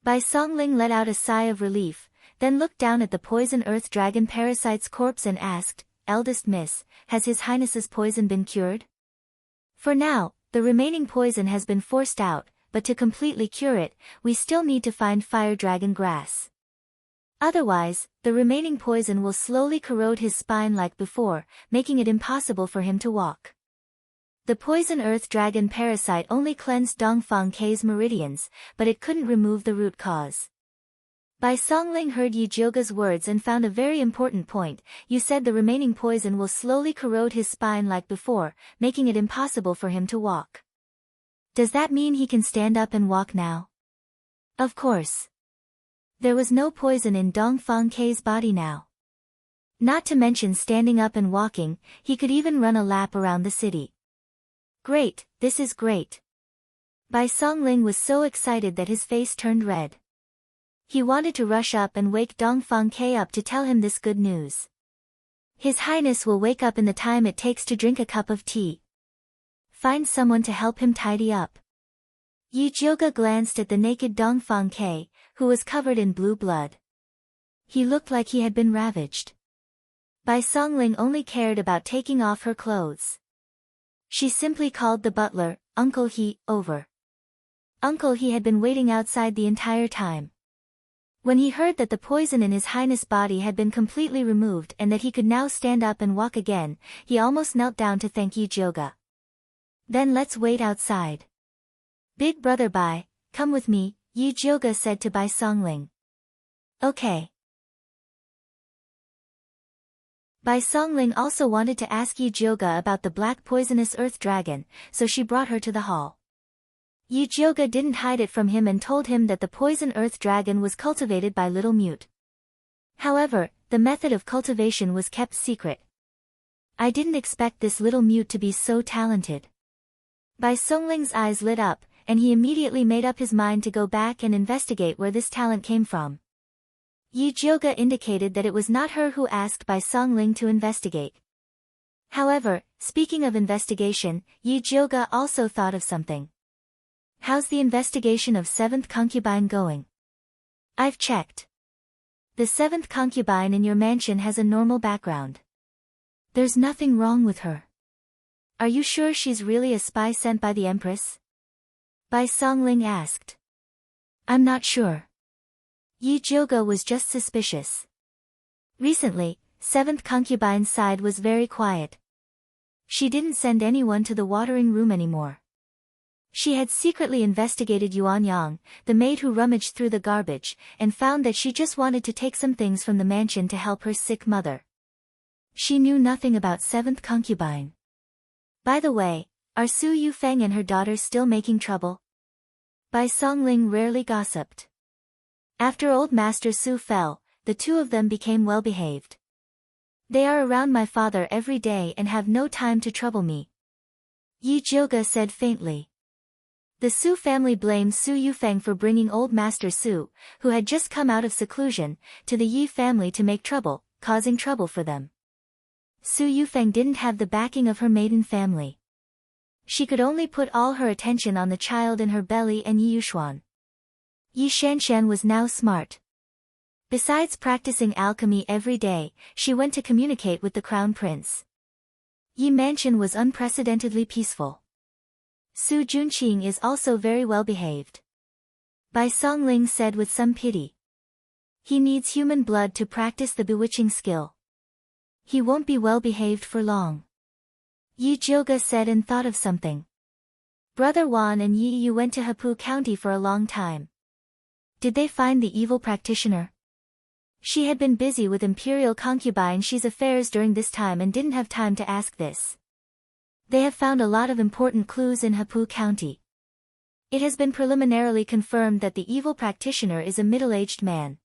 [SPEAKER 1] Bai Songling let out a sigh of relief, then looked down at the poison earth dragon parasite's corpse and asked, Eldest Miss, has His Highness's poison been cured? For now, the remaining poison has been forced out, but to completely cure it, we still need to find fire dragon grass. Otherwise, the remaining poison will slowly corrode his spine like before, making it impossible for him to walk. The poison earth dragon parasite only cleansed Dongfang Kei's meridians, but it couldn't remove the root cause. Bai Songling heard Yi Jioge's words and found a very important point. You said the remaining poison will slowly corrode his spine like before, making it impossible for him to walk. Does that mean he can stand up and walk now? Of course. There was no poison in Dongfang Kei's body now. Not to mention standing up and walking, he could even run a lap around the city. Great, this is great. Bai Songling was so excited that his face turned red. He wanted to rush up and wake Dongfang Kei up to tell him this good news. His Highness will wake up in the time it takes to drink a cup of tea. Find someone to help him tidy up. Yi Jioge glanced at the naked Dongfang Kei, who was covered in blue blood. He looked like he had been ravaged. Bai Songling only cared about taking off her clothes. She simply called the butler, Uncle He, over. Uncle He had been waiting outside the entire time. When he heard that the poison in His Highness' body had been completely removed and that he could now stand up and walk again, he almost knelt down to thank Yi Jioge. Then let's wait outside. Big brother Bai, come with me, Yi Jioge said to Bai Songling. Okay. Bai Songling also wanted to ask Yi Jioge about the black poisonous earth dragon, so she brought her to the hall. Yi Jioge didn't hide it from him and told him that the poison earth dragon was cultivated by Little Mute. However, the method of cultivation was kept secret. I didn't expect this Little Mute to be so talented. Bai Songling's eyes lit up, and he immediately made up his mind to go back and investigate where this talent came from. Yi Jioge indicated that it was not her who asked Bai Songling to investigate. However, speaking of investigation, Yi Jioge also thought of something. How's the investigation of 7th concubine going? I've checked. The 7th concubine in your mansion has a normal background. There's nothing wrong with her. Are you sure she's really a spy sent by the Empress? Bai Songling asked. I'm not sure. Yi Jioge was just suspicious. Recently, seventh concubine's side was very quiet. She didn't send anyone to the watering room anymore. She had secretly investigated Yuan Yang, the maid who rummaged through the garbage, and found that she just wanted to take some things from the mansion to help her sick mother. She knew nothing about seventh concubine. By the way, are Su Yufeng and her daughter still making trouble? Bai Songling rarely gossiped. After old Master Su fell, the two of them became well-behaved. They are around my father every day and have no time to trouble me. Yi Jioge said faintly. The Su family blames Su Yufeng for bringing old Master Su, who had just come out of seclusion, to the Yi family to make trouble, causing trouble for them. Su Yufeng didn't have the backing of her maiden family. She could only put all her attention on the child in her belly and Yi Yuxuan. Yi Shanshan was now smart. Besides practicing alchemy every day, she went to communicate with the crown prince. Yi Mansion was unprecedentedly peaceful. Su Junqing is also very well behaved. Bai Songling said with some pity. He needs human blood to practice the bewitching skill. He won't be well behaved for long. Yi Jioge said and thought of something. Brother Wan and Yi Yu went to Hepu County for a long time. Did they find the evil practitioner? She had been busy with Imperial concubine Shi's affairs during this time and didn't have time to ask this. They have found a lot of important clues in Hepu County. It has been preliminarily confirmed that the evil practitioner is a middle-aged man.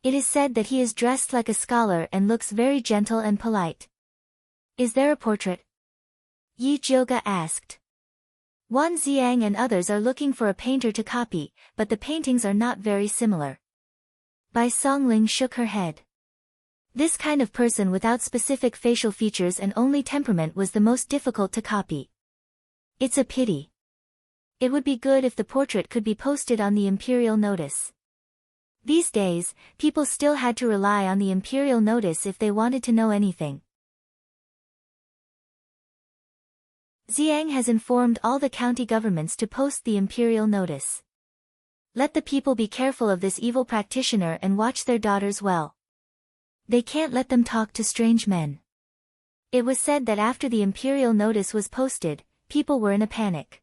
[SPEAKER 1] It is said that he is dressed like a scholar and looks very gentle and polite. Is there a portrait? Yi Jioge asked. Wan Xiang and others are looking for a painter to copy, but the paintings are not very similar. Bai Songling shook her head. This kind of person without specific facial features and only temperament was the most difficult to copy. It's a pity. It would be good if the portrait could be posted on the imperial notice. These days, people still had to rely on the imperial notice if they wanted to know anything. Xiang has informed all the county governments to post the imperial notice. Let the people be careful of this evil practitioner and watch their daughters well. They can't let them talk to strange men. It was said that after the imperial notice was posted, people were in a panic.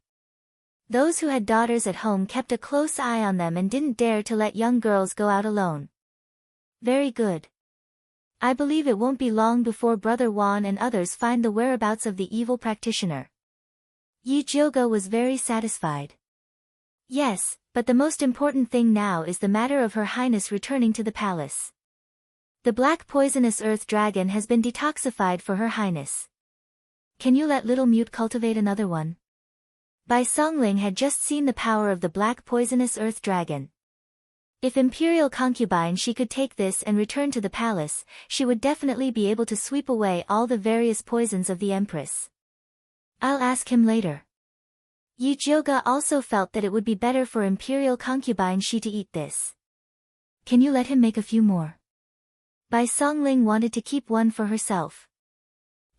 [SPEAKER 1] Those who had daughters at home kept a close eye on them and didn't dare to let young girls go out alone. Very good. I believe it won't be long before Brother Wan and others find the whereabouts of the evil practitioner. Yi Jioge was very satisfied. Yes, but the most important thing now is the matter of Her Highness returning to the palace. The black poisonous earth dragon has been detoxified for Her Highness. Can you let little Mute cultivate another one? Bai Songling had just seen the power of the black poisonous earth dragon. If imperial concubine she could take this and return to the palace, she would definitely be able to sweep away all the various poisons of the Empress. I'll ask him later. Yi Jioge also felt that it would be better for imperial concubine she to eat this. Can you let him make a few more? Bai Songling wanted to keep one for herself.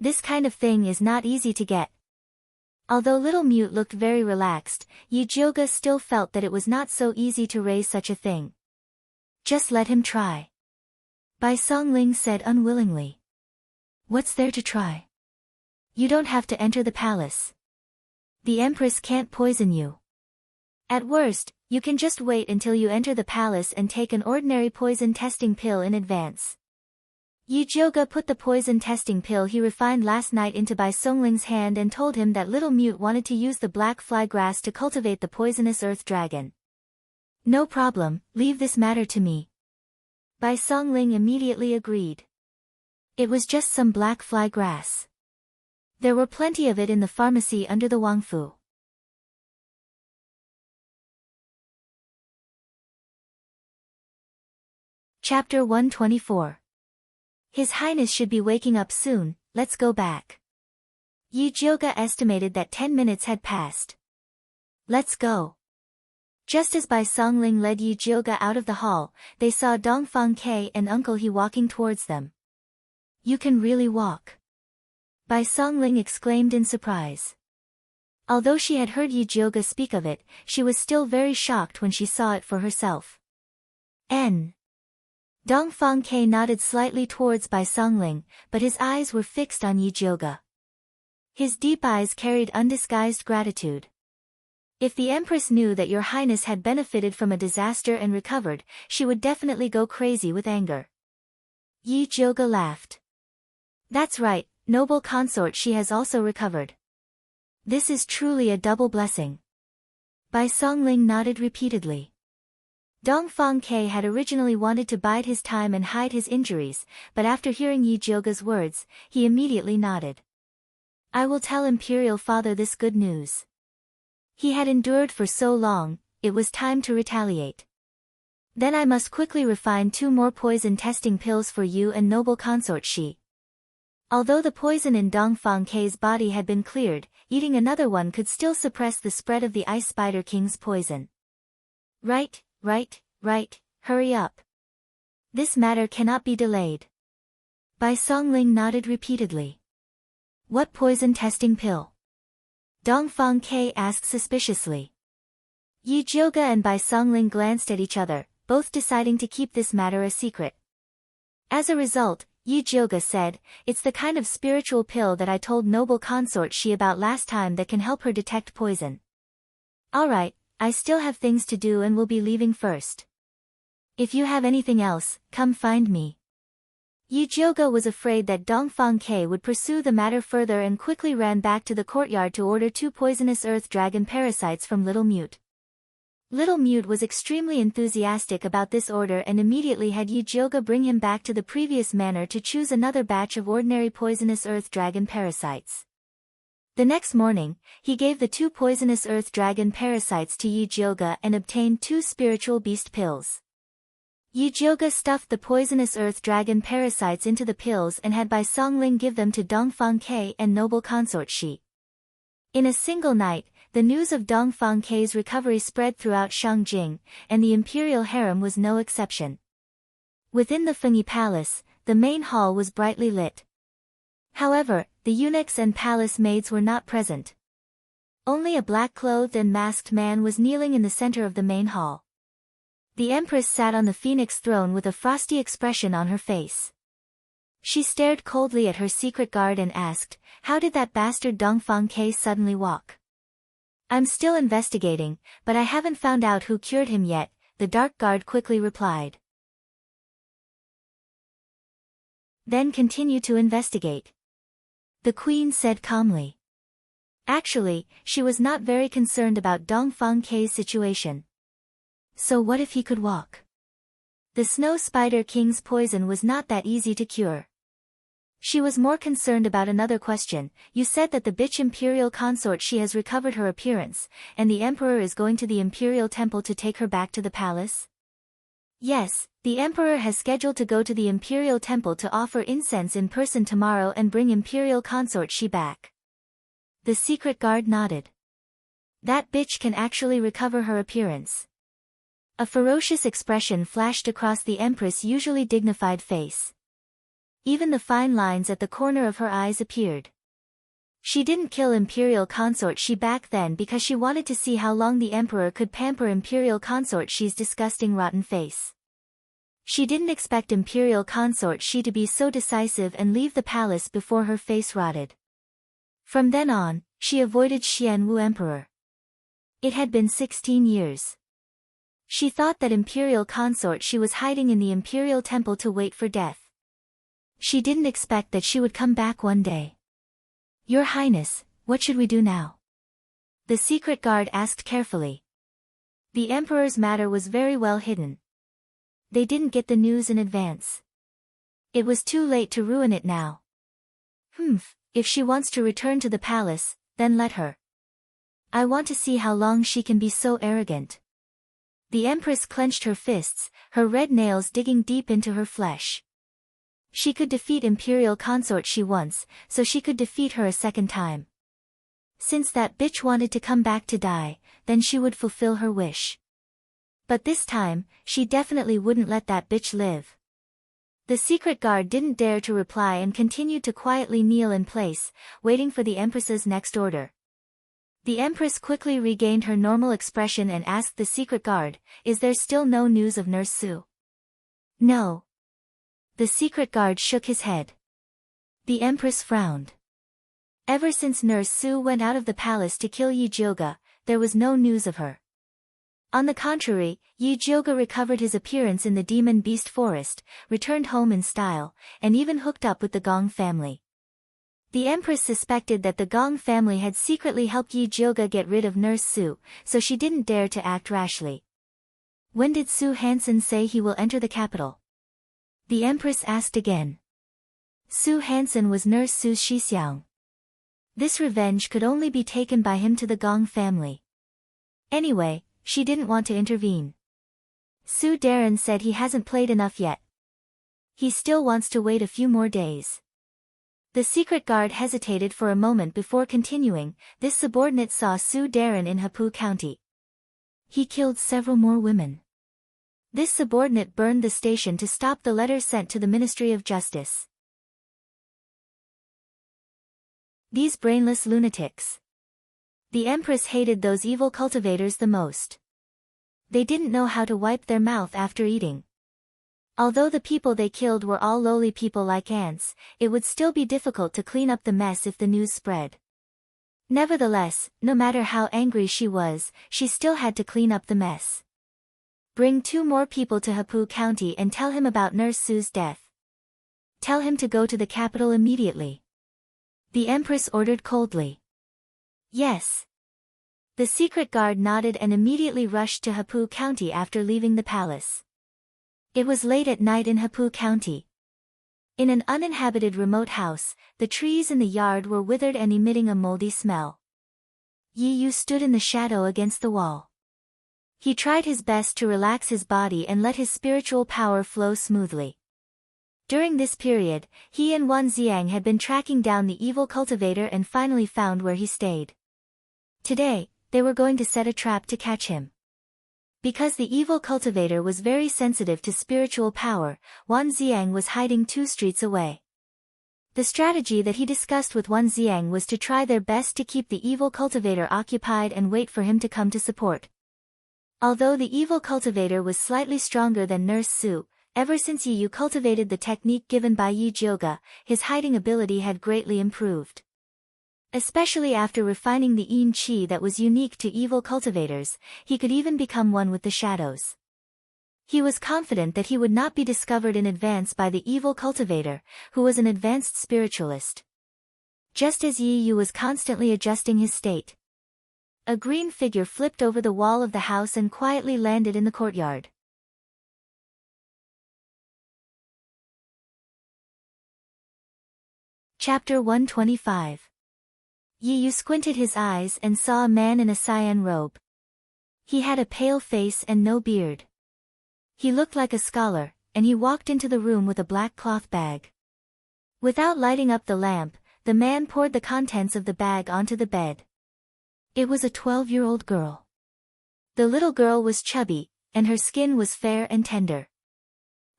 [SPEAKER 1] This kind of thing is not easy to get. Although little Mute looked very relaxed, Yi Jioge still felt that it was not so easy to raise such a thing. Just let him try. Bai Songling said unwillingly. What's there to try? You don't have to enter the palace. The Empress can't poison you. At worst, you can just wait until you enter the palace and take an ordinary poison testing pill in advance. Yi Jioge put the poison testing pill he refined last night into Bai Songling's hand and told him that little Mute wanted to use the black fly grass to cultivate the poisonous earth dragon. No problem, leave this matter to me. Bai Songling immediately agreed. It was just some black fly grass. There were plenty of it in the pharmacy under the Wangfu. Chapter 124. His Highness should be waking up soon, let's go back. Yi Jioge estimated that 10 minutes had passed. Let's go. Just as Bai Songling led Yi Jioge out of the hall, they saw Dongfang Ke and Uncle He walking towards them. You can really walk. Bai Songling exclaimed in surprise. Although she had heard Yi Jioge speak of it, she was still very shocked when she saw it for herself. N. Dongfang Ke nodded slightly towards Bai Songling, but his eyes were fixed on Yi Jioge. His deep eyes carried undisguised gratitude. If the Empress knew that your Highness had benefited from a disaster and recovered, she would definitely go crazy with anger. Yi Jioge laughed. That's right, noble consort, she has also recovered. This is truly a double blessing. Bai Songling nodded repeatedly. Dongfang Ke had originally wanted to bide his time and hide his injuries, but after hearing Yi Jioge's words, he immediately nodded. I will tell Imperial Father this good news. He had endured for so long, it was time to retaliate. Then I must quickly refine 2 more poison testing pills for you and noble consort Shi. Although the poison in Dongfang Ke's body had been cleared, eating another one could still suppress the spread of the Ice Spider King's poison. Right, hurry up. This matter cannot be delayed. Bai Songling nodded repeatedly. What poison testing pill? Dongfang Ke asked suspiciously. Yi Jioge and Bai Songling glanced at each other, both deciding to keep this matter a secret. As a result, Yi Jioge said, it's the kind of spiritual pill that I told noble consort Shi about last time that can help her detect poison. Alright, I still have things to do and will be leaving first. If you have anything else, come find me. Yi Jioge was afraid that Dongfang Ke would pursue the matter further and quickly ran back to the courtyard to order 2 poisonous earth dragon parasites from Little Mute. Little Mute was extremely enthusiastic about this order and immediately had Yi Jioge bring him back to the previous manor to choose another batch of ordinary poisonous earth dragon parasites. The next morning, he gave the 2 poisonous earth dragon parasites to Yi Jioge and obtained 2 spiritual beast pills. Yi Jioge stuffed the poisonous earth dragon parasites into the pills and had Bai Songling give them to Dongfang Ke and noble consort Shi. In a single night, the news of Dongfang Ke's recovery spread throughout Shangjing, and the imperial harem was no exception. Within the Fengyi Palace, the main hall was brightly lit. However, the eunuchs and palace maids were not present. Only a black-clothed and masked man was kneeling in the center of the main hall. The Empress sat on the phoenix throne with a frosty expression on her face. She stared coldly at her secret guard and asked, how did that bastard Dongfang Ke suddenly walk? I'm still investigating, but I haven't found out who cured him yet, the dark guard quickly replied. Then continue to investigate. The queen said calmly. Actually, she was not very concerned about Dongfang Ke's situation. So what if he could walk? The Snow Spider King's poison was not that easy to cure. She was more concerned about another question. You said that the bitch imperial consort She has recovered her appearance, and the emperor is going to the imperial temple to take her back to the palace? Yes, the emperor has scheduled to go to the imperial temple to offer incense in person tomorrow and bring imperial consort She back. The secret guard nodded. That bitch can actually recover her appearance. A ferocious expression flashed across the empress' usually dignified face. Even the fine lines at the corner of her eyes appeared. She didn't kill imperial consort She back then because she wanted to see how long the emperor could pamper imperial consort She's disgusting rotten face. She didn't expect imperial consort She to be so decisive and leave the palace before her face rotted. From then on, she avoided Xianwu emperor. It had been 16 years. She thought that imperial consort She was hiding in the imperial temple to wait for death. She didn't expect that she would come back one day. Your Highness, what should we do now? The secret guard asked carefully. The emperor's matter was very well hidden. They didn't get the news in advance. It was too late to ruin it now. If she wants to return to the palace, then let her. I want to see how long she can be so arrogant. The empress clenched her fists, her red nails digging deep into her flesh. She could defeat imperial consort She once, so she could defeat her a second time. Since that bitch wanted to come back to die, then she would fulfill her wish. But this time, she definitely wouldn't let that bitch live. The secret guard didn't dare to reply and continued to quietly kneel in place, waiting for the Empress's next order. The Empress quickly regained her normal expression and asked the secret guard, "Is there still no news of Nurse Su?" "No." The secret guard shook his head. The Empress frowned. Ever since Nurse Su went out of the palace to kill Yi Jioga, there was no news of her. On the contrary, Yi Jioga recovered his appearance in the demon beast forest, returned home in style, and even hooked up with the Gong family. The Empress suspected that the Gong family had secretly helped Yi Jioga get rid of Nurse Su, so she didn't dare to act rashly. "When did Su Hansen say he will enter the capital?" The Empress asked again. Su Hansen was Nurse Su's Shixiang. This revenge could only be taken by him to the Gong family. Anyway, she didn't want to intervene. Su Darren said he hasn't played enough yet. He still wants to wait a few more days. The secret guard hesitated for a moment before continuing. This subordinate saw Su Darren in Hapu County. He killed several more women. This subordinate burned the station to stop the letter sent to the Ministry of Justice. These brainless lunatics. The Empress hated those evil cultivators the most. They didn't know how to wipe their mouth after eating. Although the people they killed were all lowly people like ants, it would still be difficult to clean up the mess if the news spread. Nevertheless, no matter how angry she was, she still had to clean up the mess. "Bring 2 more people to Hapu County and tell him about Nurse Su's death. Tell him to go to the capital immediately." The Empress ordered coldly. "Yes." The secret guard nodded and immediately rushed to Hapu County after leaving the palace. It was late at night in Hapu County. In an uninhabited remote house, the trees in the yard were withered and emitting a moldy smell. Yi Yu stood in the shadow against the wall. He tried his best to relax his body and let his spiritual power flow smoothly. During this period, he and Wan Xiang had been tracking down the evil cultivator and finally found where he stayed. Today, they were going to set a trap to catch him. Because the evil cultivator was very sensitive to spiritual power, Wan Xiang was hiding 2 streets away. The strategy that he discussed with Wan Xiang was to try their best to keep the evil cultivator occupied and wait for him to come to support. Although the evil cultivator was slightly stronger than Nurse Su, ever since Yi Yu cultivated the technique given by Yi Jioga, his hiding ability had greatly improved. Especially after refining the Yin Qi that was unique to evil cultivators, he could even become one with the shadows. He was confident that he would not be discovered in advance by the evil cultivator, who was an advanced spiritualist. Just as Yi Yu was constantly adjusting his state, a green figure flipped over the wall of the house and quietly landed in the courtyard. Chapter 125. Yi Yu squinted his eyes and saw a man in a cyan robe. He had a pale face and no beard. He looked like a scholar, and he walked into the room with a black cloth bag. Without lighting up the lamp, the man poured the contents of the bag onto the bed. It was a 12-year-old girl. The little girl was chubby, and her skin was fair and tender.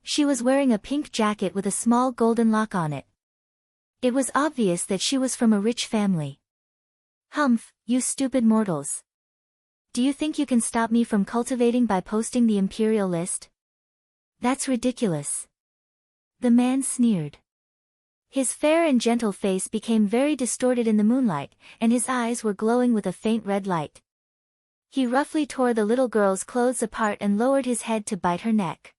[SPEAKER 1] She was wearing a pink jacket with a small golden lock on it. It was obvious that she was from a rich family. "Humph, you stupid mortals. Do you think you can stop me from cultivating by posting the imperial list? That's ridiculous." The man sneered. His fair and gentle face became very distorted in the moonlight, and his eyes were glowing with a faint red light. He roughly tore the little girl's clothes apart and lowered his head to bite her neck.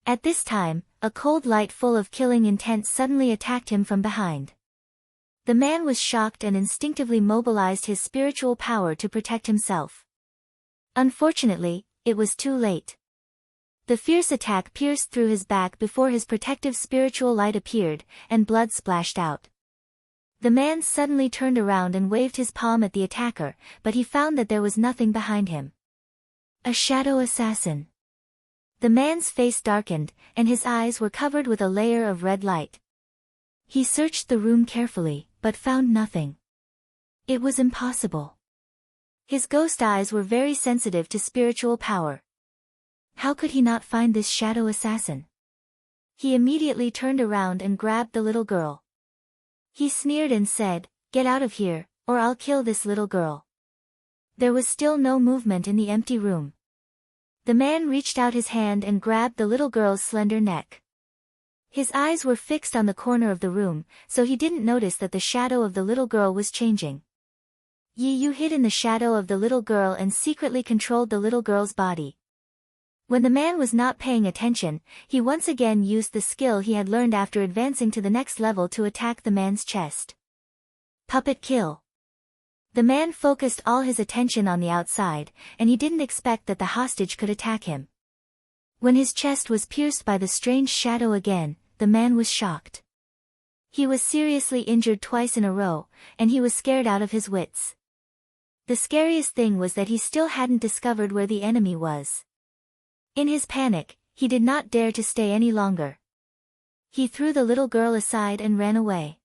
[SPEAKER 1] At this time, a cold light full of killing intent suddenly attacked him from behind. The man was shocked and instinctively mobilized his spiritual power to protect himself. Unfortunately, it was too late. The fierce attack pierced through his back before his protective spiritual light appeared, and blood splashed out. The man suddenly turned around and waved his palm at the attacker, but he found that there was nothing behind him. A shadow assassin. The man's face darkened, and his eyes were covered with a layer of red light. He searched the room carefully, but found nothing. It was impossible. His ghost eyes were very sensitive to spiritual power. How could he not find this shadow assassin? He immediately turned around and grabbed the little girl. He sneered and said, "Get out of here, or I'll kill this little girl." There was still no movement in the empty room. The man reached out his hand and grabbed the little girl's slender neck. His eyes were fixed on the corner of the room, so he didn't notice that the shadow of the little girl was changing. Yi Yu hid in the shadow of the little girl and secretly controlled the little girl's body. When the man was not paying attention, he once again used the skill he had learned after advancing to the next level to attack the man's chest. Puppet kill. The man focused all his attention on the outside, and he didn't expect that the hostage could attack him. When his chest was pierced by the strange shadow again, the man was shocked. He was seriously injured twice in a row, and he was scared out of his wits. The scariest thing was that he still hadn't discovered where the enemy was. In his panic, he did not dare to stay any longer. He threw the little girl aside and ran away.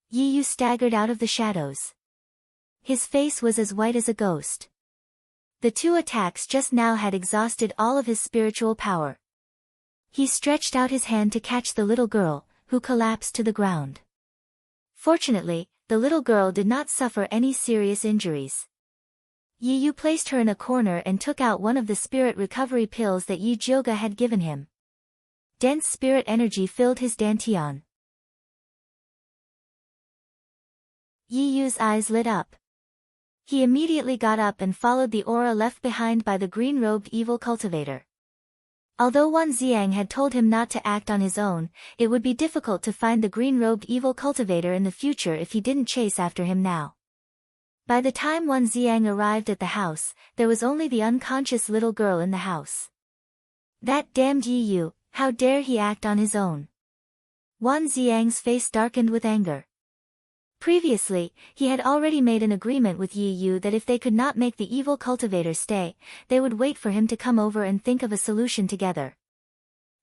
[SPEAKER 1] Yi Yu staggered out of the shadows. His face was as white as a ghost. The two attacks just now had exhausted all of his spiritual power. He stretched out his hand to catch the little girl, who collapsed to the ground. Fortunately, the little girl did not suffer any serious injuries. Yi Yu placed her in a corner and took out one of the spirit recovery pills that Yi Jioga had given him. Dense spirit energy filled his dantian. Yi Yu's eyes lit up. He immediately got up and followed the aura left behind by the green-robed evil cultivator. Although Wan Xiang had told him not to act on his own, it would be difficult to find the green-robed evil cultivator in the future if he didn't chase after him now. By the time Wan Xiang arrived at the house, there was only the unconscious little girl in the house. That damned Yi Yu, how dare he act on his own? Wan Xiang's face darkened with anger. Previously, he had already made an agreement with Yi Yu that if they could not make the evil cultivator stay, they would wait for him to come over and think of a solution together.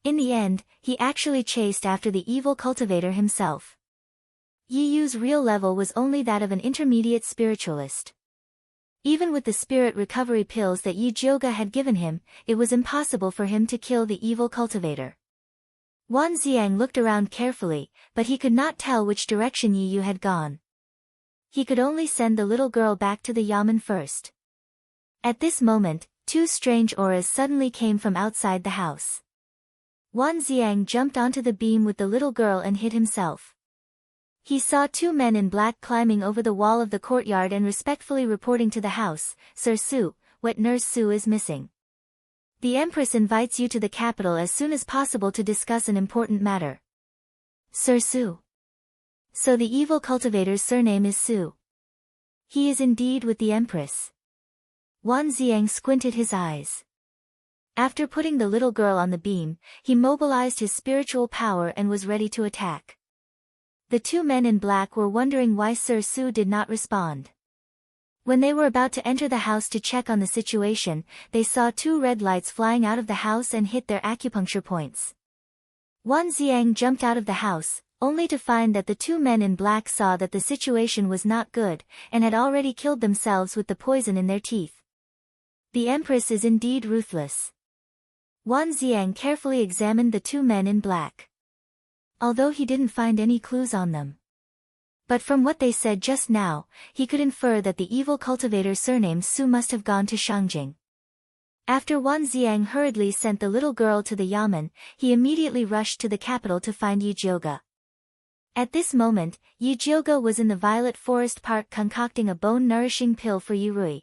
[SPEAKER 1] In the end, he actually chased after the evil cultivator himself. Yi Yu's real level was only that of an intermediate spiritualist. Even with the spirit recovery pills that Yi Jioga had given him, it was impossible for him to kill the evil cultivator. Wan Xiang looked around carefully, but he could not tell which direction Yi Yu had gone. He could only send the little girl back to the yamen first. At this moment, two strange auras suddenly came from outside the house. Wan Xiang jumped onto the beam with the little girl and hid himself. He saw two men in black climbing over the wall of the courtyard and respectfully reporting to the house, "Sir Su, wet nurse Su is missing. The Empress invites you to the capital as soon as possible to discuss an important matter." Sir Su. So the evil cultivator's surname is Su. He is indeed with the Empress. Wan Xiang squinted his eyes. After putting the little girl on the beam, he mobilized his spiritual power and was ready to attack. The two men in black were wondering why Sir Su did not respond. When they were about to enter the house to check on the situation, they saw two red lights flying out of the house and hit their acupuncture points. Wan Xiang jumped out of the house, only to find that the two men in black saw that the situation was not good, and had already killed themselves with the poison in their teeth. The Empress is indeed ruthless. Wan Xiang carefully examined the two men in black. Although he didn't find any clues on them. But from what they said just now, he could infer that the evil cultivator's surname Su must have gone to Shangjing. After Wan Xiang hurriedly sent the little girl to the yamen, he immediately rushed to the capital to find Yi Jioga. At this moment, Yi Jioga was in the Violet Forest Park concocting a bone-nourishing pill for Yi Rui.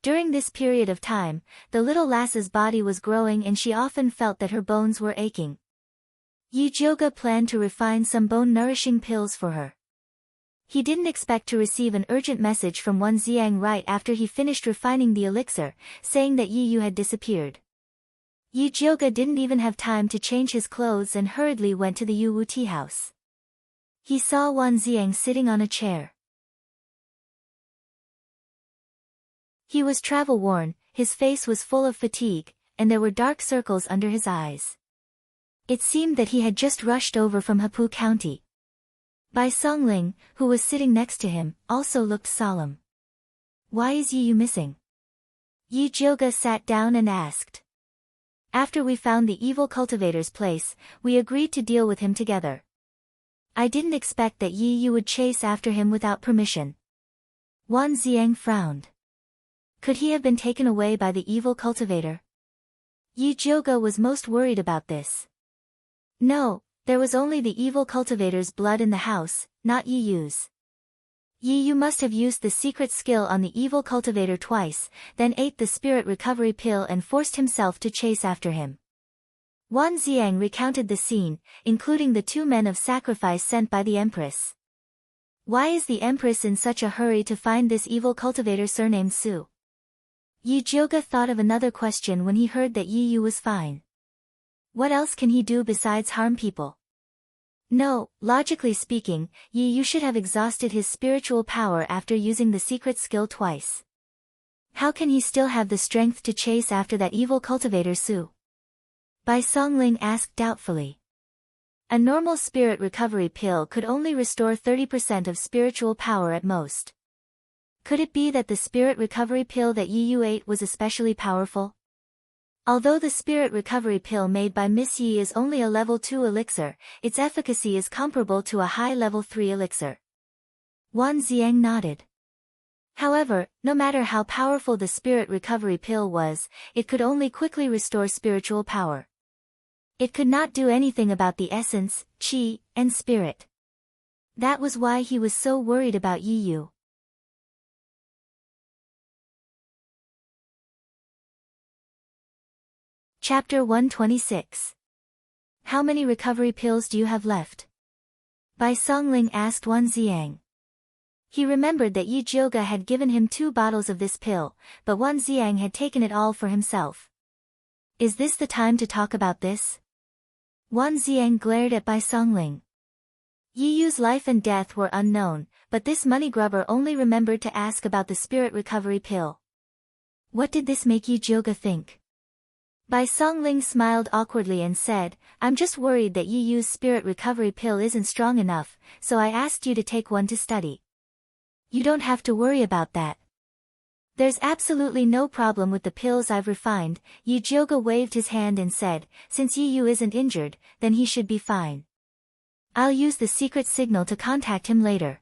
[SPEAKER 1] During this period of time, the little lass's body was growing and she often felt that her bones were aching. Yi Jioga planned to refine some bone-nourishing pills for her. He didn't expect to receive an urgent message from Wan Xiang right after he finished refining the elixir, saying that Yi Yu had disappeared. Yi Jioga didn't even have time to change his clothes and hurriedly went to the Yu Wu tea house. He saw Wan Xiang sitting on a chair. He was travel-worn, his face was full of fatigue, and there were dark circles under his eyes. It seemed that he had just rushed over from Hepu County. Bai Songling, who was sitting next to him, also looked solemn. "Why is Yi Yu missing?" Yi Jioga sat down and asked. After we found the evil cultivator's place, we agreed to deal with him together. I didn't expect that Yi Yu would chase after him without permission. Wan Ziang frowned. Could he have been taken away by the evil cultivator? Yi Jioge was most worried about this. No, there was only the evil cultivator's blood in the house, not Yi Yu's. Yi Yu must have used the secret skill on the evil cultivator twice, then ate the spirit recovery pill and forced himself to chase after him. Wan Ziang recounted the scene, including the 2 men of sacrifice sent by the Empress. Why is the Empress in such a hurry to find this evil cultivator surnamed Su? Yi Jioge thought of another question when he heard that Yi Yu was fine. What else can he do besides harm people? No, logically speaking, Yi Yu should have exhausted his spiritual power after using the secret skill twice. How can he still have the strength to chase after that evil cultivator Su? Bai Songling asked doubtfully. A normal spirit recovery pill could only restore 30% of spiritual power at most. Could it be that the spirit recovery pill that Yi Yu ate was especially powerful? Although the spirit recovery pill made by Miss Yi is only a level 2 elixir, its efficacy is comparable to a high level 3 elixir. Wan Ziang nodded. However, no matter how powerful the spirit recovery pill was, it could only quickly restore spiritual power. It could not do anything about the essence, qi, and spirit. That was why he was so worried about Yi Yu. Chapter 126. How many recovery pills do you have left? Bai Songling asked Wan Ziang. He remembered that Yi Jioge had given him 2 bottles of this pill, but Wan Ziang had taken it all for himself. Is this the time to talk about this? Wan Ziang glared at Bai Songling. Yi Yu's life and death were unknown, but this money grubber only remembered to ask about the spirit recovery pill. What did this make Yi Jioge think? Bai Songling smiled awkwardly and said, I'm just worried that Yi Yu's spirit recovery pill isn't strong enough, so I asked you to take one to study. You don't have to worry about that. There's absolutely no problem with the pills I've refined. Yi Jioge waved his hand and said, since Yi Yu isn't injured, then he should be fine. I'll use the secret signal to contact him later.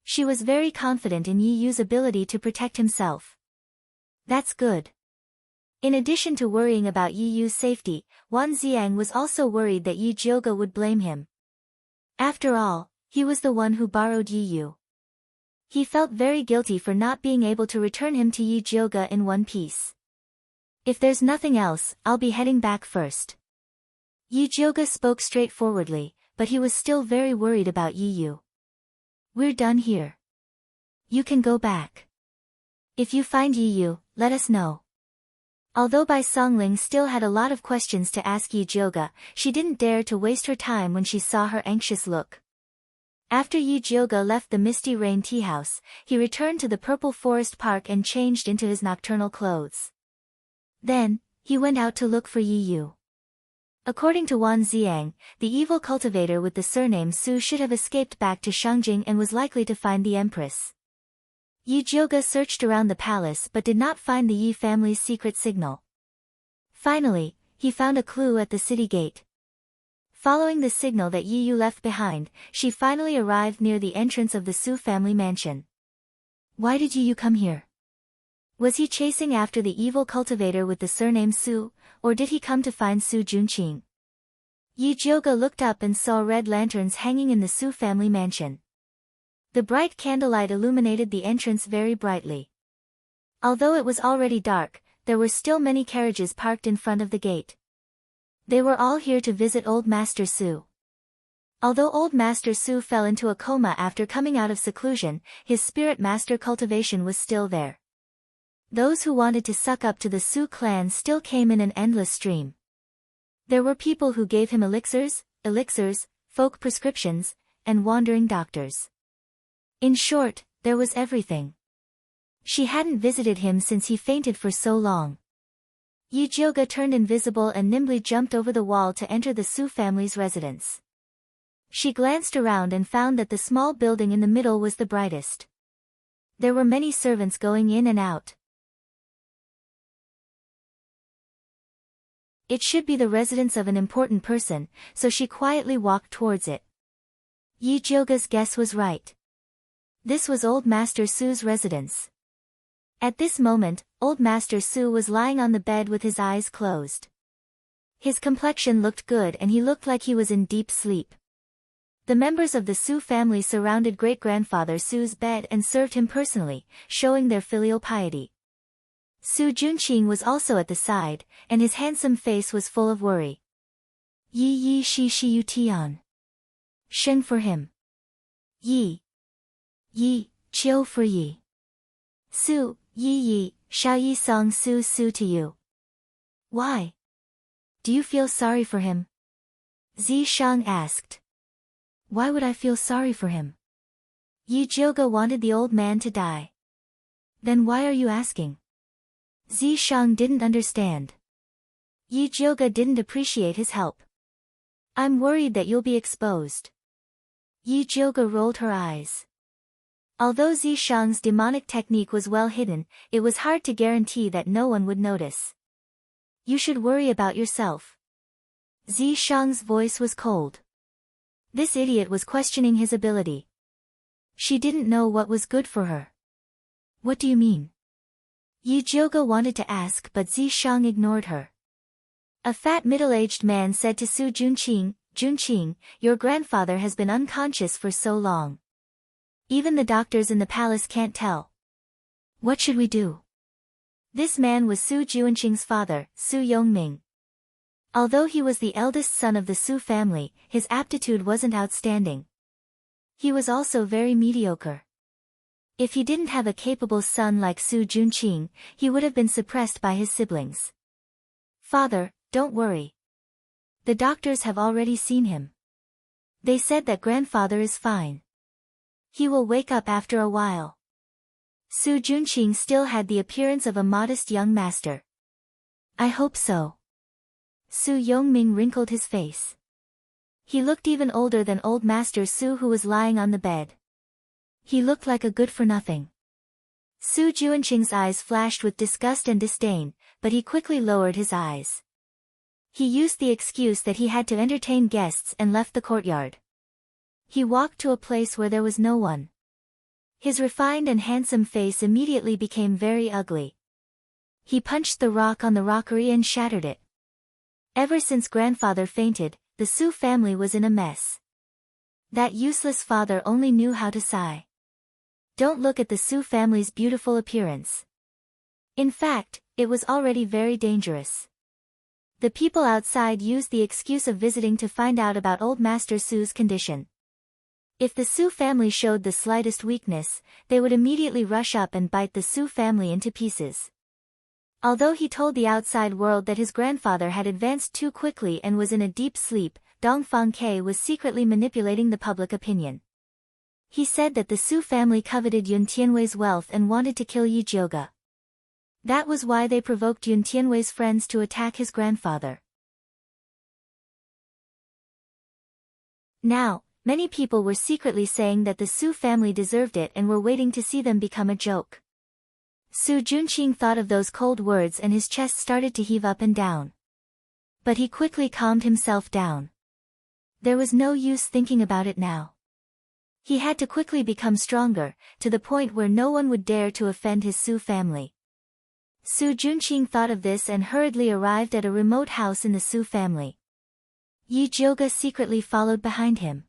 [SPEAKER 1] She was very confident in Yi Yu's ability to protect himself. That's good. In addition to worrying about Yi Yu's safety, Wan Ziang was also worried that Yi Jioge would blame him. After all, he was the one who borrowed Yi Yu. He felt very guilty for not being able to return him to Yi Jioge in one piece. If there's nothing else, I'll be heading back first. Yi Jioge spoke straightforwardly, but he was still very worried about Yi Yu. We're done here. You can go back. If you find Yi Yu, let us know. Although Bai Songling still had a lot of questions to ask Yi Jioge, she didn't dare to waste her time when she saw her anxious look. After Yi Jioge left the Misty Rain tea house, he returned to the Purple Forest Park and changed into his nocturnal clothes. Then, he went out to look for Yi Yu. According to Wan Ziang, the evil cultivator with the surname Su should have escaped back to Shangjing and was likely to find the Empress. Yi Jioge searched around the palace but did not find the Yi family's secret signal. Finally, he found a clue at the city gate. Following the signal that Yi Yu left behind, she finally arrived near the entrance of the Su family mansion. Why did Yi Yu come here? Was he chasing after the evil cultivator with the surname Su, or did he come to find Su Junqing? Yi Jioge looked up and saw red lanterns hanging in the Su family mansion. The bright candlelight illuminated the entrance very brightly. Although it was already dark, there were still many carriages parked in front of the gate. They were all here to visit Old Master Su. Although Old Master Su fell into a coma after coming out of seclusion, his spirit master cultivation was still there. Those who wanted to suck up to the Su clan still came in an endless stream. There were people who gave him elixirs, folk prescriptions, and wandering doctors. In short, there was everything. She hadn't visited him since he fainted for so long. Yi Jioge turned invisible and nimbly jumped over the wall to enter the Su family's residence. She glanced around and found that the small building in the middle was the brightest. There were many servants going in and out. It should be the residence of an important person, so she quietly walked towards it. Yi Jioga's guess was right. This was Old Master Su's residence. At this moment, Old Master Su was lying on the bed with his eyes closed. His complexion looked good and he looked like he was in deep sleep. The members of the Su family surrounded great-grandfather Su's bed and served him personally, showing their filial piety. Su Junqing was also at the side, and his handsome face was full of worry. Yi shi yu tian. Sheng for him. Yi. Chiu for Yi. Su, Yi, shao Yi song Su to you. Why? Do you feel sorry for him? Zi Shang asked. Why would I feel sorry for him? Yi Jioga wanted the old man to die. Then why are you asking? Zi Shang didn't understand. Yi Jioga didn't appreciate his help. I'm worried that you'll be exposed. Yi Jioga rolled her eyes. Although Zi Shang's demonic technique was well hidden, it was hard to guarantee that no one would notice. You should worry about yourself. Zi Shang's voice was cold. This idiot was questioning his ability. She didn't know what was good for her. What do you mean? Yi Jioga wanted to ask but Zi Shang ignored her. A fat middle-aged man said to Su Junqing, your grandfather has been unconscious for so long. Even the doctors in the palace can't tell. What should we do? This man was Su Junqing's father, Su Yongming. Although he was the eldest son of the Su family, his aptitude wasn't outstanding. He was also very mediocre. If he didn't have a capable son like Su Junqing, he would have been suppressed by his siblings. Father, don't worry. The doctors have already seen him. They said that grandfather is fine. He will wake up after a while. Su Junqing still had the appearance of a modest young master. I hope so. Su Yongming wrinkled his face. He looked even older than old Master Su who was lying on the bed. He looked like a good-for-nothing. Su Junqing's eyes flashed with disgust and disdain, but he quickly lowered his eyes. He used the excuse that he had to entertain guests and left the courtyard. He walked to a place where there was no one. His refined and handsome face immediately became very ugly. He punched the rock on the rockery and shattered it. Ever since grandfather fainted, the Su family was in a mess. That useless father only knew how to sigh. Don't look at the Su family's beautiful appearance. In fact, it was already very dangerous. The people outside used the excuse of visiting to find out about old Master Su's condition. If the Su family showed the slightest weakness, they would immediately rush up and bite the Su family into pieces. Although he told the outside world that his grandfather had advanced too quickly and was in a deep sleep, Dong Fangke was secretly manipulating the public opinion. He said that the Su family coveted Yun Tianwei's wealth and wanted to kill Yi Jioga. That was why they provoked Yun Tianwei's friends to attack his grandfather. Now, many people were secretly saying that the Su family deserved it and were waiting to see them become a joke. Su Junqing thought of those cold words and his chest started to heave up and down. But he quickly calmed himself down. There was no use thinking about it now. He had to quickly become stronger, to the point where no one would dare to offend his Su family. Su Junqing thought of this and hurriedly arrived at a remote house in the Su family. Yi Jioga secretly followed behind him.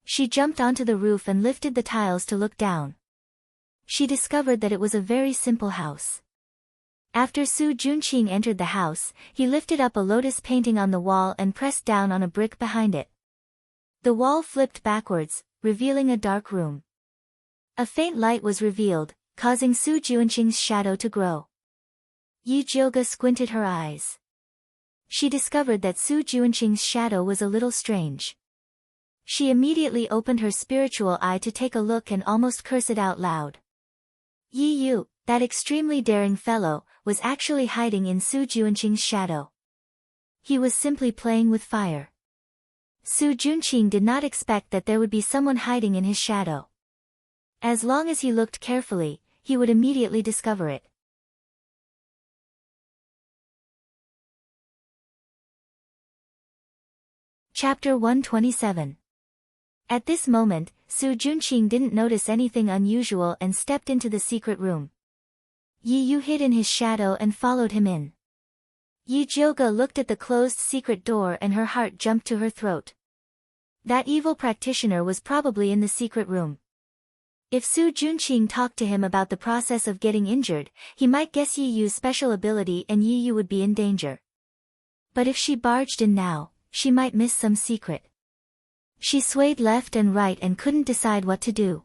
[SPEAKER 1] She jumped onto the roof and lifted the tiles to look down. She discovered that it was a very simple house. After Su Junqing entered the house, he lifted up a lotus painting on the wall and pressed down on a brick behind it. The wall flipped backwards, revealing a dark room. A faint light was revealed, causing Su Junqing's shadow to grow. Yi Jioga squinted her eyes. She discovered that Su Junqing's shadow was a little strange. She immediately opened her spiritual eye to take a look and almost cursed it out loud. Yi Yu, that extremely daring fellow, was actually hiding in Su Junqing's shadow. He was simply playing with fire. Su Junqing did not expect that there would be someone hiding in his shadow. As long as he looked carefully, he would immediately discover it. Chapter 127. At this moment, Su Junqing didn't notice anything unusual and stepped into the secret room. Yi Yu hid in his shadow and followed him in. Yi Jioge looked at the closed secret door and her heart jumped to her throat. That evil practitioner was probably in the secret room. If Su Junqing talked to him about the process of getting injured, he might guess Yi Yu's special ability and Yi Yu would be in danger. But if she barged in now, she might miss some secret. She swayed left and right and couldn't decide what to do.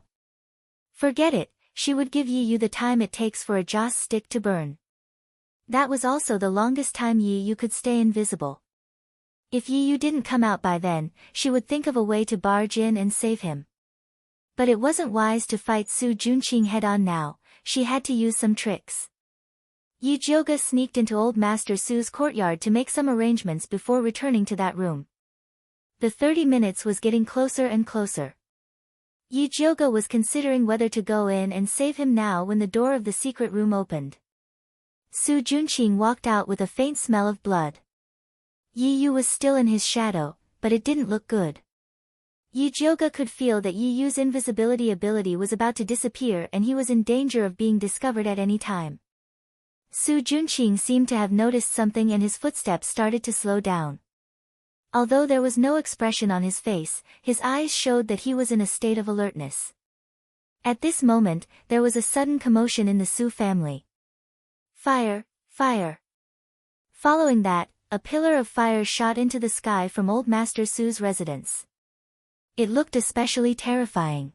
[SPEAKER 1] Forget it, she would give Yi Yu the time it takes for a joss stick to burn. That was also the longest time Yi Yu could stay invisible. If Yi Yu didn't come out by then, she would think of a way to barge in and save him. But it wasn't wise to fight Su Junqing head-on now, she had to use some tricks. Yi Jioge sneaked into Old Master Su's courtyard to make some arrangements before returning to that room. The 30 minutes was getting closer and closer. Yi Jioge was considering whether to go in and save him now when the door of the secret room opened. Su Junqing walked out with a faint smell of blood. Yi Yu was still in his shadow, but it didn't look good. Yi Jioge could feel that Yi Yu's invisibility ability was about to disappear and he was in danger of being discovered at any time. Su Junqing seemed to have noticed something and his footsteps started to slow down. Although there was no expression on his face, his eyes showed that he was in a state of alertness. At this moment, there was a sudden commotion in the Su family. Fire, fire. Following that, a pillar of fire shot into the sky from Old Master Su's residence. It looked especially terrifying.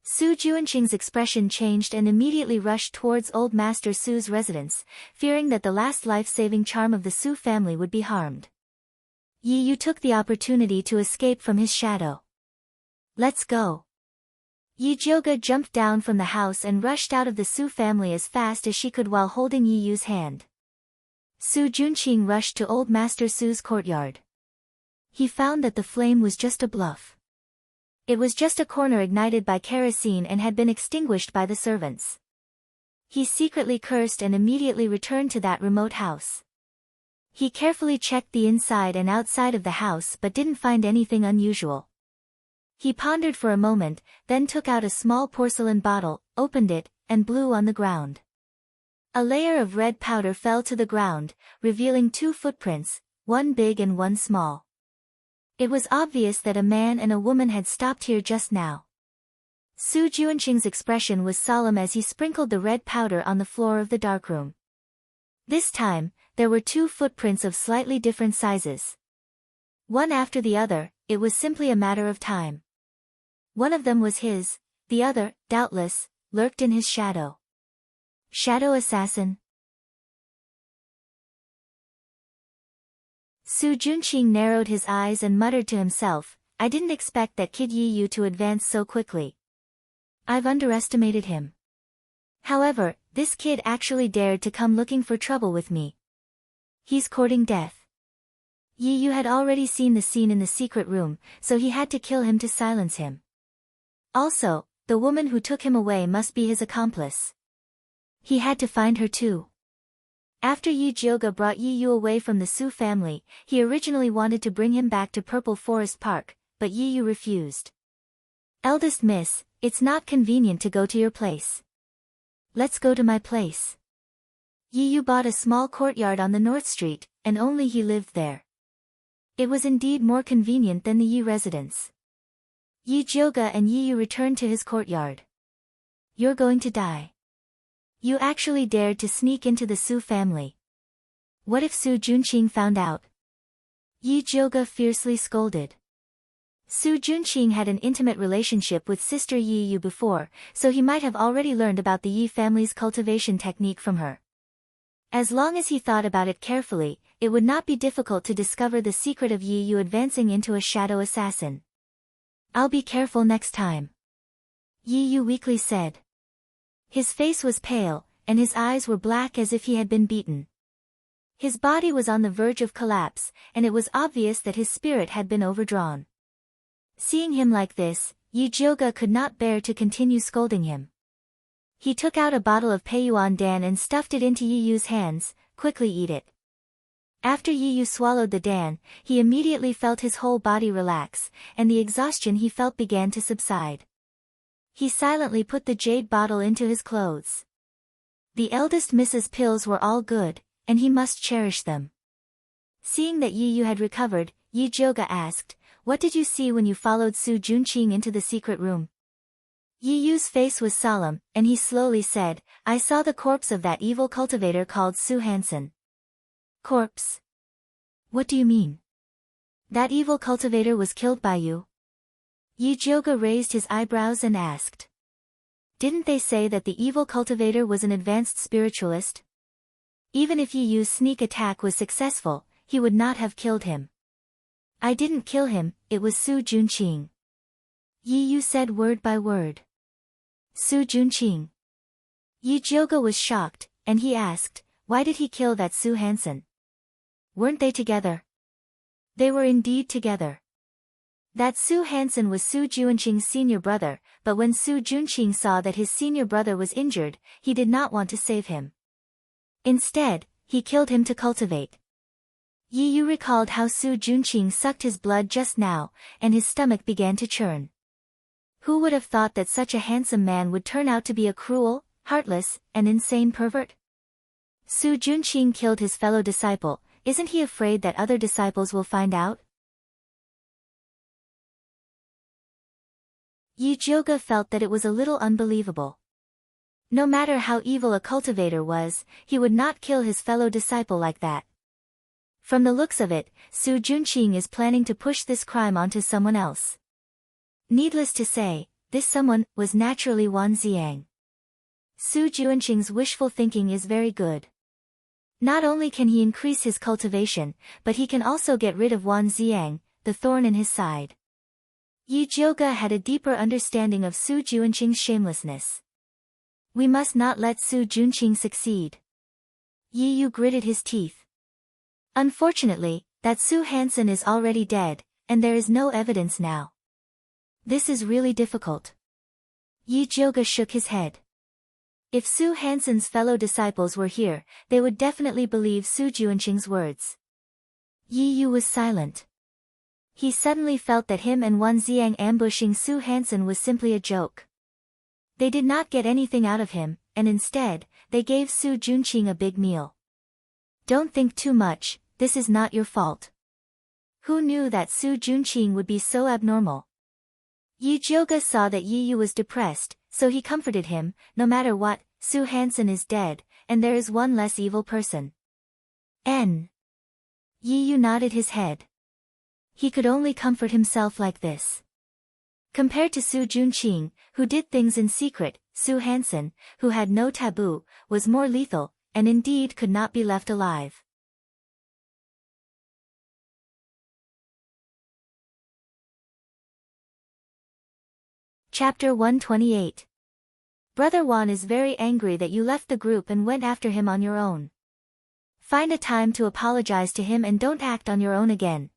[SPEAKER 1] Su Junqing's expression changed and immediately rushed towards Old Master Su's residence, fearing that the last life-saving charm of the Su family would be harmed. Yi Yu took the opportunity to escape from his shadow. Let's go. Yi Jioge jumped down from the house and rushed out of the Su family as fast as she could while holding Yi Yu's hand. Su Junqing rushed to Old Master Su's courtyard. He found that the flame was just a bluff. It was just a corner ignited by kerosene and had been extinguished by the servants. He secretly cursed and immediately returned to that remote house. He carefully checked the inside and outside of the house but didn't find anything unusual. He pondered for a moment, then took out a small porcelain bottle, opened it, and blew on the ground. A layer of red powder fell to the ground, revealing 2 footprints, one big and one small. It was obvious that a man and a woman had stopped here just now. Su Junqing's expression was solemn as he sprinkled the red powder on the floor of the darkroom. This time, there were 2 footprints of slightly different sizes. One after the other, it was simply a matter of time. One of them was his, the other, doubtless, lurked in his shadow. Shadow assassin. Su Junqing narrowed his eyes and muttered to himself, I didn't expect that kid Yi Yu to advance so quickly. I've underestimated him. However, this kid actually dared to come looking for trouble with me. He's courting death. Yi Yu had already seen the scene in the secret room, so he had to kill him to silence him. Also, the woman who took him away must be his accomplice. He had to find her too. After Yi Jioge brought Yi Yu away from the Su family, he originally wanted to bring him back to Purple Forest Park, but Yi Yu refused. Eldest miss, it's not convenient to go to your place. Let's go to my place. Yi Yu bought a small courtyard on the North Street, and only he lived there. It was indeed more convenient than the Yi residence. Yi Jioge and Yi Yu returned to his courtyard. You're going to die. You actually dared to sneak into the Su family. What if Su Junqing found out? Yi Jioge fiercely scolded. Su Junqing had an intimate relationship with sister Yi Yu before, so he might have already learned about the Yi family's cultivation technique from her. As long as he thought about it carefully, it would not be difficult to discover the secret of Yi Yu advancing into a shadow assassin. I'll be careful next time. Yi Yu weakly said. His face was pale, and his eyes were black as if he had been beaten. His body was on the verge of collapse, and it was obvious that his spirit had been overdrawn. Seeing him like this, Yi Jioge could not bear to continue scolding him. He took out a bottle of Peiyuan Dan and stuffed it into Yi Yu's hands, quickly eat it. After Yi Yu swallowed the Dan, he immediately felt his whole body relax, and the exhaustion he felt began to subside. He silently put the jade bottle into his clothes. The eldest Mrs. pills were all good, and he must cherish them. Seeing that Yi Yu had recovered, Yi Jioga asked, "What did you see when you followed Su Junqing into the secret room?" Yi Yu's face was solemn, and he slowly said, "I saw the corpse of that evil cultivator called Su Hansen." "Corpse? What do you mean? That evil cultivator was killed by you?" Yi Jioga raised his eyebrows and asked. "Didn't they say that the evil cultivator was an advanced spiritualist? Even if Yi Yu's sneak attack was successful, he would not have killed him." "I didn't kill him, it was Su Junqing." Yi Yu said word by word. "Su Junqing?" Yi Jioga was shocked, and he asked, "Why did he kill that Su Hansen? Weren't they together?" They were indeed together. That Su Hansen was Su Junqing's senior brother, but when Su Junqing saw that his senior brother was injured, he did not want to save him. Instead, he killed him to cultivate. Yi Yu recalled how Su Junqing sucked his blood just now, and his stomach began to churn. Who would have thought that such a handsome man would turn out to be a cruel, heartless, and insane pervert? Su Junqing killed his fellow disciple. Isn't he afraid that other disciples will find out? Yi Jioga felt that it was a little unbelievable. No matter how evil a cultivator was, he would not kill his fellow disciple like that. From the looks of it, Su Junqing is planning to push this crime onto someone else. Needless to say, this someone was naturally Wan Xiang. Su Junqing's wishful thinking is very good. Not only can he increase his cultivation, but he can also get rid of Wan Xiang, the thorn in his side. Yi Jioga had a deeper understanding of Su Junqing's shamelessness. We must not let Su Junqing succeed. Yi Yu gritted his teeth. Unfortunately, that Su Hansen is already dead, and there is no evidence now. This is really difficult. Yi Jioga shook his head. If Su Hansen's fellow disciples were here, they would definitely believe Su Junqing's words. Yi Yu was silent. He suddenly felt that him and Wan Xiang ambushing Su Hansen was simply a joke. They did not get anything out of him, and instead, they gave Su Junqing a big meal. Don't think too much, this is not your fault. Who knew that Su Junqing would be so abnormal? Yi Jioga saw that Yi Yu was depressed, so he comforted him. No matter what, Su Hansen is dead, and there is one less evil person. Yi Yu nodded his head. He could only comfort himself like this. Compared to Su Junqing, who did things in secret, Su Hansen, who had no taboo, was more lethal, and indeed could not be left alive. Chapter 128. Brother Wan is very angry that you left the group and went after him on your own. Find a time to apologize to him and don't act on your own again.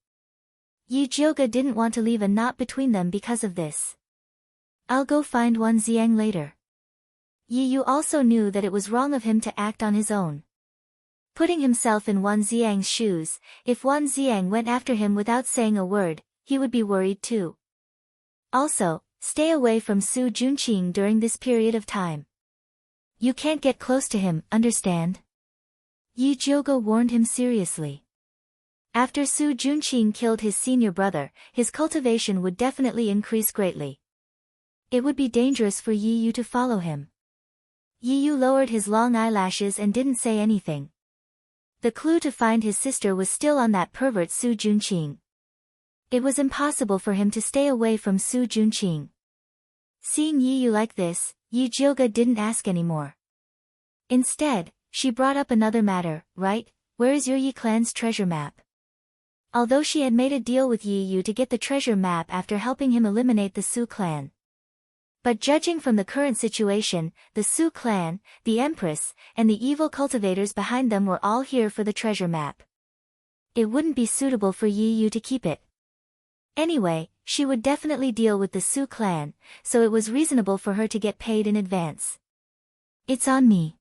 [SPEAKER 1] Yi Jioga didn't want to leave a knot between them because of this. I'll go find Wan Xiang later. Yi Yu also knew that it was wrong of him to act on his own. Putting himself in Wan Xiang's shoes, if Wan Xiang went after him without saying a word, he would be worried too. Also, stay away from Su Junqing during this period of time. You can't get close to him, understand? Yi Jioga warned him seriously. After Su Junqing killed his senior brother, his cultivation would definitely increase greatly. It would be dangerous for Yi Yu to follow him. Yi Yu lowered his long eyelashes and didn't say anything. The clue to find his sister was still on that pervert Su Junqing. It was impossible for him to stay away from Su Junqing. Seeing Yi Yu like this, Yi Jioga didn't ask anymore. Instead, she brought up another matter, right? Where is your Yi clan's treasure map? Although she had made a deal with Yi Yu to get the treasure map after helping him eliminate the Su clan. But judging from the current situation, the Su clan, the Empress, and the evil cultivators behind them were all here for the treasure map. It wouldn't be suitable for Yi Yu to keep it. Anyway, she would definitely deal with the Su clan, so it was reasonable for her to get paid in advance. It's on me.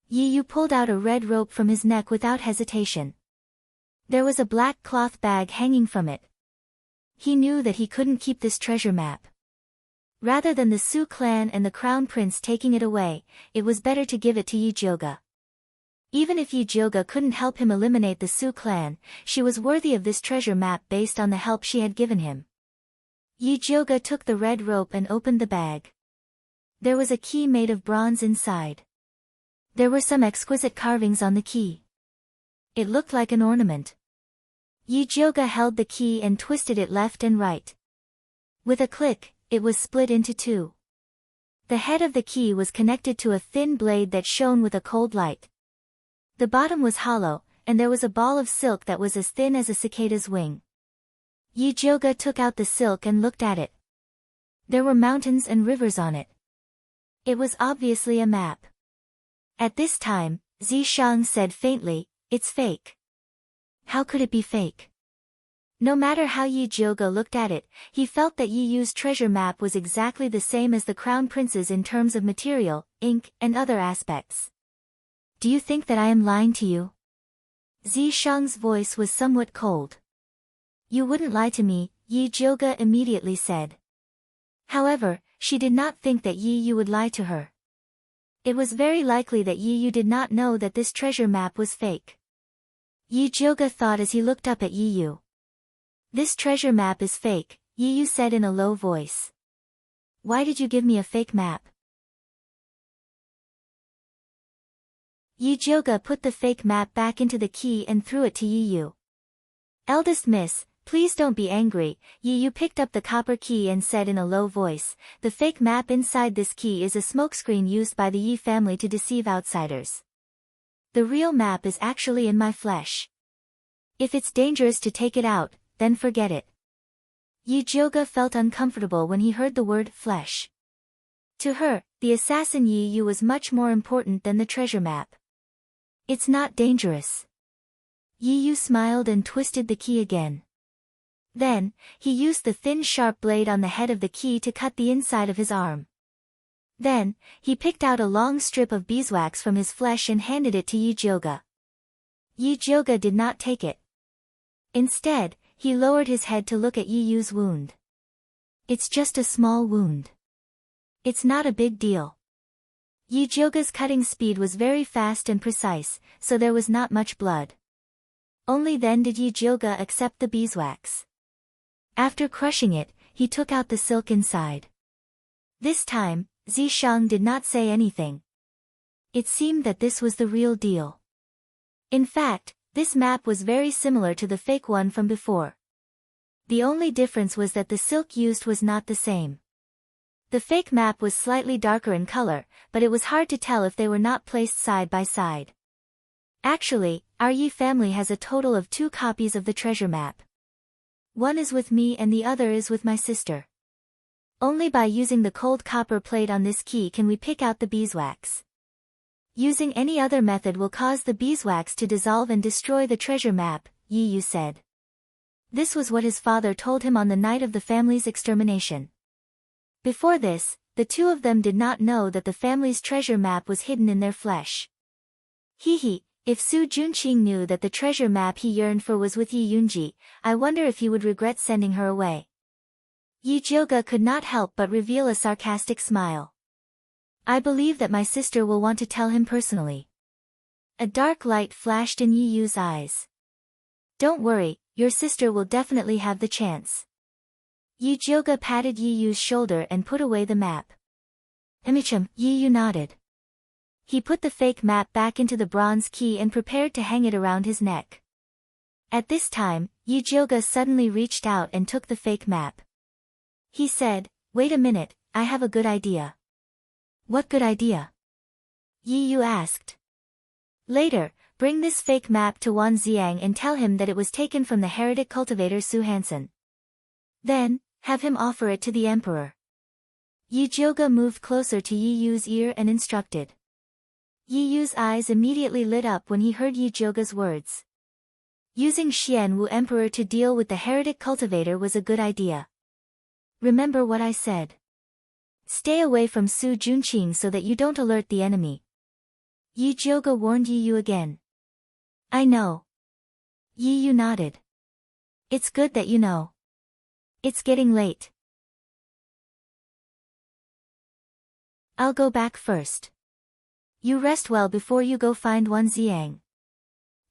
[SPEAKER 1] Yi Yu pulled out a red rope from his neck without hesitation. There was a black cloth bag hanging from it. He knew that he couldn't keep this treasure map. Rather than the Su clan and the crown prince taking it away, it was better to give it to Yijioga. Even if Yijioga couldn't help him eliminate the Su clan, she was worthy of this treasure map based on the help she had given him. Yijioga took the red rope and opened the bag. There was a key made of bronze inside. There were some exquisite carvings on the key. It looked like an ornament. Yijioga held the key and twisted it left and right. With a click, it was split into two. The head of the key was connected to a thin blade that shone with a cold light. The bottom was hollow, and there was a ball of silk that was as thin as a cicada's wing. Yijioga took out the silk and looked at it. There were mountains and rivers on it. It was obviously a map. At this time, Zishang said faintly, "It's fake." How could it be fake? No matter how Yijioga looked at it, he felt that Yi Yu's treasure map was exactly the same as the crown prince's in terms of material, ink, and other aspects. "Do you think that I am lying to you?" Zishang's voice was somewhat cold. "You wouldn't lie to me," Yijioga immediately said. However, she did not think that Yi Yu would lie to her. It was very likely that Yi Yu did not know that this treasure map was fake. Yijioga thought as he looked up at Yi Yu. "This treasure map is fake," Yi Yu said in a low voice. "Why did you give me a fake map?" Yijioga put the fake map back into the key and threw it to Yi Yu. "Eldest miss, please don't be angry," Yi Yu picked up the copper key and said in a low voice, "The fake map inside this key is a smokescreen used by the Yi family to deceive outsiders. The real map is actually in my flesh. If it's dangerous to take it out, then forget it." Yijioga felt uncomfortable when he heard the word flesh. To her, the assassin Yi Yu was much more important than the treasure map. "It's not dangerous." Yi Yu smiled and twisted the key again. Then, he used the thin sharp blade on the head of the key to cut the inside of his arm. Then, he picked out a long strip of beeswax from his flesh and handed it to Yijioga. Yijioga did not take it. Instead, he lowered his head to look at Yi Yu's wound. "It's just a small wound. It's not a big deal." Yijioga's cutting speed was very fast and precise, so there was not much blood. Only then did Yijioga accept the beeswax. After crushing it, he took out the silk inside. This time, Zishang did not say anything. It seemed that this was the real deal. In fact, this map was very similar to the fake one from before. The only difference was that the silk used was not the same. The fake map was slightly darker in color, but it was hard to tell if they were not placed side by side. Actually, our Yi family has a total of 2 copies of the treasure map. One is with me and the other is with my sister. Only by using the cold copper plate on this key can we pick out the beeswax. Using any other method will cause the beeswax to dissolve and destroy the treasure map, Yi Yu said. This was what his father told him on the night of the family's extermination. Before this, the two of them did not know that the family's treasure map was hidden in their flesh. He, if Su Junqing knew that the treasure map he yearned for was with Yi Yunji, I wonder if he would regret sending her away. Yijioga could not help but reveal a sarcastic smile. "I believe that my sister will want to tell him personally." A dark light flashed in Yi Yu's eyes. "Don't worry, your sister will definitely have the chance." Yijioga patted Yi Yu's shoulder and put away the map. "Emichum," Yi Yu nodded. He put the fake map back into the bronze key and prepared to hang it around his neck. At this time, Yijioga suddenly reached out and took the fake map. He said, "Wait a minute, I have a good idea." "What good idea?" Yi Yu asked. "Later, bring this fake map to Wan Xiang and tell him that it was taken from the heretic cultivator Su Hansen. Then, have him offer it to the emperor." Yijioga moved closer to Yi Yu's ear and instructed. Yi Yu's eyes immediately lit up when he heard Yijioga's words. Using Xian Wu Emperor to deal with the heretic cultivator was a good idea. "Remember what I said. Stay away from Su Junqing so that you don't alert the enemy." Yijioga warned Yi Yu again. "I know." Yi Yu nodded. It's good that you know. It's getting late. I'll go back first. You rest well before you go find Wan Ziang.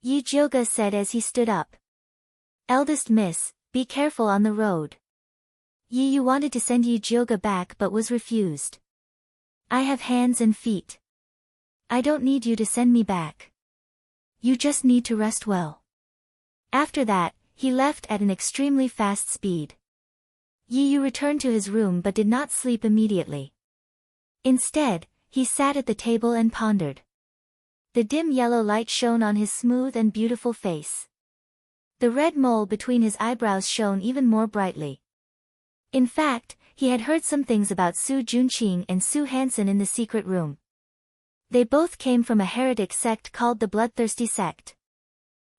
[SPEAKER 1] Yi Jioga said as he stood up. Eldest miss, be careful on the road. Yi Yu wanted to send Yi Jioga back but was refused. I have hands and feet. I don't need you to send me back. You just need to rest well. After that, he left at an extremely fast speed. Yi Yu returned to his room but did not sleep immediately. Instead, he sat at the table and pondered. The dim yellow light shone on his smooth and beautiful face. The red mole between his eyebrows shone even more brightly. In fact, he had heard some things about Su Junqing and Su Hansen in the secret room. They both came from a heretic sect called the Bloodthirsty sect.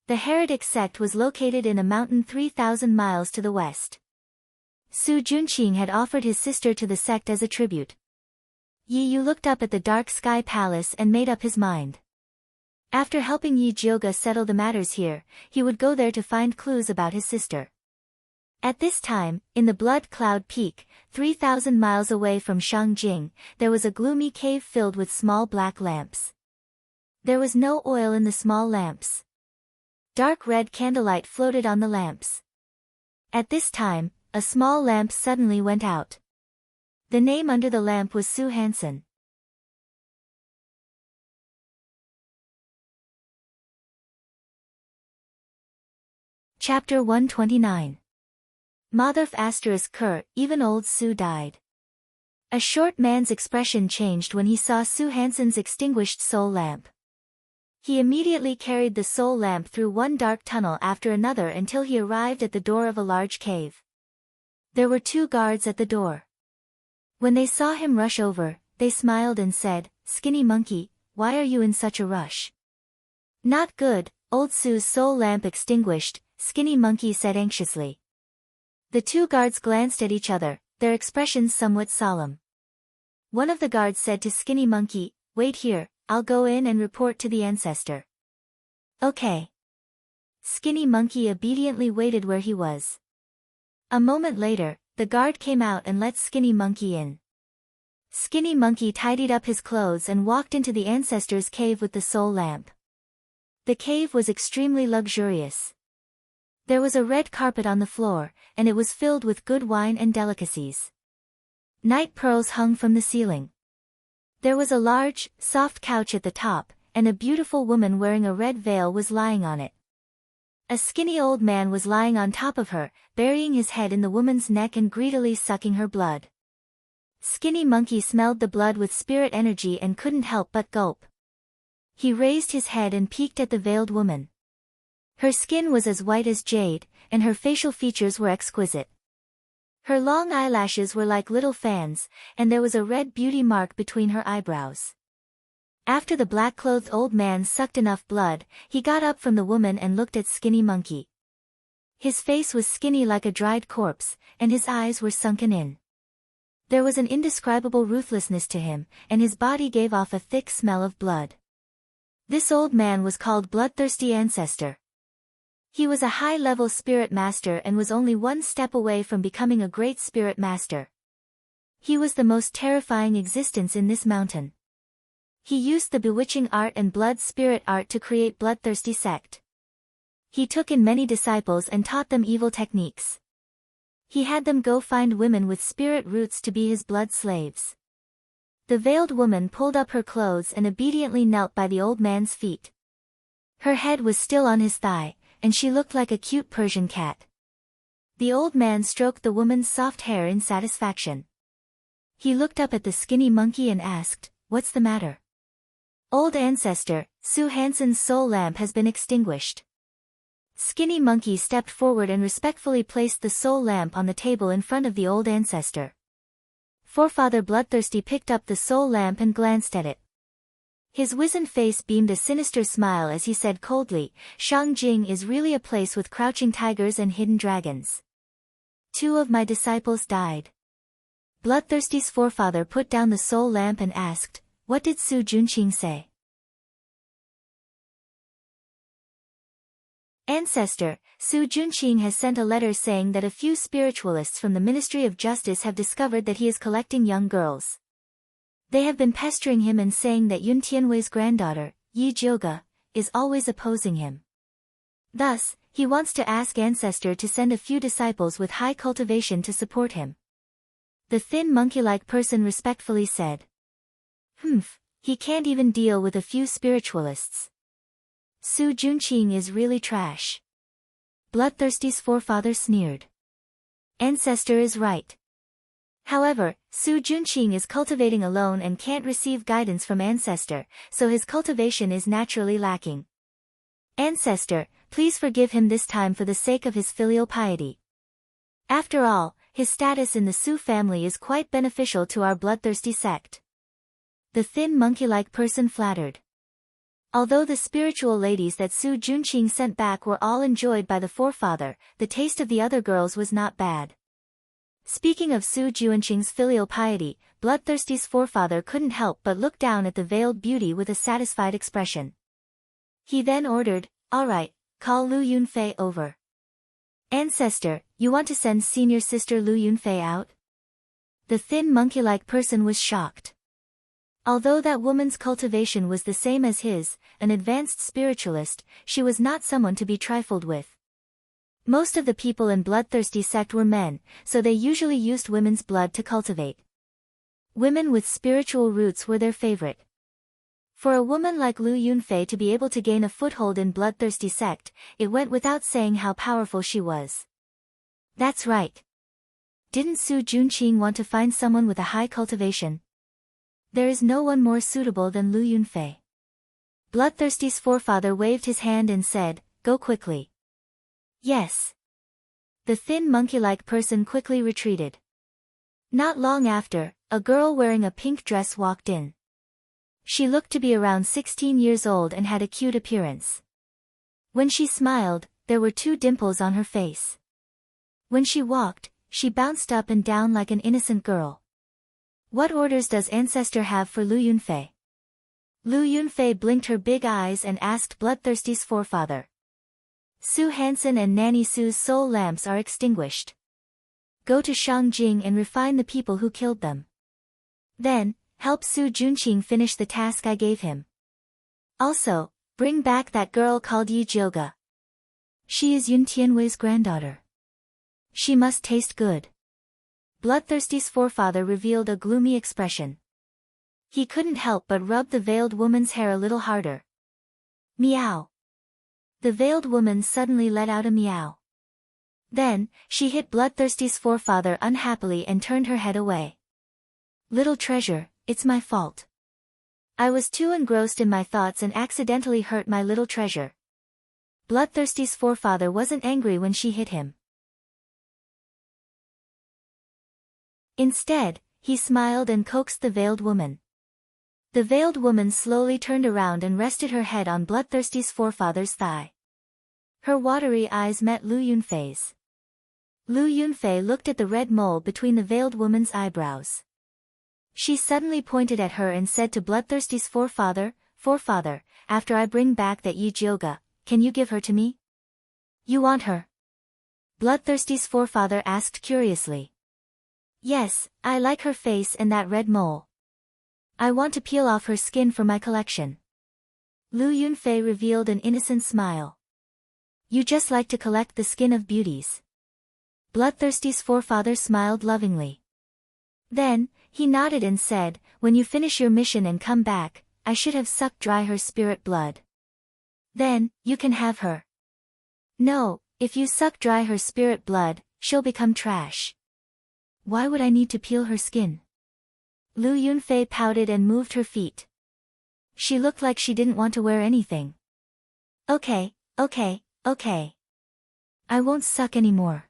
[SPEAKER 1] The heretic sect was located in a mountain 3,000 miles to the west. Su Junqing had offered his sister to the sect as a tribute. Yi Yu looked up at the dark sky palace and made up his mind. After helping Yi Jioga settle the matters here, he would go there to find clues about his sister. At this time, in the Blood Cloud Peak, 3,000 miles away from Shangjing, there was a gloomy cave filled with small black lamps. There was no oil in the small lamps. Dark red candlelight floated on the lamps. At this time, a small lamp suddenly went out. The name under the lamp was Su Hansen. Chapter 129. Madhurf *Ker, even old Su died. A short man's expression changed when he saw Su Hansen's extinguished soul lamp. He immediately carried the soul lamp through one dark tunnel after another until he arrived at the door of a large cave. There were 2 guards at the door. When they saw him rush over, they smiled and said, "Skinny monkey, why are you in such a rush?" "Not good, old Su's soul lamp extinguished," Skinny monkey said anxiously. The 2 guards glanced at each other, their expressions somewhat solemn. One of the guards said to Skinny monkey, "Wait here, I'll go in and report to the ancestor." "Okay." Skinny monkey obediently waited where he was. A moment later, the guard came out and let Skinny monkey in. Skinny monkey tidied up his clothes and walked into the ancestor's cave with the soul lamp. The cave was extremely luxurious. There was a red carpet on the floor, and it was filled with good wine and delicacies. Night pearls hung from the ceiling. There was a large, soft couch at the top, and a beautiful woman wearing a red veil was lying on it. A skinny old man was lying on top of her, burying his head in the woman's neck and greedily sucking her blood. Skinny monkey smelled the blood with spirit energy and couldn't help but gulp. He raised his head and peeked at the veiled woman. Her skin was as white as jade, and her facial features were exquisite. Her long eyelashes were like little fans, and there was a red beauty mark between her eyebrows. After the black-clothed old man sucked enough blood, he got up from the woman and looked at Skinny monkey. His face was skinny like a dried corpse, and his eyes were sunken in. There was an indescribable ruthlessness to him, and his body gave off a thick smell of blood. This old man was called Bloodthirsty Ancestor. He was a high-level spirit master and was only one step away from becoming a great spirit master. He was the most terrifying existence in this mountain. He used the bewitching art and blood spirit art to create Bloodthirsty sect. He took in many disciples and taught them evil techniques. He had them go find women with spirit roots to be his blood slaves. The veiled woman pulled up her clothes and obediently knelt by the old man's feet. Her head was still on his thigh, and she looked like a cute Persian cat. The old man stroked the woman's soft hair in satisfaction. He looked up at the skinny monkey and asked, "What's the matter?" "Old ancestor, Su Hansen's soul lamp has been extinguished." Skinny monkey stepped forward and respectfully placed the soul lamp on the table in front of the old ancestor. Forefather Bloodthirsty picked up the soul lamp and glanced at it. His wizened face beamed a sinister smile as he said coldly, "Shangjing is really a place with crouching tigers and hidden dragons. 2 of my disciples died." Bloodthirsty's forefather put down the soul lamp and asked, "What did Su Junqing say?" Ancestor, Su Junqing has sent a letter saying that a few spiritualists from the Ministry of Justice have discovered that he is collecting young girls. They have been pestering him and saying that Yun Tianwei's granddaughter, Yi Jioga, is always opposing him. Thus, he wants to ask Ancestor to send a few disciples with high cultivation to support him. The thin monkey-like person respectfully said. He can't even deal with a few spiritualists. Su Junqing is really trash. Bloodthirsty's forefather sneered. Ancestor is right. However, Su Junqing is cultivating alone and can't receive guidance from Ancestor, so his cultivation is naturally lacking. Ancestor, please forgive him this time for the sake of his filial piety. After all, his status in the Su family is quite beneficial to our bloodthirsty sect. The thin monkey-like person flattered. Although the spiritual ladies that Su Junqing sent back were all enjoyed by the forefather, the taste of the other girls was not bad. Speaking of Su Junqing's filial piety, Bloodthirsty's forefather couldn't help but look down at the veiled beauty with a satisfied expression. He then ordered, "All right, call Lu Yunfei over." Ancestor, you want to send senior sister Lu Yunfei out? The thin monkey-like person was shocked. Although that woman's cultivation was the same as his, an advanced spiritualist, she was not someone to be trifled with. Most of the people in Bloodthirsty sect were men, so they usually used women's blood to cultivate. Women with spiritual roots were their favorite. For a woman like Lu Yunfei to be able to gain a foothold in Bloodthirsty sect, it went without saying how powerful she was. That's right. Didn't Su Junqing want to find someone with a high cultivation? There is no one more suitable than Lu Yunfei. Bloodthirsty's forefather waved his hand and said, "Go quickly." Yes. The thin monkey-like person quickly retreated. Not long after, a girl wearing a pink dress walked in. She looked to be around 16 years old and had a cute appearance. When she smiled, there were 2 dimples on her face. When she walked, she bounced up and down like an innocent girl. What orders does Ancestor have for Lu Yunfei? Lu Yunfei blinked her big eyes and asked Bloodthirsty's forefather. Su Hansen and Nanny Su's soul lamps are extinguished. Go to Shangjing and refine the people who killed them. Then, help Su Junqing finish the task I gave him. Also, bring back that girl called Yi Jioga. She is Yun Tianwei's granddaughter. She must taste good. Bloodthirsty's forefather revealed a gloomy expression. He couldn't help but rub the veiled woman's hair a little harder. Meow. The veiled woman suddenly let out a meow. Then, she hit Bloodthirsty's forefather unhappily and turned her head away. Little treasure, it's my fault. I was too engrossed in my thoughts and accidentally hurt my little treasure. Bloodthirsty's forefather wasn't angry when she hit him. Instead, he smiled and coaxed the veiled woman. The veiled woman slowly turned around and rested her head on Bloodthirsty's forefather's thigh. Her watery eyes met Lu Yunfei's. Lu Yunfei looked at the red mole between the veiled woman's eyebrows. She suddenly pointed at her and said to Bloodthirsty's forefather, "Forefather, after I bring back that Yi Jioga, can you give her to me?" "You want her?" Bloodthirsty's forefather asked curiously. "Yes, I like her face and that red mole. I want to peel off her skin for my collection." Lu Yunfei revealed an innocent smile. "You just like to collect the skin of beauties." Bloodthirsty's forefather smiled lovingly. Then, he nodded and said, "When you finish your mission and come back, I should have sucked dry her spirit blood. Then, you can have her." "No, if you suck dry her spirit blood, she'll become trash." "Why would I need to peel her skin?" Lu Yunfei pouted and moved her feet. She looked like she didn't want to wear anything. Okay. I won't suck anymore.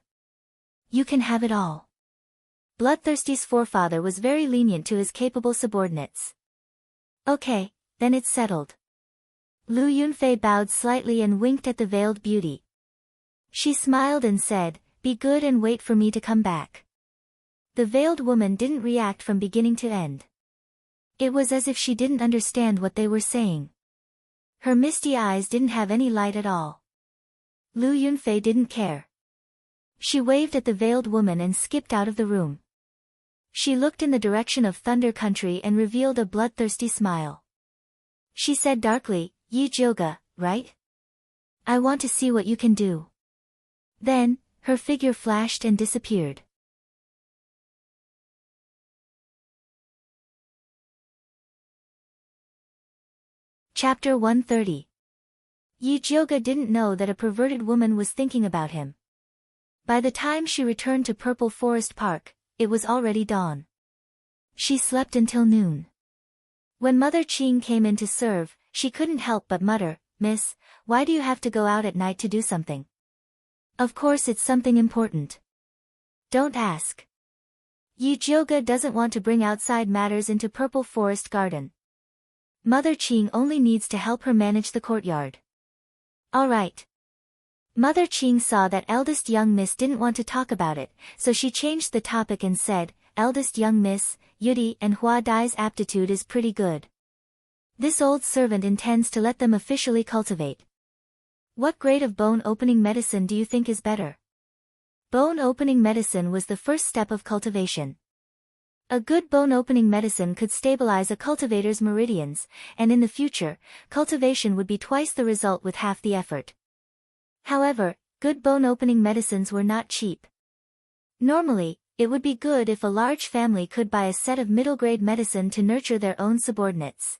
[SPEAKER 1] You can have it all." Bloodthirsty's forefather was very lenient to his capable subordinates. "Okay, then it's settled." Lu Yunfei bowed slightly and winked at the veiled beauty. She smiled and said, "Be good and wait for me to come back." The veiled woman didn't react from beginning to end. It was as if she didn't understand what they were saying. Her misty eyes didn't have any light at all. Lu Yunfei didn't care. She waved at the veiled woman and skipped out of the room. She looked in the direction of Thunder Country and revealed a bloodthirsty smile. She said darkly, "Yi Jioga, right? I want to see what you can do." Then, her figure flashed and disappeared. Chapter 130. Yi Jioga didn't know that a perverted woman was thinking about him. By the time she returned to Purple Forest Park, it was already dawn. She slept until noon. When Mother Qing came in to serve, she couldn't help but mutter, "Miss, why do you have to go out at night to do something?" "Of course it's something important." "Don't ask." Yi Jioga doesn't want to bring outside matters into Purple Forest Garden. Mother Qing only needs to help her manage the courtyard. "All right." Mother Qing saw that eldest young miss didn't want to talk about it, so she changed the topic and said, "Eldest young miss, Yudi and Hua Dai's aptitude is pretty good. This old servant intends to let them officially cultivate. What grade of bone-opening medicine do you think is better?" Bone-opening medicine was the first step of cultivation. A good bone-opening medicine could stabilize a cultivator's meridians, and in the future, cultivation would be twice the result with half the effort. However, good bone-opening medicines were not cheap. Normally, it would be good if a large family could buy a set of middle-grade medicine to nurture their own subordinates.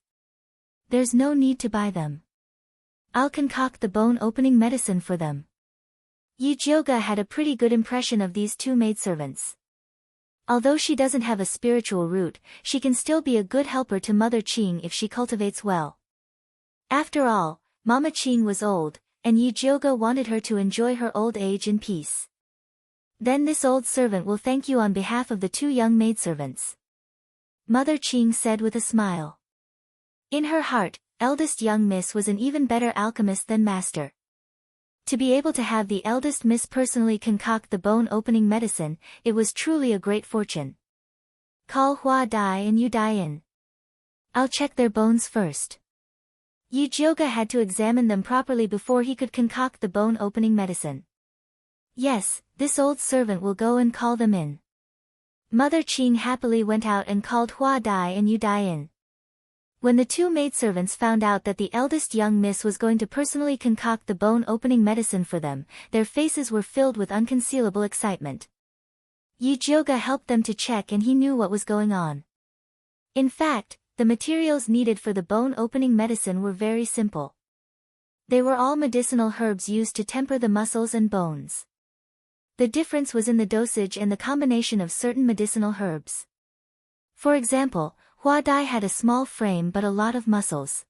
[SPEAKER 1] There's no need to buy them. I'll concoct the bone-opening medicine for them. Yi Jioga had a pretty good impression of these two maidservants. Although she doesn't have a spiritual root, she can still be a good helper to Mother Qing if she cultivates well. After all, Mama Qing was old, and Yi Jioga wanted her to enjoy her old age in peace. "Then this old servant will thank you on behalf of the two young maidservants," Mother Qing said with a smile. In her heart, eldest young miss was an even better alchemist than master. To be able to have the eldest miss personally concoct the bone-opening medicine, it was truly a great fortune. "Call Hua Dai and Yu Dai in. I'll check their bones first." Yi Jioga had to examine them properly before he could concoct the bone-opening medicine. "Yes, this old servant will go and call them in." Mother Qing happily went out and called Hua Dai and Yu Dai in. When the two maidservants found out that the eldest young miss was going to personally concoct the bone-opening medicine for them, their faces were filled with unconcealable excitement. Yi Jioga helped them to check and he knew what was going on. In fact, the materials needed for the bone-opening medicine were very simple. They were all medicinal herbs used to temper the muscles and bones. The difference was in the dosage and the combination of certain medicinal herbs. For example, Hua Dai had a small frame but a lot of muscles.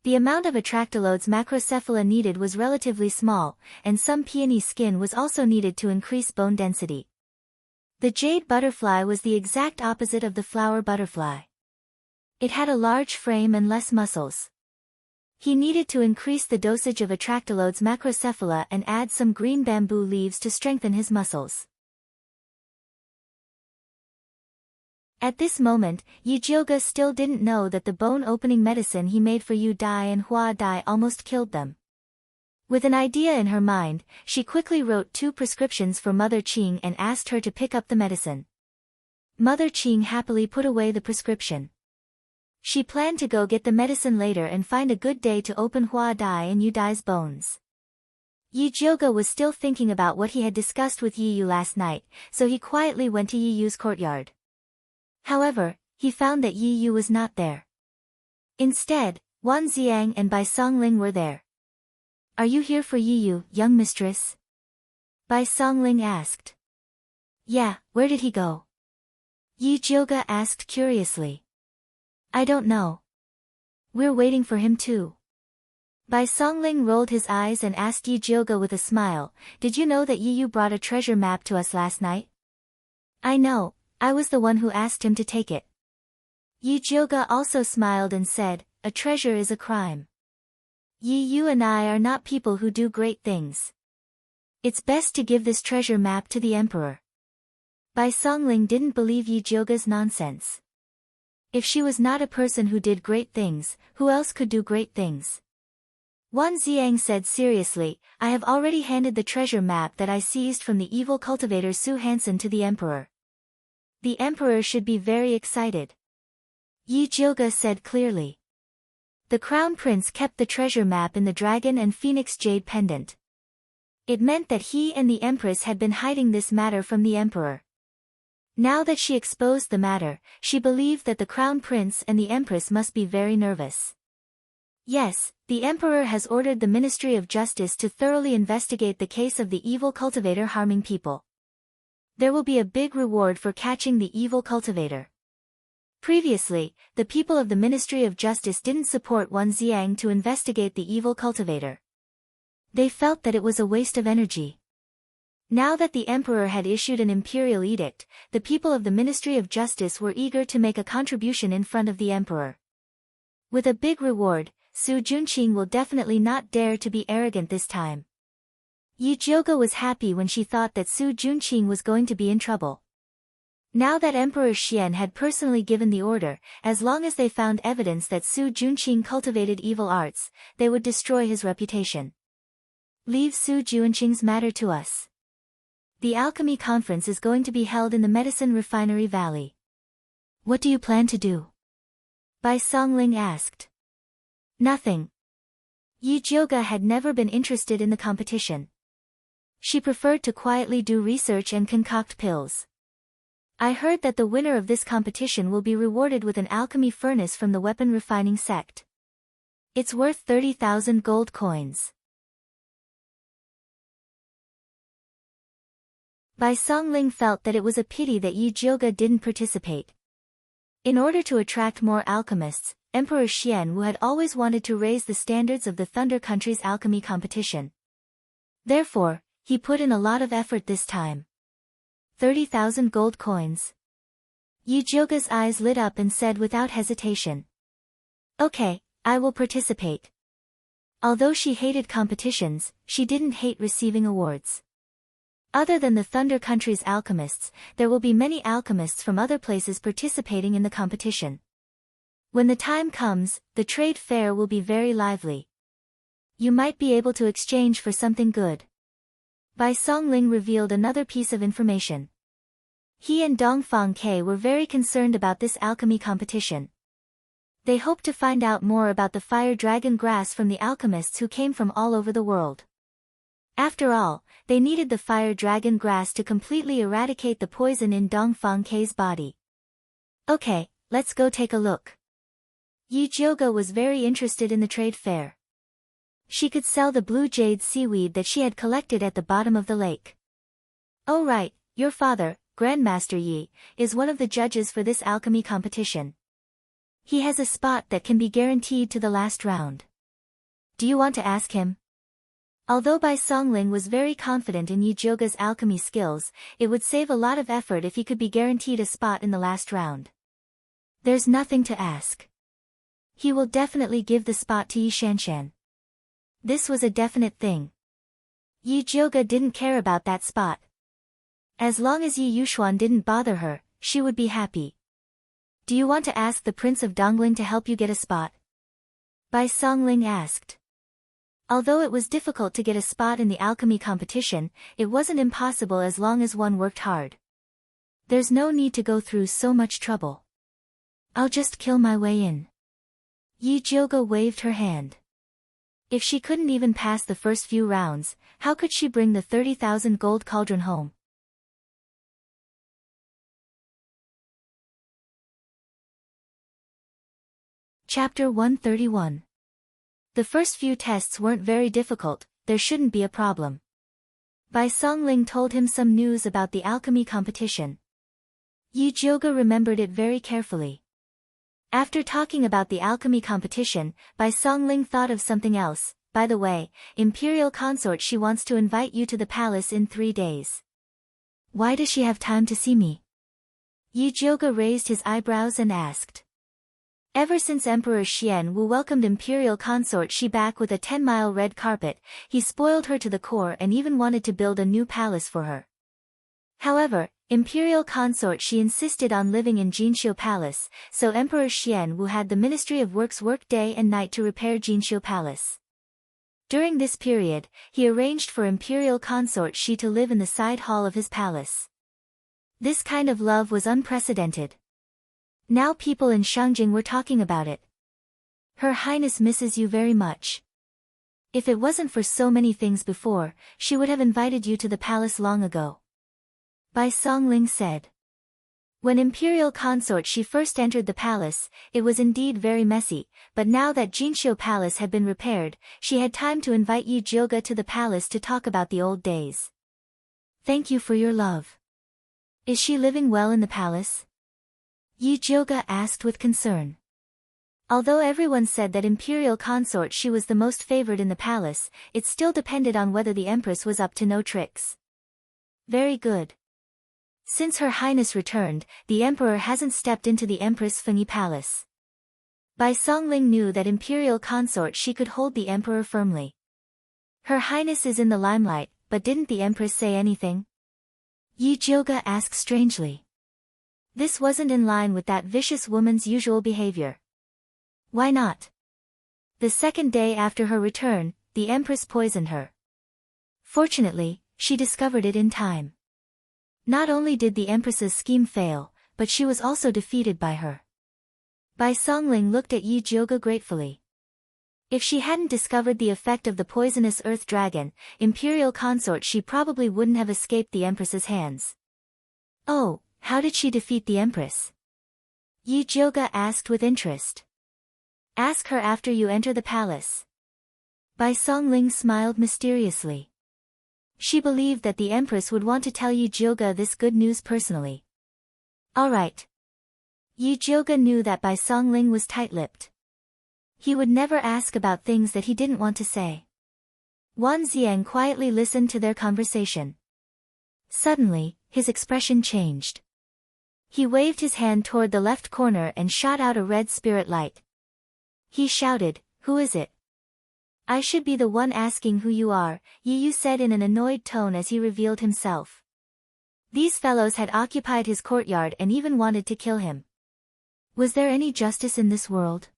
[SPEAKER 1] The amount of atractylodes macrocephala needed was relatively small, and some peony skin was also needed to increase bone density. The jade butterfly was the exact opposite of the flower butterfly. It had a large frame and less muscles. He needed to increase the dosage of atractylodes macrocephala and add some green bamboo leaves to strengthen his muscles. At this moment, Yi Jioga still didn't know that the bone-opening medicine he made for Yu Dai and Hua Dai almost killed them. With an idea in her mind, she quickly wrote 2 prescriptions for Mother Qing and asked her to pick up the medicine. Mother Qing happily put away the prescription. She planned to go get the medicine later and find a good day to open Hua Dai and Yu Dai's bones. Yi Jioga was still thinking about what he had discussed with Yi Yu last night, so he quietly went to Yi Yu's courtyard. However, he found that Yi Yu was not there. Instead, Wan Xiang and Bai Songling were there. "Are you here for Yi Yu, young mistress?" Bai Songling asked. "Yeah, where did he go?" Yi Jioga asked curiously. "I don't know. We're waiting for him too." Bai Songling rolled his eyes and asked Yi Jioga with a smile, "Did you know that Yi Yu brought a treasure map to us last night?" "I know. I was the one who asked him to take it." Yi Jioga also smiled and said, "A treasure is a crime. Yi Yu and I are not people who do great things. It's best to give this treasure map to the emperor." Bai Songling didn't believe Yi Jioga's nonsense. If she was not a person who did great things, who else could do great things? Wan Ziang said seriously, I have already handed the treasure map that I seized from the evil cultivator Su Hansen to the emperor. The emperor should be very excited. Yi Jioge said clearly. The crown prince kept the treasure map in the dragon and phoenix jade pendant. It meant that he and the empress had been hiding this matter from the emperor. Now that she exposed the matter, she believed that the crown prince and the empress must be very nervous. Yes, the emperor has ordered the Ministry of Justice to thoroughly investigate the case of the evil cultivator harming people. There will be a big reward for catching the evil cultivator. Previously, the people of the Ministry of Justice didn't support Wan Ziang to investigate the evil cultivator. They felt that it was a waste of energy. Now that the emperor had issued an imperial edict, the people of the Ministry of Justice were eager to make a contribution in front of the emperor. With a big reward, Su Junqing will definitely not dare to be arrogant this time. Yi Jioge was happy when she thought that Su Junqing was going to be in trouble. Now that Emperor Xian had personally given the order, as long as they found evidence that Su Junqing cultivated evil arts, they would destroy his reputation. Leave Su Junqing's matter to us. The alchemy conference is going to be held in the Medicine Refinery Valley. What do you plan to do? Bai Songling asked. Nothing. Yi Jioge had never been interested in the competition. She preferred to quietly do research and concoct pills. I heard that the winner of this competition will be rewarded with an alchemy furnace from the weapon refining sect. It's worth 30,000 gold coins. Bai Songling felt that it was a pity that Yi Jioge didn't participate. In order to attract more alchemists, Emperor Xian Wu had always wanted to raise the standards of the Thunder Country's alchemy competition. Therefore, he put in a lot of effort this time. 30,000 gold coins. Yi Jioge's eyes lit up and said without hesitation. Okay, I will participate. Although she hated competitions, she didn't hate receiving awards. Other than the Thunder Country's alchemists, there will be many alchemists from other places participating in the competition. When the time comes, the trade fair will be very lively. You might be able to exchange for something good. Bai Songling revealed another piece of information. He and Dongfang Ke were very concerned about this alchemy competition. They hoped to find out more about the fire dragon grass from the alchemists who came from all over the world. After all, they needed the fire dragon grass to completely eradicate the poison in Dongfang Ke's body. Okay, let's go take a look. Yi Jioge was very interested in the trade fair. She could sell the blue jade seaweed that she had collected at the bottom of the lake. Oh right, your father, Grandmaster Yi, is one of the judges for this alchemy competition. He has a spot that can be guaranteed to the last round. Do you want to ask him? Although Bai Songling was very confident in Yi Jioge's alchemy skills, it would save a lot of effort if he could be guaranteed a spot in the last round. There's nothing to ask. He will definitely give the spot to Yi Shanshan. This was a definite thing. Yi Jioge didn't care about that spot. As long as Yi Yuxuan didn't bother her, she would be happy. Do you want to ask the Prince of Dongling to help you get a spot? Bai Songling asked. Although it was difficult to get a spot in the alchemy competition, it wasn't impossible as long as one worked hard. There's no need to go through so much trouble. I'll just kill my way in. Yi Jioge waved her hand. If she couldn't even pass the first few rounds, how could she bring the 30,000 gold cauldron home? Chapter 131. The first few tests weren't very difficult, there shouldn't be a problem. Bai Songling told him some news about the alchemy competition. Yi Jioge remembered it very carefully. After talking about the alchemy competition, Bai Songling thought of something else. By the way, Imperial Consort, she wants to invite you to the palace in 3 days. Why does she have time to see me? Yi Jioge raised his eyebrows and asked. Ever since Emperor Xian Wu welcomed Imperial Consort Shi back with a 10-mile red carpet, he spoiled her to the core and even wanted to build a new palace for her. However, Imperial Consort Shi insisted on living in Jinxiu Palace, so Emperor Xian Wu had the Ministry of Works work day and night to repair Jinxiu Palace. During this period, he arranged for imperial consort Shi to live in the side hall of his palace. This kind of love was unprecedented. Now people in Shangjing were talking about it. Her Highness misses you very much. If it wasn't for so many things before, she would have invited you to the palace long ago. Bai Songling said. When imperial consort Shi first entered the palace, it was indeed very messy, but now that Jinxiu Palace had been repaired, she had time to invite Yi Jioge to the palace to talk about the old days. Thank you for your love. Is she living well in the palace? Yi Jioge asked with concern. Although everyone said that imperial consort Shi was the most favored in the palace, it still depended on whether the empress was up to no tricks. Very good. Since Her Highness returned, the emperor hasn't stepped into the Empress Fengyi Palace. Bai Songling knew that imperial consort Shi could hold the emperor firmly. Her Highness is in the limelight, but didn't the empress say anything? Yi Jioge asked strangely. This wasn't in line with that vicious woman's usual behavior. Why not? The second day after her return, the empress poisoned her. Fortunately, she discovered it in time. Not only did the empress's scheme fail, but she was also defeated by her. Bai Songling looked at Yi Jioge gratefully. If she hadn't discovered the effect of the poisonous earth dragon, imperial consort Shi probably wouldn't have escaped the empress's hands. Oh, how did she defeat the empress? Yi Jioge asked with interest. Ask her after you enter the palace. Bai Songling smiled mysteriously. She believed that the empress would want to tell Yi Jioge this good news personally. All right. Yi Jioge knew that Bai Songling was tight-lipped. He would never ask about things that he didn't want to say. Wan Ziang quietly listened to their conversation. Suddenly, his expression changed. He waved his hand toward the left corner and shot out a red spirit light. He shouted, "Who is it?" "I should be the one asking who you are," Yi Yu said in an annoyed tone as he revealed himself. These fellows had occupied his courtyard and even wanted to kill him. Was there any justice in this world?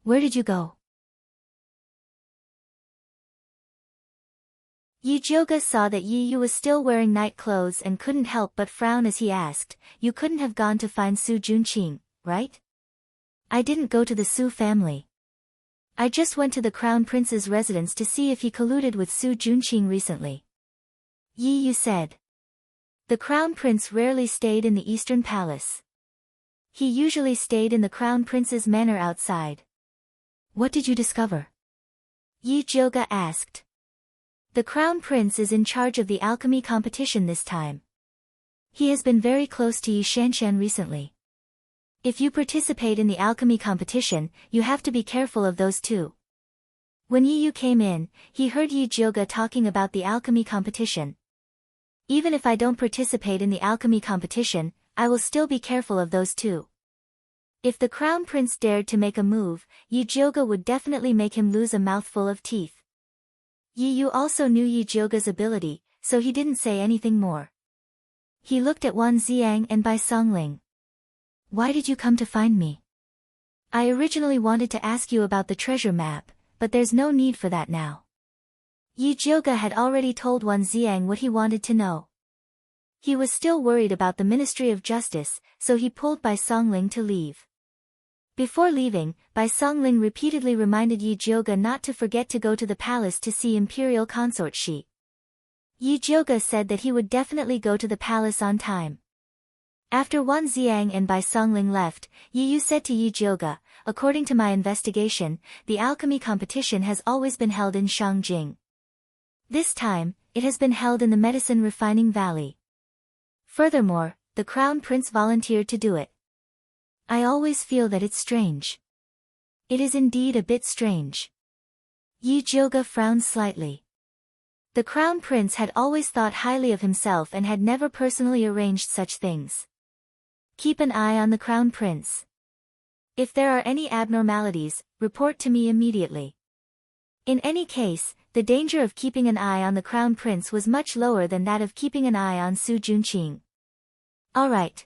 [SPEAKER 1] Where did you go? Yi Jioge saw that Yi Yu was still wearing night clothes and couldn't help but frown as he asked, "You couldn't have gone to find Su Junqing, right?" "I didn't go to the Su family. I just went to the Crown Prince's residence to see if he colluded with Su Junqing recently," Yi Yu said. The Crown Prince rarely stayed in the Eastern Palace. He usually stayed in the Crown Prince's manor outside. "What did you discover?" Yi Jioge asked. "The Crown Prince is in charge of the alchemy competition this time. He has been very close to Yi Shanshan recently. If you participate in the alchemy competition, you have to be careful of those two." When Yi Yu came in, he heard Yi Jioge talking about the alchemy competition. "Even if I don't participate in the alchemy competition, I will still be careful of those two. If the Crown Prince dared to make a move, Yi Jioge would definitely make him lose a mouthful of teeth." Yi Yu also knew Yi Jioge's ability, so he didn't say anything more. He looked at Wan Ziang and Bai Songling. "Why did you come to find me?" "I originally wanted to ask you about the treasure map, but there's no need for that now." Yi Jioge had already told Wan Ziang what he wanted to know. He was still worried about the Ministry of Justice, so he pulled Bai Songling to leave. Before leaving, Bai Songling repeatedly reminded Yi Jioge not to forget to go to the palace to see imperial consort Shi. Yi Jioge said that he would definitely go to the palace on time. After Wan Ziang and Bai Songling left, Yi Yu said to Yi Jioge, "According to my investigation, the alchemy competition has always been held in Shangjing. This time, it has been held in the Medicine Refining Valley. Furthermore, the Crown Prince volunteered to do it. I always feel that it's strange." "It is indeed a bit strange." Yi Jioge frowned slightly. The Crown Prince had always thought highly of himself and had never personally arranged such things. "Keep an eye on the Crown Prince. If there are any abnormalities, report to me immediately." In any case, the danger of keeping an eye on the Crown Prince was much lower than that of keeping an eye on Su Junqing. "All right."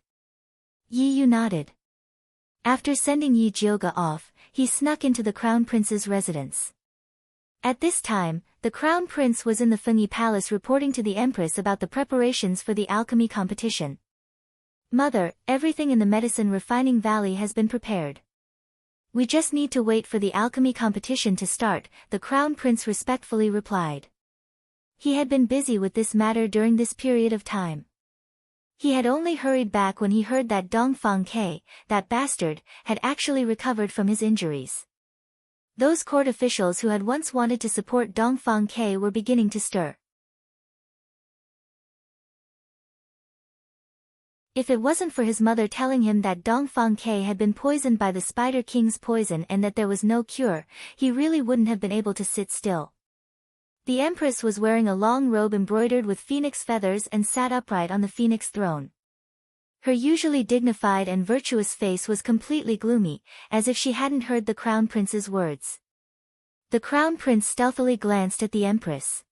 [SPEAKER 1] Yi Yu nodded. After sending Yi Jioge off, he snuck into the Crown Prince's residence. At this time, the crown prince was in the Fengyi palace reporting to the empress about the preparations for the alchemy competition. Mother, everything in the medicine refining valley has been prepared. We just need to wait for the alchemy competition to start, the crown prince respectfully replied. He had been busy with this matter during this period of time. He had only hurried back when he heard that Dongfang Ke, that bastard, had actually recovered from his injuries. Those court officials who had once wanted to support Dongfang Ke were beginning to stir. If it wasn't for his mother telling him that Dongfang Ke had been poisoned by the Spider King's poison and that there was no cure, he really wouldn't have been able to sit still. The empress was wearing a long robe embroidered with phoenix feathers and sat upright on the phoenix throne. Her usually dignified and virtuous face was completely gloomy, as if she hadn't heard the crown prince's words. The crown prince stealthily glanced at the empress.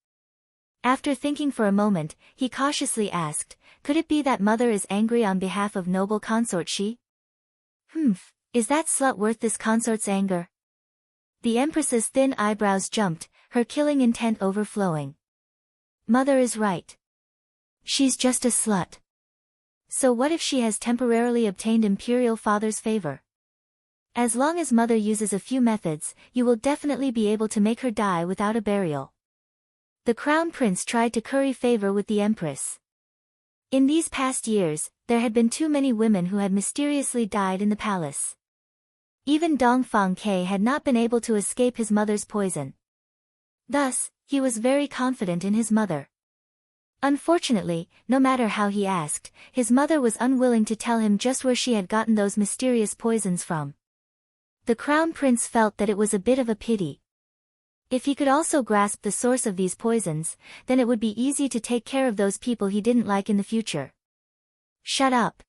[SPEAKER 1] After thinking for a moment, he cautiously asked, "Could it be that mother is angry on behalf of noble consort Shi?" Is that slut worth this consort's anger?" The empress's thin eyebrows jumped, her killing intent overflowing. "Mother is right. She's just a slut. So what if she has temporarily obtained imperial father's favor? As long as mother uses a few methods, you will definitely be able to make her die without a burial." The crown prince tried to curry favor with the empress. In these past years, there had been too many women who had mysteriously died in the palace. Even Dongfang Ke had not been able to escape his mother's poison. Thus, he was very confident in his mother. Unfortunately, no matter how he asked, his mother was unwilling to tell him just where she had gotten those mysterious poisons from. The crown prince felt that it was a bit of a pity. If he could also grasp the source of these poisons, then it would be easy to take care of those people he didn't like in the future. "Shut up."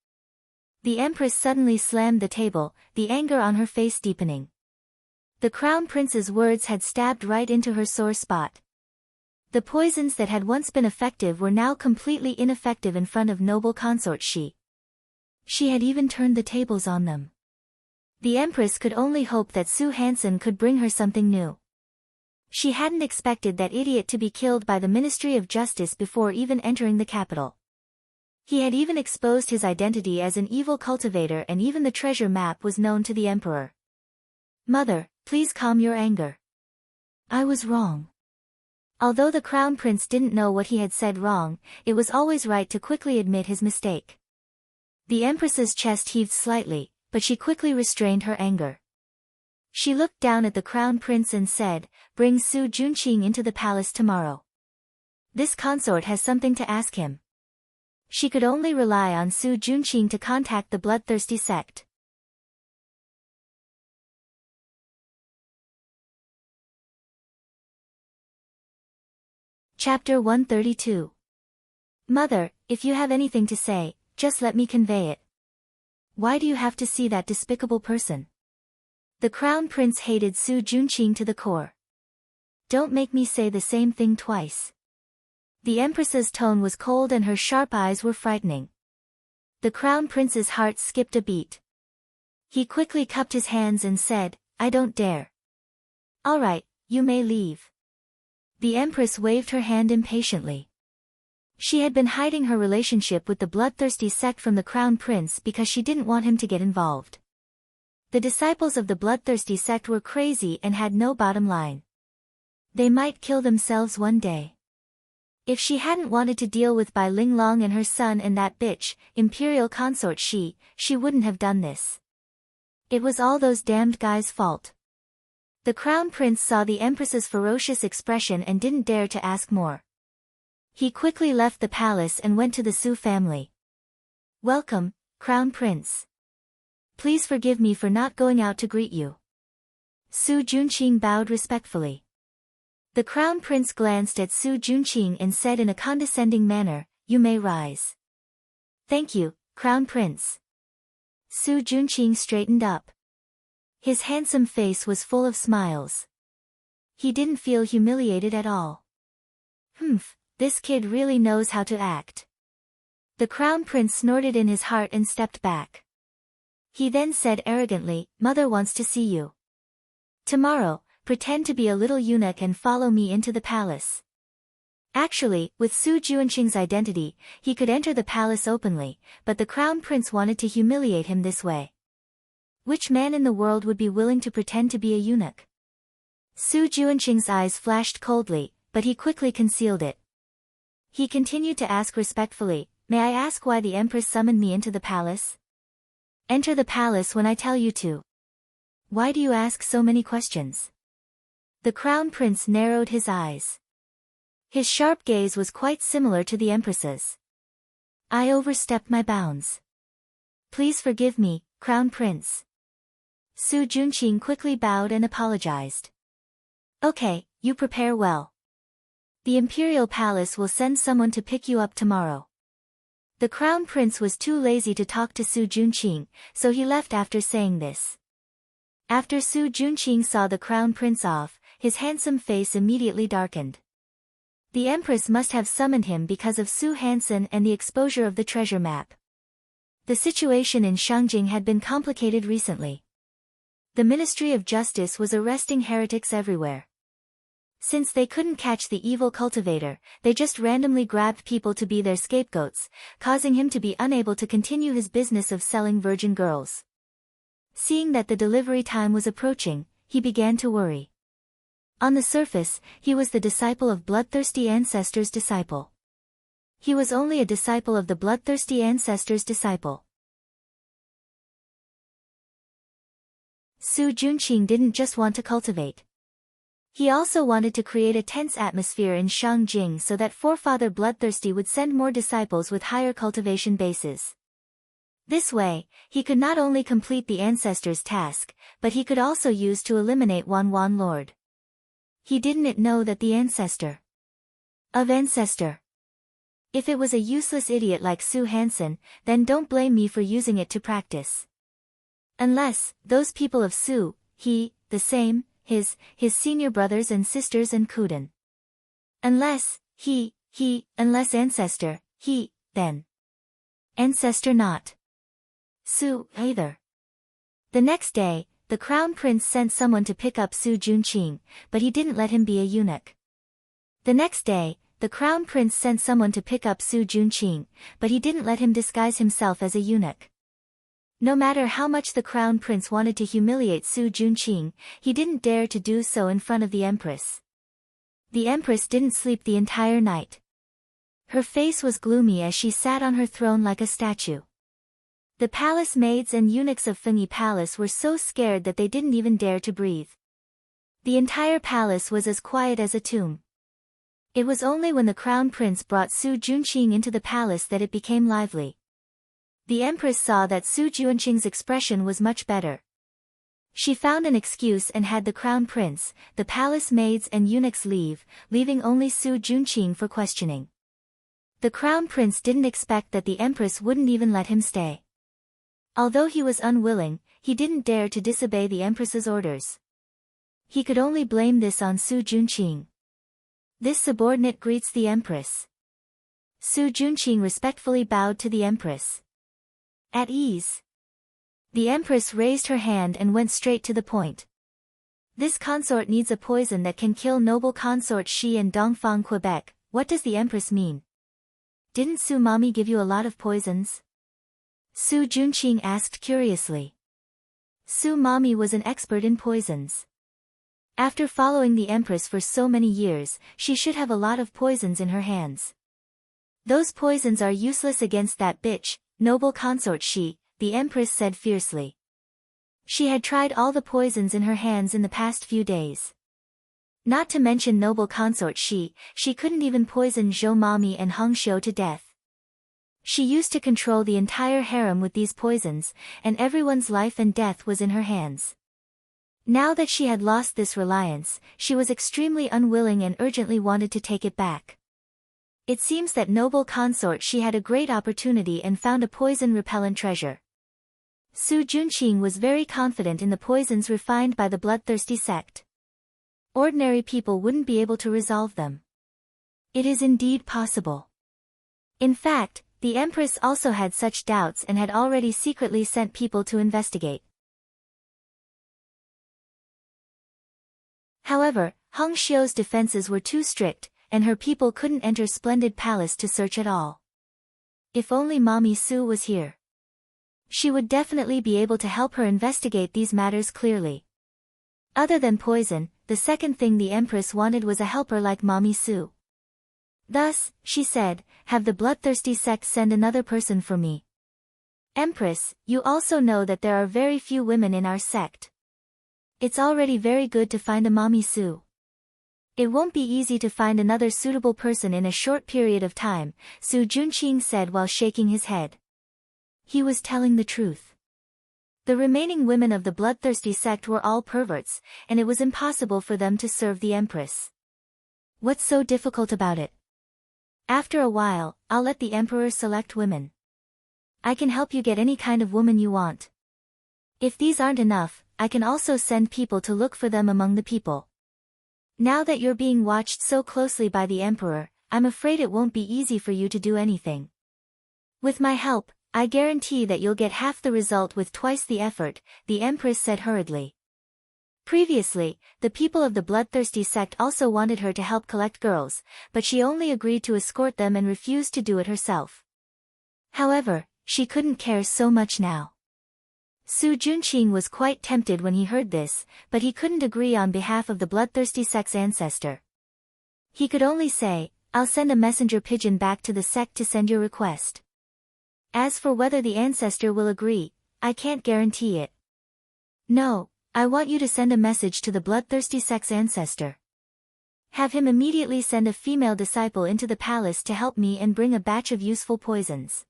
[SPEAKER 1] The empress suddenly slammed the table, the anger on her face deepening. The crown prince's words had stabbed right into her sore spot. The poisons that had once been effective were now completely ineffective in front of noble consort Shi. She had even turned the tables on them. The empress could only hope that Su Hansen could bring her something new. She hadn't expected that idiot to be killed by the Ministry of Justice before even entering the capital. He had even exposed his identity as an evil cultivator, and even the treasure map was known to the emperor. "Mother, please calm your anger. I was wrong." Although the crown prince didn't know what he had said wrong, it was always right to quickly admit his mistake. The empress's chest heaved slightly, but she quickly restrained her anger. She looked down at the crown prince and said, "Bring Su Junqing into the palace tomorrow. This consort has something to ask him." She could only rely on Su Junqing to contact the bloodthirsty sect. Chapter 132. "Mother, if you have anything to say, just let me convey it. Why do you have to see that despicable person?" The crown prince hated Su Junqing to the core. "Don't make me say the same thing twice." The empress's tone was cold and her sharp eyes were frightening. The crown prince's heart skipped a beat. He quickly cupped his hands and said, "I don't dare." "All right, you may leave." The empress waved her hand impatiently. She had been hiding her relationship with the bloodthirsty sect from the crown prince because she didn't want him to get involved. The disciples of the bloodthirsty sect were crazy and had no bottom line. They might kill themselves one day. If she hadn't wanted to deal with Bai Linglong and her son and that bitch, imperial consort she wouldn't have done this. It was all those damned guys' fault. The crown prince saw the empress's ferocious expression and didn't dare to ask more. He quickly left the palace and went to the Su family. "Welcome, crown prince. Please forgive me for not going out to greet you." Su Junqing bowed respectfully. The crown prince glanced at Su Junqing and said in a condescending manner, "You may rise." "Thank you, crown prince." Su Junqing straightened up. His handsome face was full of smiles. He didn't feel humiliated at all. This kid really knows how to act. The crown prince snorted in his heart and stepped back. He then said arrogantly, "Mother wants to see you." "Tomorrow, pretend to be a little eunuch and follow me into the palace. Actually, with Su Juanqing's identity, he could enter the palace openly, but the crown prince wanted to humiliate him this way. Which man in the world would be willing to pretend to be a eunuch? Su Juanqing's eyes flashed coldly, but he quickly concealed it. He continued to ask respectfully, "May I ask why the empress summoned me into the palace?" "Enter the palace when I tell you to." "Why do you ask so many questions?" The crown prince narrowed his eyes. His sharp gaze was quite similar to the empress's. "I overstepped my bounds. Please forgive me, crown prince." Su Juanqing quickly bowed and apologized. "Okay, you prepare well. The imperial palace will send someone to pick you up tomorrow." The crown prince was too lazy to talk to Su Juanqing, so he left after saying this. After Su Juanqing saw the crown prince off, his handsome face immediately darkened. The empress must have summoned him because of Su Hansen and the exposure of the treasure map. The situation in Shangjing had been complicated recently. The Ministry of Justice was arresting heretics everywhere. Since they couldn't catch the evil cultivator, they just randomly grabbed people to be their scapegoats, causing him to be unable to continue his business of selling virgin girls. Seeing that the delivery time was approaching, he began to worry. On the surface, he was the disciple of bloodthirsty ancestors' disciple. He was only a disciple of the bloodthirsty ancestors' disciple. Su Juanqing didn't just want to cultivate. He also wanted to create a tense atmosphere in Shangjing so that forefather Bloodthirsty would send more disciples with higher cultivation bases. This way, he could not only complete the ancestor's task, but he could also use to eliminate Wan Lord. He didn't know that the ancestor. If it was a useless idiot like Su Hansen, then don't blame me for using it to practice. Unless, those people of Su, the same, his senior brothers and sisters and Kuden. Unless, unless ancestor, then. Ancestor not. Su, either. The next day, the crown prince sent someone to pick up Su Juanqing, but he didn't let him be a eunuch. The next day, the crown prince sent someone to pick up Su Juanqing, but he didn't let him disguise himself as a eunuch. No matter how much the crown prince wanted to humiliate Su Juanqing, he didn't dare to do so in front of the empress. The empress didn't sleep the entire night. Her face was gloomy as she sat on her throne like a statue. The palace maids and eunuchs of Fengyi Palace were so scared that they didn't even dare to breathe. The entire palace was as quiet as a tomb. It was only when the crown prince brought Su Juanqing into the palace that it became lively. The empress saw that Su Juanqing's expression was much better. She found an excuse and had the crown prince, the palace maids and eunuchs leave, leaving only Su Juanqing for questioning. The crown prince didn't expect that the empress wouldn't even let him stay. Although he was unwilling, he didn't dare to disobey the empress's orders. He could only blame this on Su Juanqing. This subordinate greets the empress. Su Juanqing respectfully bowed to the empress. At ease. The empress raised her hand and went straight to the point. This consort needs a poison that can kill noble consort Shi and Dongfang Quebec. What does the empress mean? Didn't Su Mommy give you a lot of poisons? Su Juanqing asked curiously. Su Mommy was an expert in poisons. After following the empress for so many years, she should have a lot of poisons in her hands. Those poisons are useless against that bitch, noble consort Shi, the empress said fiercely. She had tried all the poisons in her hands in the past few days. Not to mention noble consort Shi, she couldn't even poison Zhou Mami and Hong Xiu to death. She used to control the entire harem with these poisons, and everyone's life and death was in her hands. Now that she had lost this reliance, she was extremely unwilling and urgently wanted to take it back. It seems that noble consort Shi had a great opportunity and found a poison-repellent treasure. Su Juanqing was very confident in the poisons refined by the bloodthirsty sect. Ordinary people wouldn't be able to resolve them. It is indeed possible. In fact, the empress also had such doubts and had already secretly sent people to investigate. However, Hung Xiu's defenses were too strict, and her people couldn't enter Splendid Palace to search at all. If only Mommy Su was here. She would definitely be able to help her investigate these matters clearly. Other than poison, the second thing the Empress wanted was a helper like Mommy Su. Thus, she said, have the bloodthirsty sect send another person for me. Empress, you also know that there are very few women in our sect. It's already very good to find a Mommy Su. It won't be easy to find another suitable person in a short period of time, Su Junqing said while shaking his head. He was telling the truth. The remaining women of the bloodthirsty sect were all perverts, and it was impossible for them to serve the Empress. What's so difficult about it? After a while, I'll let the Emperor select women. I can help you get any kind of woman you want. If these aren't enough, I can also send people to look for them among the people. Now that you're being watched so closely by the Emperor, I'm afraid it won't be easy for you to do anything. With my help, I guarantee that you'll get half the result with twice the effort, the Empress said hurriedly. Previously, the people of the bloodthirsty sect also wanted her to help collect girls, but she only agreed to escort them and refused to do it herself. However, she couldn't care so much now. Su Junqing was quite tempted when he heard this, but he couldn't agree on behalf of the bloodthirsty sect's ancestor. He could only say, I'll send a messenger pigeon back to the sect to send your request. As for whether the ancestor will agree, I can't guarantee it. No, I want you to send a message to the bloodthirsty sect's ancestor. Have him immediately send a female disciple into the palace to help me and bring a batch of useful poisons.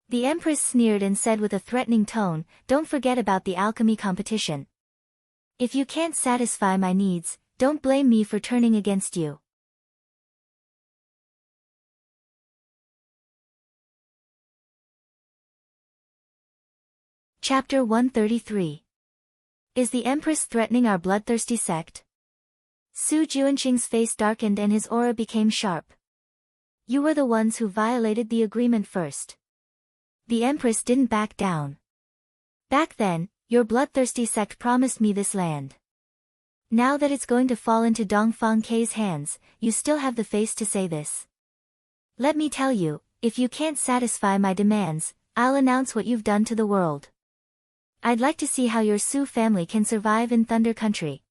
[SPEAKER 1] The Empress sneered and said with a threatening tone, don't forget about the alchemy competition. If you can't satisfy my needs, don't blame me for turning against you. Chapter 133. Is the Empress threatening our bloodthirsty sect? Su Junqing's face darkened and his aura became sharp. You were the ones who violated the agreement first. The Empress didn't back down. Back then, your bloodthirsty sect promised me this land. Now that it's going to fall into Dongfang K's hands, you still have the face to say this. Let me tell you, if you can't satisfy my demands, I'll announce what you've done to the world. I'd like to see how your Su family can survive in Thunder Country.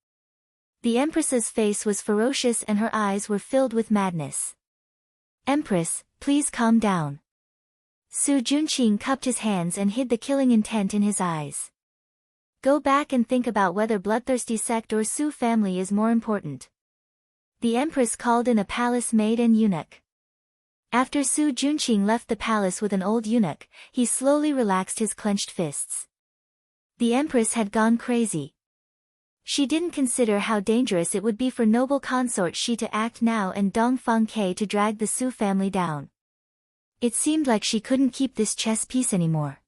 [SPEAKER 1] The Empress's face was ferocious and her eyes were filled with madness. Empress, please calm down. Su Junqing cupped his hands and hid the killing intent in his eyes. Go back and think about whether bloodthirsty sect or Su family is more important. The Empress called in a palace maid and eunuch. After Su Junqing left the palace with an old eunuch, he slowly relaxed his clenched fists. The Empress had gone crazy. She didn't consider how dangerous it would be for noble consort Shi to act now and Dongfang K to drag the Su family down. It seemed like she couldn't keep this chess piece anymore.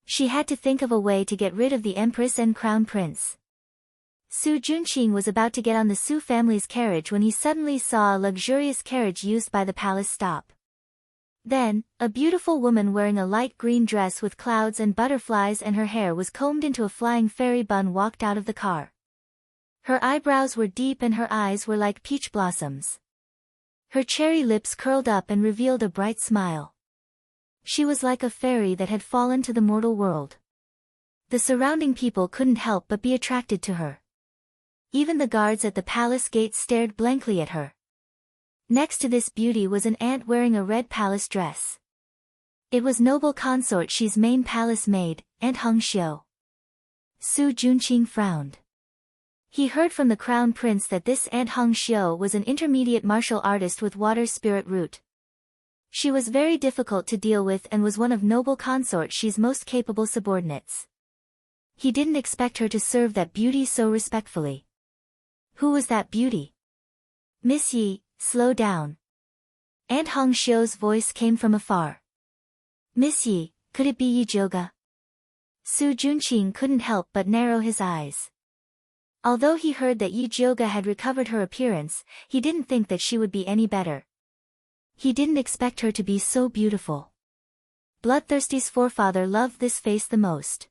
[SPEAKER 1] She had to think of a way to get rid of the Empress and Crown Prince. Su Junqing was about to get on the Su family's carriage when he suddenly saw a luxurious carriage used by the palace stop. Then, a beautiful woman wearing a light green dress with clouds and butterflies and her hair was combed into a flying fairy bun walked out of the car. Her eyebrows were deep and her eyes were like peach blossoms. Her cherry lips curled up and revealed a bright smile. She was like a fairy that had fallen to the mortal world. The surrounding people couldn't help but be attracted to her. Even the guards at the palace gate stared blankly at her. Next to this beauty was an ant wearing a red palace dress. It was noble consort Shi's main palace maid, Aunt Hung Xiu. Su Junqing frowned. He heard from the crown prince that this Aunt Hung Xiu was an intermediate martial artist with water spirit root. She was very difficult to deal with and was one of noble consort Shi's most capable subordinates. He didn't expect her to serve that beauty so respectfully. Who was that beauty? Miss Yi, slow down. Aunt Hung Xiu's voice came from afar. Miss Yi, could it be Yi Zhuge? Su Junqing couldn't help but narrow his eyes. Although he heard that Yi Zhuge had recovered her appearance, he didn't think that she would be any better. He didn't expect her to be so beautiful. Bloodthirsty's forefather loved this face the most.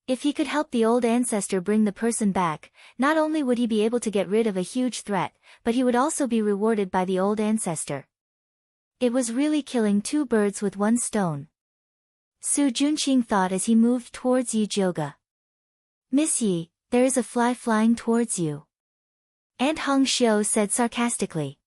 [SPEAKER 1] If he could help the old ancestor bring the person back, not only would he be able to get rid of a huge threat, but he would also be rewarded by the old ancestor. It was really killing two birds with one stone. Su Junqing thought as he moved towards Yi Jioge. Miss Yi, there is a fly flying towards you. Aunt Hong Xiu said sarcastically.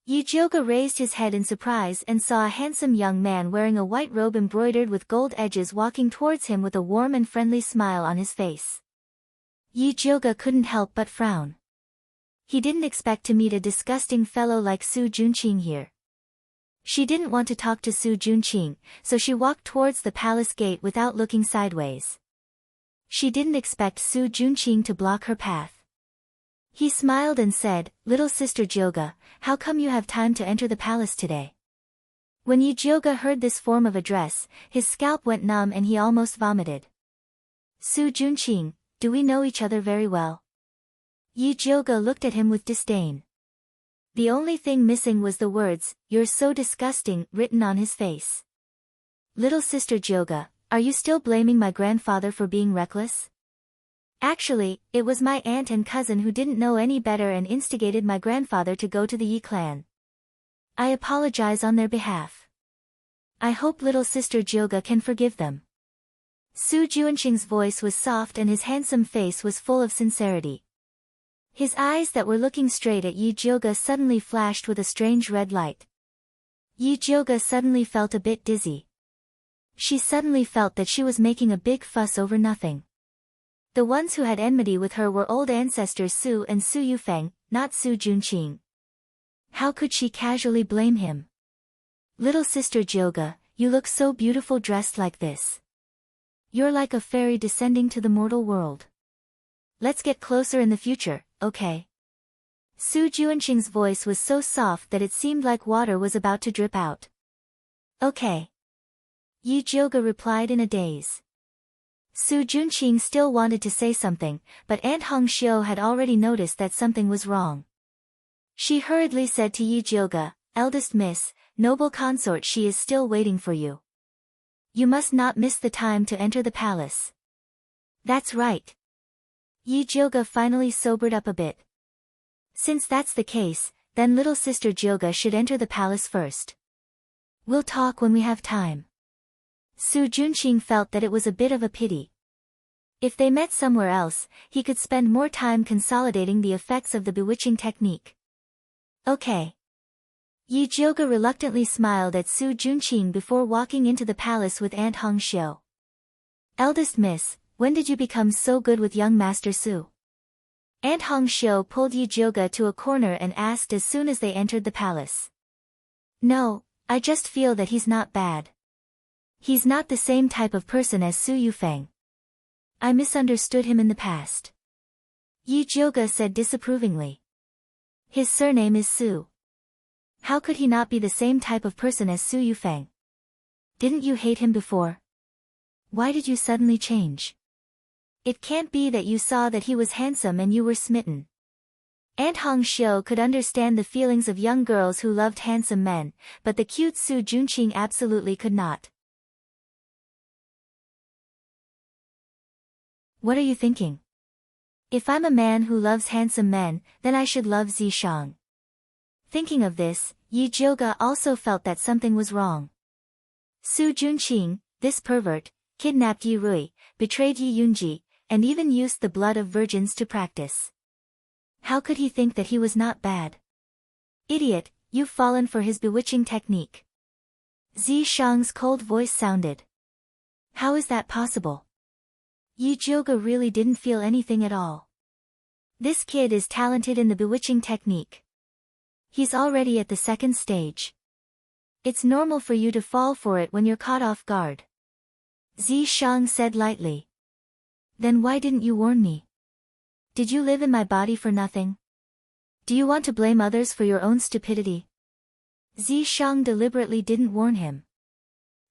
[SPEAKER 1] Yi Jioge raised his head in surprise and saw a handsome young man wearing a white robe embroidered with gold edges walking towards him with a warm and friendly smile on his face. Yi Jioge couldn't help but frown. He didn't expect to meet a disgusting fellow like Su Junqing here. She didn't want to talk to Su Junqing, so she walked towards the palace gate without looking sideways. She didn't expect Su Junqing to block her path. He smiled and said, "Little sister Jioge, how come you have time to enter the palace today?" When Yi Jioge heard this form of address, his scalp went numb and he almost vomited. Su Junqing, do we know each other very well? Yi Jioge looked at him with disdain. The only thing missing was the words, "You're so disgusting," written on his face. Little sister Jioge, are you still blaming my grandfather for being reckless? Actually, it was my aunt and cousin who didn't know any better and instigated my grandfather to go to the Yi clan. I apologize on their behalf. I hope little sister Jioge can forgive them. Su Junqing's voice was soft and his handsome face was full of sincerity. His eyes that were looking straight at Yi Jioge suddenly flashed with a strange red light. Yi Jioge suddenly felt a bit dizzy. She suddenly felt that she was making a big fuss over nothing. The ones who had enmity with her were old ancestors Su and Su Yufeng, not Su Junqing. How could she casually blame him? Little sister Jioge, you look so beautiful dressed like this. You're like a fairy descending to the mortal world. Let's get closer in the future, okay? Su Junqing's voice was so soft that it seemed like water was about to drip out. Okay. Yi Jioge replied in a daze. Su Junqing still wanted to say something, but Aunt Hong Xiu had already noticed that something was wrong. She hurriedly said to Yi Jioge, "Eldest miss, noble consort, she is still waiting for you. You must not miss the time to enter the palace." That's right. Yi Jioge finally sobered up a bit. Since that's the case, then little sister Jioge should enter the palace first. We'll talk when we have time. Su Junqing felt that it was a bit of a pity. If they met somewhere else, he could spend more time consolidating the effects of the bewitching technique. Okay. Yi Jioge reluctantly smiled at Su Junqing before walking into the palace with Aunt Hong Xiu. Eldest miss, when did you become so good with young Master Su? Aunt Hong Xiu pulled Yi Jioge to a corner and asked as soon as they entered the palace. No, I just feel that he's not bad. He's not the same type of person as Su Yufeng. I misunderstood him in the past. Yi Jioge said disapprovingly. His surname is Su. How could he not be the same type of person as Su Yufeng? Didn't you hate him before? Why did you suddenly change? It can't be that you saw that he was handsome and you were smitten. Aunt Hong Xiu could understand the feelings of young girls who loved handsome men, but the cute Su Junqing absolutely could not. What are you thinking? If I'm a man who loves handsome men, then I should love Zishang. Thinking of this, Yi Jioge also felt that something was wrong. Su Junqing, this pervert, kidnapped Yi Rui, betrayed Yi Yunji, and even used the blood of virgins to practice. How could he think that he was not bad? Idiot, you've fallen for his bewitching technique. Zishang's cold voice sounded. How is that possible? Yi Jioge really didn't feel anything at all. This kid is talented in the bewitching technique. He's already at the second stage. It's normal for you to fall for it when you're caught off guard. Zishang said lightly. Then why didn't you warn me? Did you live in my body for nothing? Do you want to blame others for your own stupidity? Zishang deliberately didn't warn him.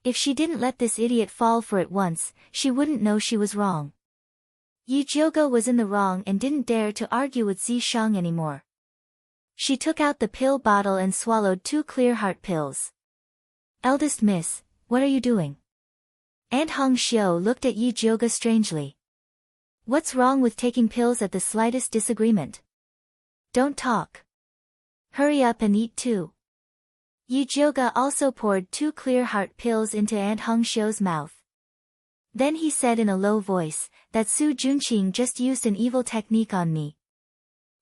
[SPEAKER 1] If she didn't let this idiot fall for it once, she wouldn't know she was wrong. Yi Jioge was in the wrong and didn't dare to argue with Zishang anymore. She took out the pill bottle and swallowed 2 clear heart pills. Eldest miss, what are you doing? Aunt Hong Xiu looked at Yi Jioga strangely. What's wrong with taking pills at the slightest disagreement? Don't talk. Hurry up and eat too. Yi Jioga also poured 2 clear heart pills into Aunt Hong Xiu's mouth. Then he said in a low voice, that Su Junqing just used an evil technique on me.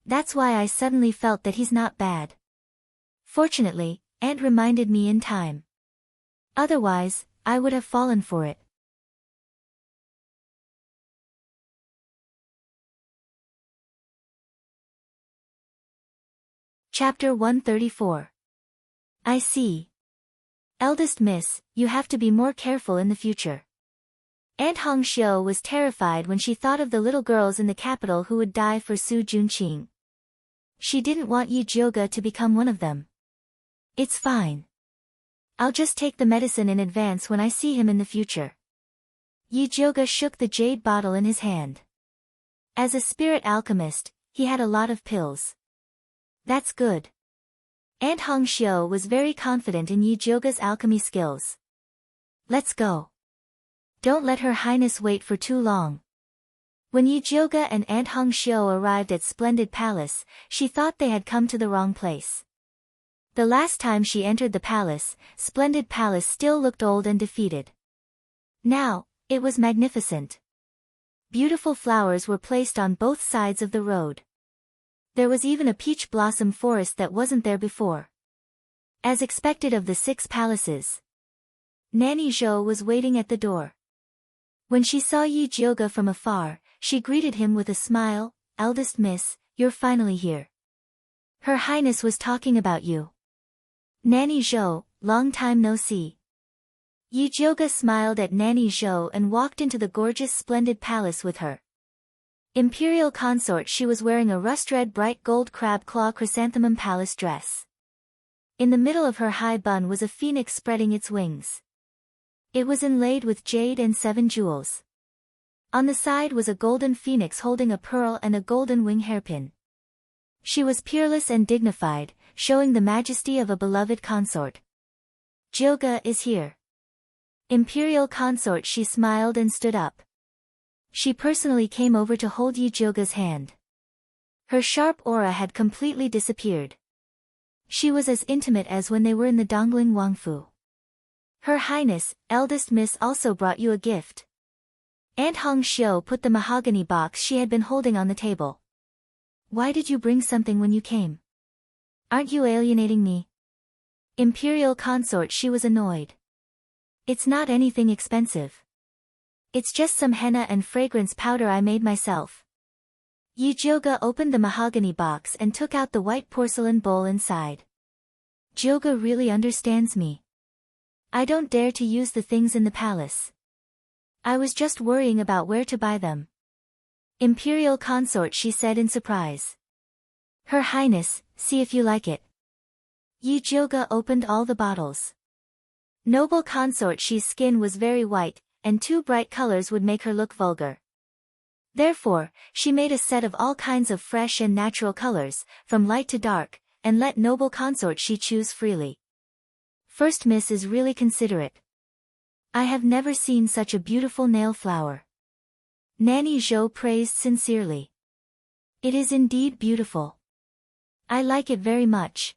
[SPEAKER 1] That's why I suddenly felt that he's not bad. Fortunately, Aunt reminded me in time. Otherwise, I would have fallen for it. Chapter 134. I see. Eldest Miss, you have to be more careful in the future. Aunt Hong Xiu was terrified when she thought of the little girls in the capital who would die for Su Junqing. She didn't want Yi Jioga to become one of them. It's fine. I'll just take the medicine in advance when I see him in the future. Yi Jioga shook the jade bottle in his hand. As a spirit alchemist, he had a lot of pills. That's good. Aunt Hong Xiu was very confident in Yi Jioga's alchemy skills. Let's go. Don't let Her Highness wait for too long. When Yi Jioga and Aunt Hong Xiu arrived at Splendid Palace, she thought they had come to the wrong place. The last time she entered the palace, Splendid Palace still looked old and defeated. Now, it was magnificent. Beautiful flowers were placed on both sides of the road. There was even a peach blossom forest that wasn't there before. As expected of the 6 palaces, Nanny Zhou was waiting at the door. When she saw Yi Jioga from afar, she greeted him with a smile. Eldest Miss, you're finally here. Her Highness was talking about you. Nanny Zhou, long time no see. Yi Jioga smiled at Nanny Zhou and walked into the gorgeous Splendid Palace with her. Imperial consort, she was wearing a rust-red bright gold crab claw chrysanthemum palace dress. In the middle of her high bun was a phoenix spreading its wings. It was inlaid with jade and 7 jewels. On the side was a golden phoenix holding a pearl and a golden wing hairpin. She was peerless and dignified, showing the majesty of a beloved consort. Jioga is here. Imperial consort, she smiled and stood up. She personally came over to hold Yi Jioga's hand. Her sharp aura had completely disappeared. She was as intimate as when they were in the Dongling Wangfu. Her Highness, Eldest Miss also brought you a gift. Aunt Hong Xiu put the mahogany box she had been holding on the table. Why did you bring something when you came? Aren't you alienating me? Imperial consort, she was annoyed. It's not anything expensive. It's just some henna and fragrance powder I made myself. Yi Jioga opened the mahogany box and took out the white porcelain bowl inside. Jioga really understands me. I don't dare to use the things in the palace. I was just worrying about where to buy them. Imperial consort, she said in surprise. Her Highness, see if you like it. Yi Jioga opened all the bottles. Noble consort, she's skin was very white, and 2 bright colors would make her look vulgar. Therefore, she made a set of all kinds of fresh and natural colors, from light to dark, and let noble consort she choose freely. First Miss is really considerate. I have never seen such a beautiful nail flower. Nanny Zhou praised sincerely. It is indeed beautiful. I like it very much.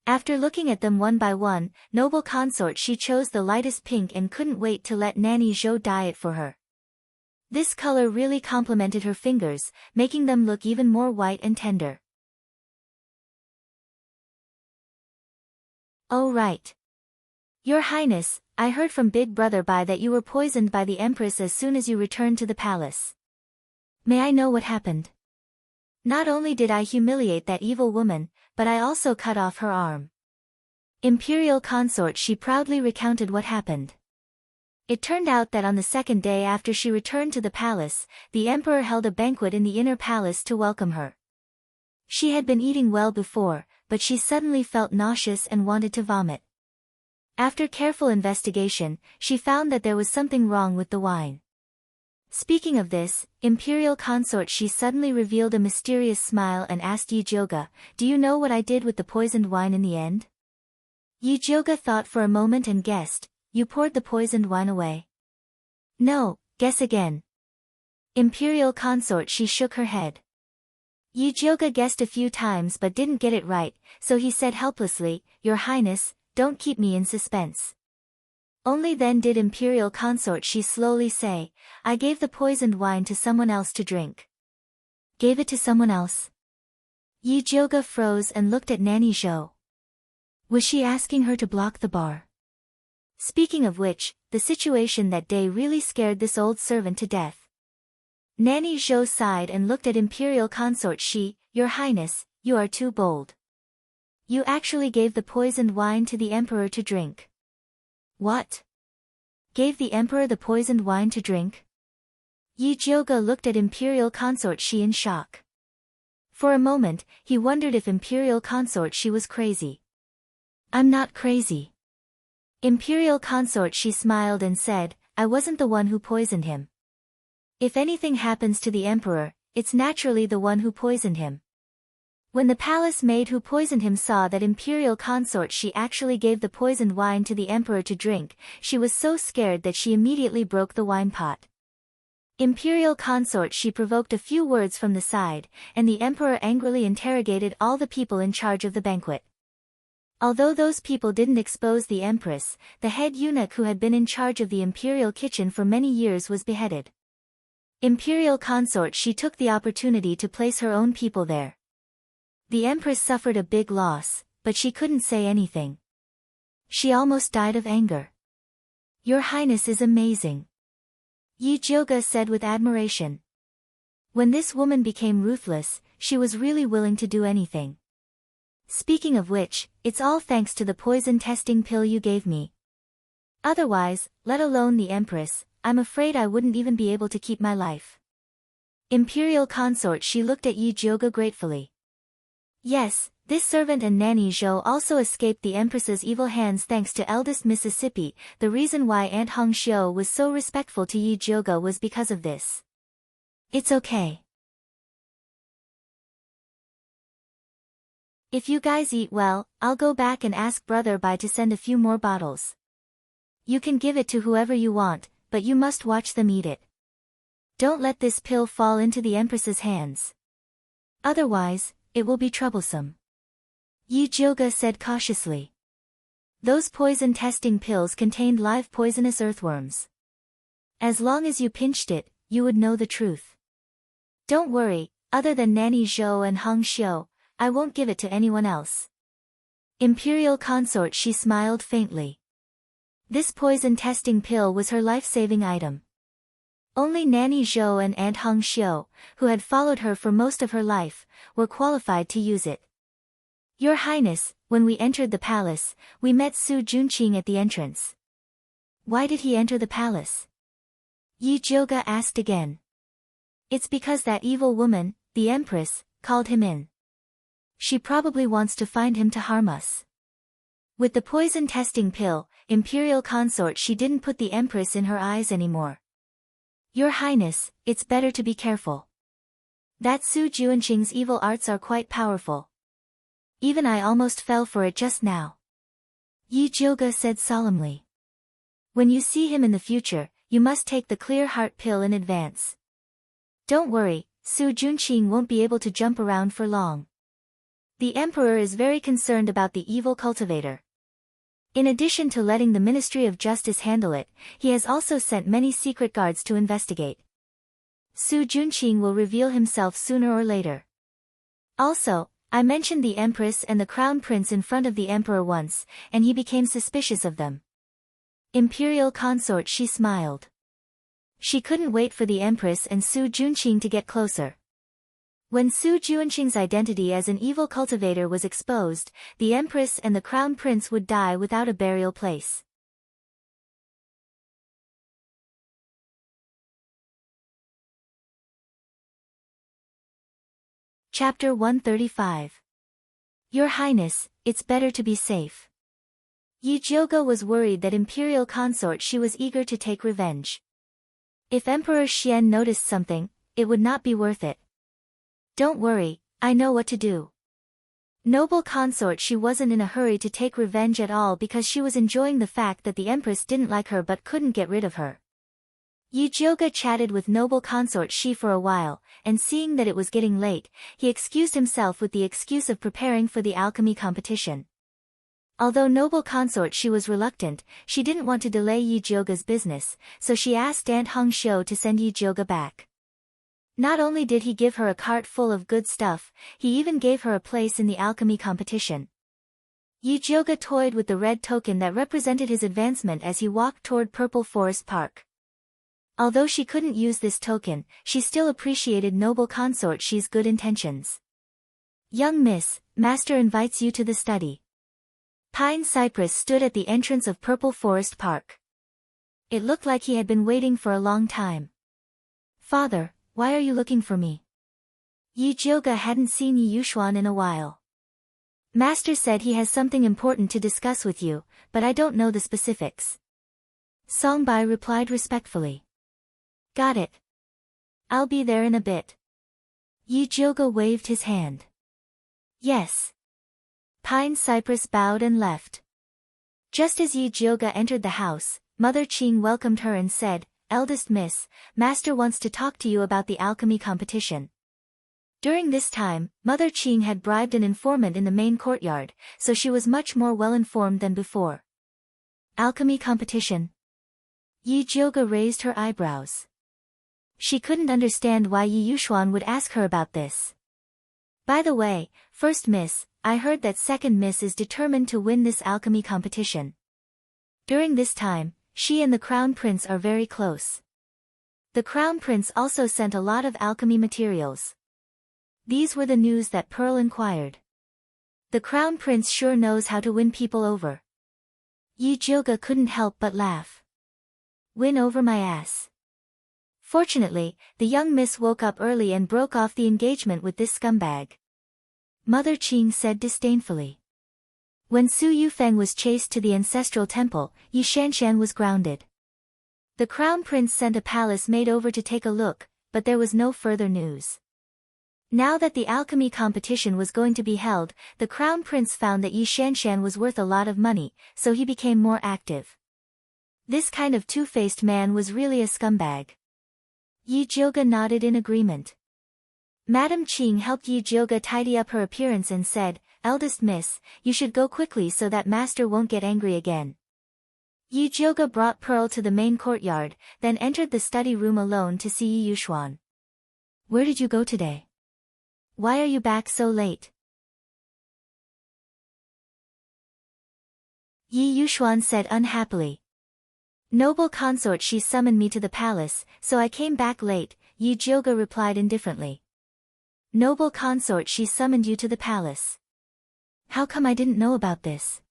[SPEAKER 1] After looking at them one by one, noble consort she chose the lightest pink and couldn't wait to let Nanny Zhou dye it for her. This color really complemented her fingers, making them look even more white and tender. Oh right. Your Highness, I heard from Big Brother Bai that you were poisoned by the Empress as soon as you returned to the palace. May I know what happened? Not only did I humiliate that evil woman, but I also cut off her arm. Imperial consort, she proudly recounted what happened. It turned out that on the 2nd day after she returned to the palace, the emperor held a banquet in the inner palace to welcome her. She had been eating well before, but she suddenly felt nauseous and wanted to vomit. After careful investigation, she found that there was something wrong with the wine. Speaking of this, Imperial consort, she suddenly revealed a mysterious smile and asked Yi Jioga, do you know what I did with the poisoned wine in the end? Yi Jioga thought for a moment and guessed, you poured the poisoned wine away. No, guess again. Imperial consort. She shook her head. Yijioga guessed a few times but didn't get it right, so he said helplessly, Your Highness, don't keep me in suspense. Only then did Imperial consort she slowly say, I gave the poisoned wine to someone else to drink. Gave it to someone else? Yijioga froze and looked at Nanny Zhou. Was she asking her to block the bar? Speaking of which, the situation that day really scared this old servant to death. Nanny Zhou sighed and looked at Imperial consort. Your Highness, you are too bold. You actually gave the poisoned wine to the Emperor to drink. What? Gave the Emperor the poisoned wine to drink? Yijioga looked at Imperial consort in shock. For a moment, he wondered if Imperial consort was crazy. I'm not crazy. Imperial consort smiled and said, I wasn't the one who poisoned him. If anything happens to the Emperor, it's naturally the one who poisoned him. When the palace maid who poisoned him saw that Imperial consort actually gave the poisoned wine to the Emperor to drink, she was so scared that she immediately broke the wine pot. Imperial consort provoked a few words from the side, and the Emperor angrily interrogated all the people in charge of the banquet. Although those people didn't expose the Empress, the head eunuch who had been in charge of the Imperial kitchen for many years was beheaded. Imperial consort took the opportunity to place her own people there. The Empress suffered a big loss, but she couldn't say anything. She almost died of anger. Your Highness is amazing. Yijioga said with admiration. When this woman became ruthless, she was really willing to do anything. Speaking of which, it's all thanks to the poison testing pill you gave me. Otherwise, let alone the Empress, I'm afraid I wouldn't even be able to keep my life. Imperial consort looked at Yijioga gratefully. Yes, this servant and Nanny Zhou also escaped the Empress's evil hands thanks to eldest Mississippi. The reason why Aunt Hong Xiu was so respectful to Yijioga was because of this. It's okay. If you guys eat well, I'll go back and ask Brother Bai to send a few more bottles. You can give it to whoever you want, but you must watch them eat it. Don't let this pill fall into the Empress's hands. Otherwise, it will be troublesome. Yijioga said cautiously. Those poison testing pills contained live poisonous earthworms. As long as you pinched it, you would know the truth. Don't worry, other than Nanny Zhou and Hong Xiu, I won't give it to anyone else. Imperial consort smiled faintly. This poison testing pill was her life-saving item. Only Nanny Zhou and Aunt Hong Xiu, who had followed her for most of her life, were qualified to use it. Your Highness, when we entered the palace, we met Su Junqing at the entrance. Why did he enter the palace? Yijioga asked again. It's because that evil woman, the Empress, called him in. She probably wants to find him to harm us. With the poison testing pill, Imperial consort didn't put the Empress in her eyes anymore. Your Highness, it's better to be careful. That Su Junqing's evil arts are quite powerful. Even I almost fell for it just now. Yijioga said solemnly. When you see him in the future, you must take the clear heart pill in advance. Don't worry, Su Junqing won't be able to jump around for long. The Emperor is very concerned about the evil cultivator. In addition to letting the Ministry of Justice handle it, he has also sent many secret guards to investigate. Su Junqing will reveal himself sooner or later. Also, I mentioned the Empress and the Crown Prince in front of the Emperor once, and he became suspicious of them. Imperial consort smiled. She couldn't wait for the Empress and Su Junqing to get closer. When Su Junqing's identity as an evil cultivator was exposed, the Empress and the Crown Prince would die without a burial place. Chapter 135. Your Highness, it's better to be safe. Yijioga was worried that Imperial consort was eager to take revenge. If Emperor Xian noticed something, it would not be worth it. Don't worry, I know what to do. Noble consort wasn't in a hurry to take revenge at all because she was enjoying the fact that the Empress didn't like her but couldn't get rid of her. Yujioga chatted with noble consort Shi for a while, and seeing that it was getting late, he excused himself with the excuse of preparing for the alchemy competition. Although noble consort Shi was reluctant, she didn't want to delay Yujioga's business, so she asked Aunt Hongxiu to send Yujioga back. Not only did he give her a cart full of good stuff, he even gave her a place in the alchemy competition. Yujioga toyed with the red token that represented his advancement as he walked toward Purple Forest Park. Although she couldn't use this token, she still appreciated noble consort Shi's good intentions. "Young miss, master invites you to the study." Pine Cypress stood at the entrance of Purple Forest Park. It looked like he had been waiting for a long time. "Father, why are you looking for me?" Yujioga hadn't seen Yi Yuxuan in a while. "Master said he has something important to discuss with you, but I don't know the specifics." Songbai replied respectfully. "Got it. I'll be there in a bit." Yujioga waved his hand. "Yes." Pine Cypress bowed and left. Just as Yujioga entered the house, Mother Qing welcomed her and said, "Eldest miss, master wants to talk to you about the alchemy competition." During this time, Mother Qing had bribed an informant in the main courtyard, so she was much more well-informed than before. Alchemy competition? Yujioga raised her eyebrows. She couldn't understand why Yi Yuxuan would ask her about this. "By the way, first miss, I heard that second miss is determined to win this alchemy competition. During this time, she and the Crown Prince are very close. The Crown Prince also sent a lot of alchemy materials." These were the news that Pearl inquired. "The Crown Prince sure knows how to win people over." Yujioga couldn't help but laugh. "Win over my ass." Fortunately, the young miss woke up early and broke off the engagement with this scumbag. Mother Qing said disdainfully. When Su Yufeng was chased to the ancestral temple, Yi Shanshan was grounded. The Crown Prince sent a palace maid over to take a look, but there was no further news. Now that the alchemy competition was going to be held, the Crown Prince found that Yi Shanshan was worth a lot of money, so he became more active. This kind of two-faced man was really a scumbag. Yujioga nodded in agreement. Madame Qing helped Yujioga tidy up her appearance and said, "Eldest miss, you should go quickly so that master won't get angry again." Yujioga brought Pearl to the main courtyard, then entered the study room alone to see Yi Yuxuan. "Where did you go today? Why are you back so late?" Yi Yuxuan said unhappily. "Noble consort Shi summoned me to the palace, so I came back late," Yujioga replied indifferently. "Noble consort Shi summoned you to the palace? How come I didn't know about this?"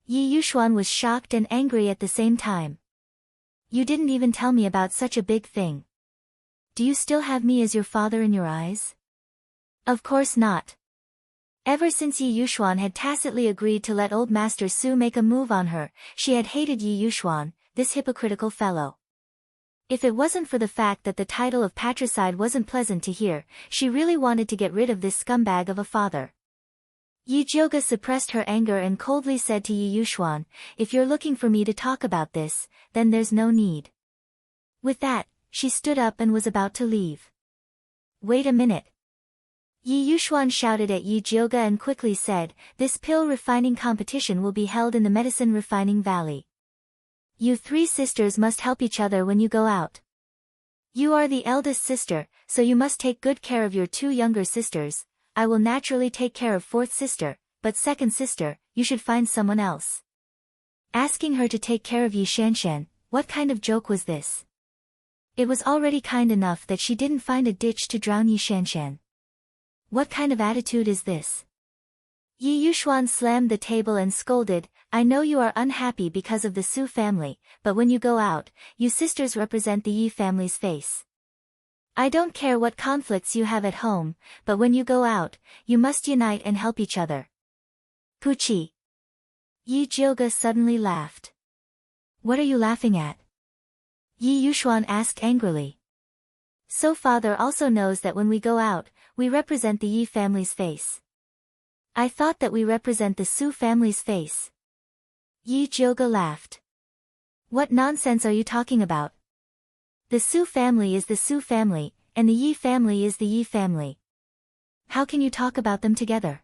[SPEAKER 1] Yi Yuxuan was shocked and angry at the same time. "You didn't even tell me about such a big thing. Do you still have me as your father in your eyes?" "Of course not." Ever since Yi Yuxuan had tacitly agreed to let old Master Su make a move on her, she had hated Yi Yuxuan, this hypocritical fellow. If it wasn't for the fact that the title of patricide wasn't pleasant to hear, she really wanted to get rid of this scumbag of a father. Yujioga suppressed her anger and coldly said to Yi Yuxuan, "If you're looking for me to talk about this, then there's no need." With that, she stood up and was about to leave. "Wait a minute." Yi Yuxuan shouted at Yujioga and quickly said, "This pill refining competition will be held in the medicine refining valley. You three sisters must help each other when you go out. You are the eldest sister, so you must take good care of your two younger sisters. I will naturally take care of fourth sister, but second sister, you should find someone else." Asking her to take care of Yi Shanshan, what kind of joke was this? It was already kind enough that she didn't find a ditch to drown Yi Shanshan. What kind of attitude is this? Yi Yuxuan slammed the table and scolded, "I know you are unhappy because of the Su family, but when you go out, you sisters represent the Yi family's face. I don't care what conflicts you have at home, but when you go out, you must unite and help each other." "Puchi." Yujioga suddenly laughed. "What are you laughing at?" Yi Yuxuan asked angrily. "So father also knows that when we go out, we represent the Yi family's face. I thought that we represent the Su family's face." Yujioga laughed. "What nonsense are you talking about? The Su family is the Su family, and the Yi family is the Yi family. How can you talk about them together?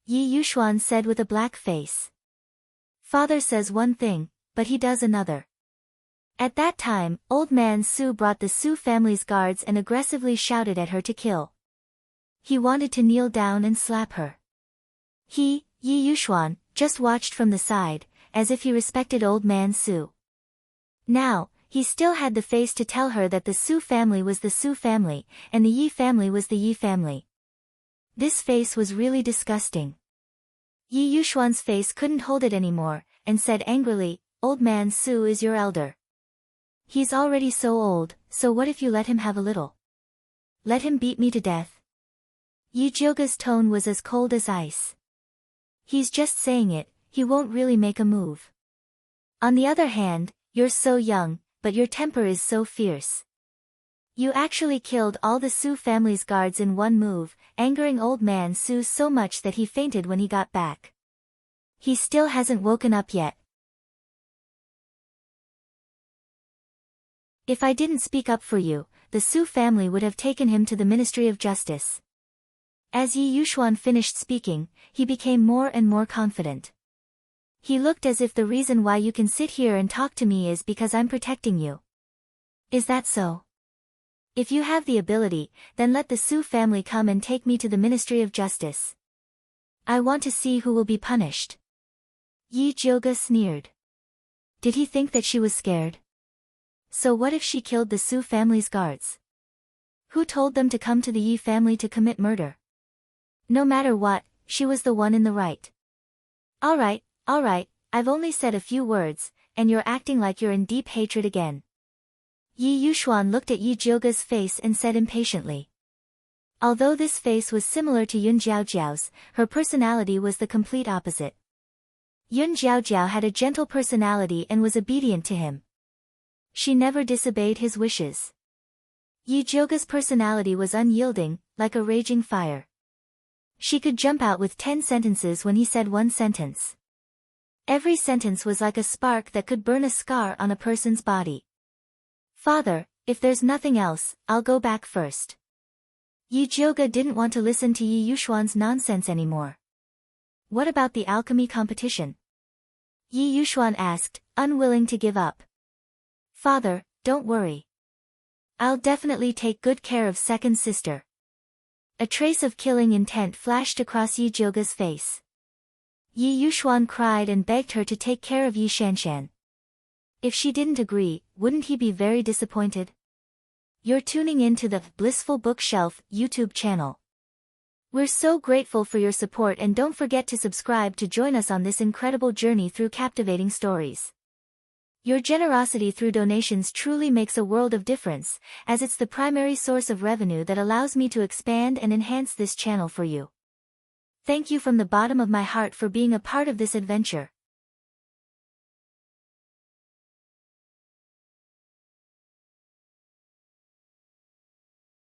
[SPEAKER 1] Yi Yuxuan said with a black face. Father says one thing, but he does another. At that time, old man Su brought the Su family's guards and aggressively shouted at her to kill. He wanted to kneel down and slap her. He, Yi Yuxuan, just watched from the side, as if he respected old man Su. Now, he still had the face to tell her that the Su family was the Su family, and the Yi family was the Yi family. This face was really disgusting. Yi Yuxuan's face couldn't hold it anymore, and said angrily, "Old man Su is your elder. He's already so old, so what if you let him have a little? Let him beat me to death?" Yi Jiuge's tone was as cold as ice. He's just saying it, he won't really make a move. On the other hand, you're so young, but your temper is so fierce. You actually killed all the Su family's guards in one move, angering old man Su so much that he fainted when he got back. He still hasn't woken up yet. If I didn't speak up for you, the Su family would have taken him to the Ministry of Justice. As Yi Yuxuan finished speaking, he became more and more confident. He looked as if the reason why you can sit here and talk to me is because I'm protecting you. Is that so? If you have the ability, then let the Su family come and take me to the Ministry of Justice. I want to see who will be punished. Yi Jiuge sneered. Did he think that she was scared? So what if she killed the Su family's guards? Who told them to come to the Yi family to commit murder? No matter what, she was the one in the right. Alright, I've only said a few words, and you're acting like you're in deep hatred again. Yi Yuxuan looked at Yi Jiuge's face and said impatiently. Although this face was similar to Yun Jiaojiao's, her personality was the complete opposite. Yun Jiaojiao had a gentle personality and was obedient to him. She never disobeyed his wishes. Yi Jiuge's personality was unyielding, like a raging fire. She could jump out with 10 sentences when he said one sentence. Every sentence was like a spark that could burn a scar on a person's body. Father, if there's nothing else, I'll go back first. Yi Jiuge didn't want to listen to Yi Yuxuan's nonsense anymore. What about the alchemy competition? Yi Yuxuan asked, unwilling to give up. Father, don't worry. I'll definitely take good care of second sister. A trace of killing intent flashed across Yi Jiuge's face. Yi Yuxuan cried and begged her to take care of Yi Shanshan. If she didn't agree, wouldn't he be very disappointed? You're tuning in to the Blissful Bookshelf YouTube channel. We're so grateful for your support, and don't forget to subscribe to join us on this incredible journey through captivating stories. Your generosity through donations truly makes a world of difference, as it's the primary source of revenue that allows me to expand and enhance this channel for you. Thank you from the bottom of my heart for being a part of this adventure.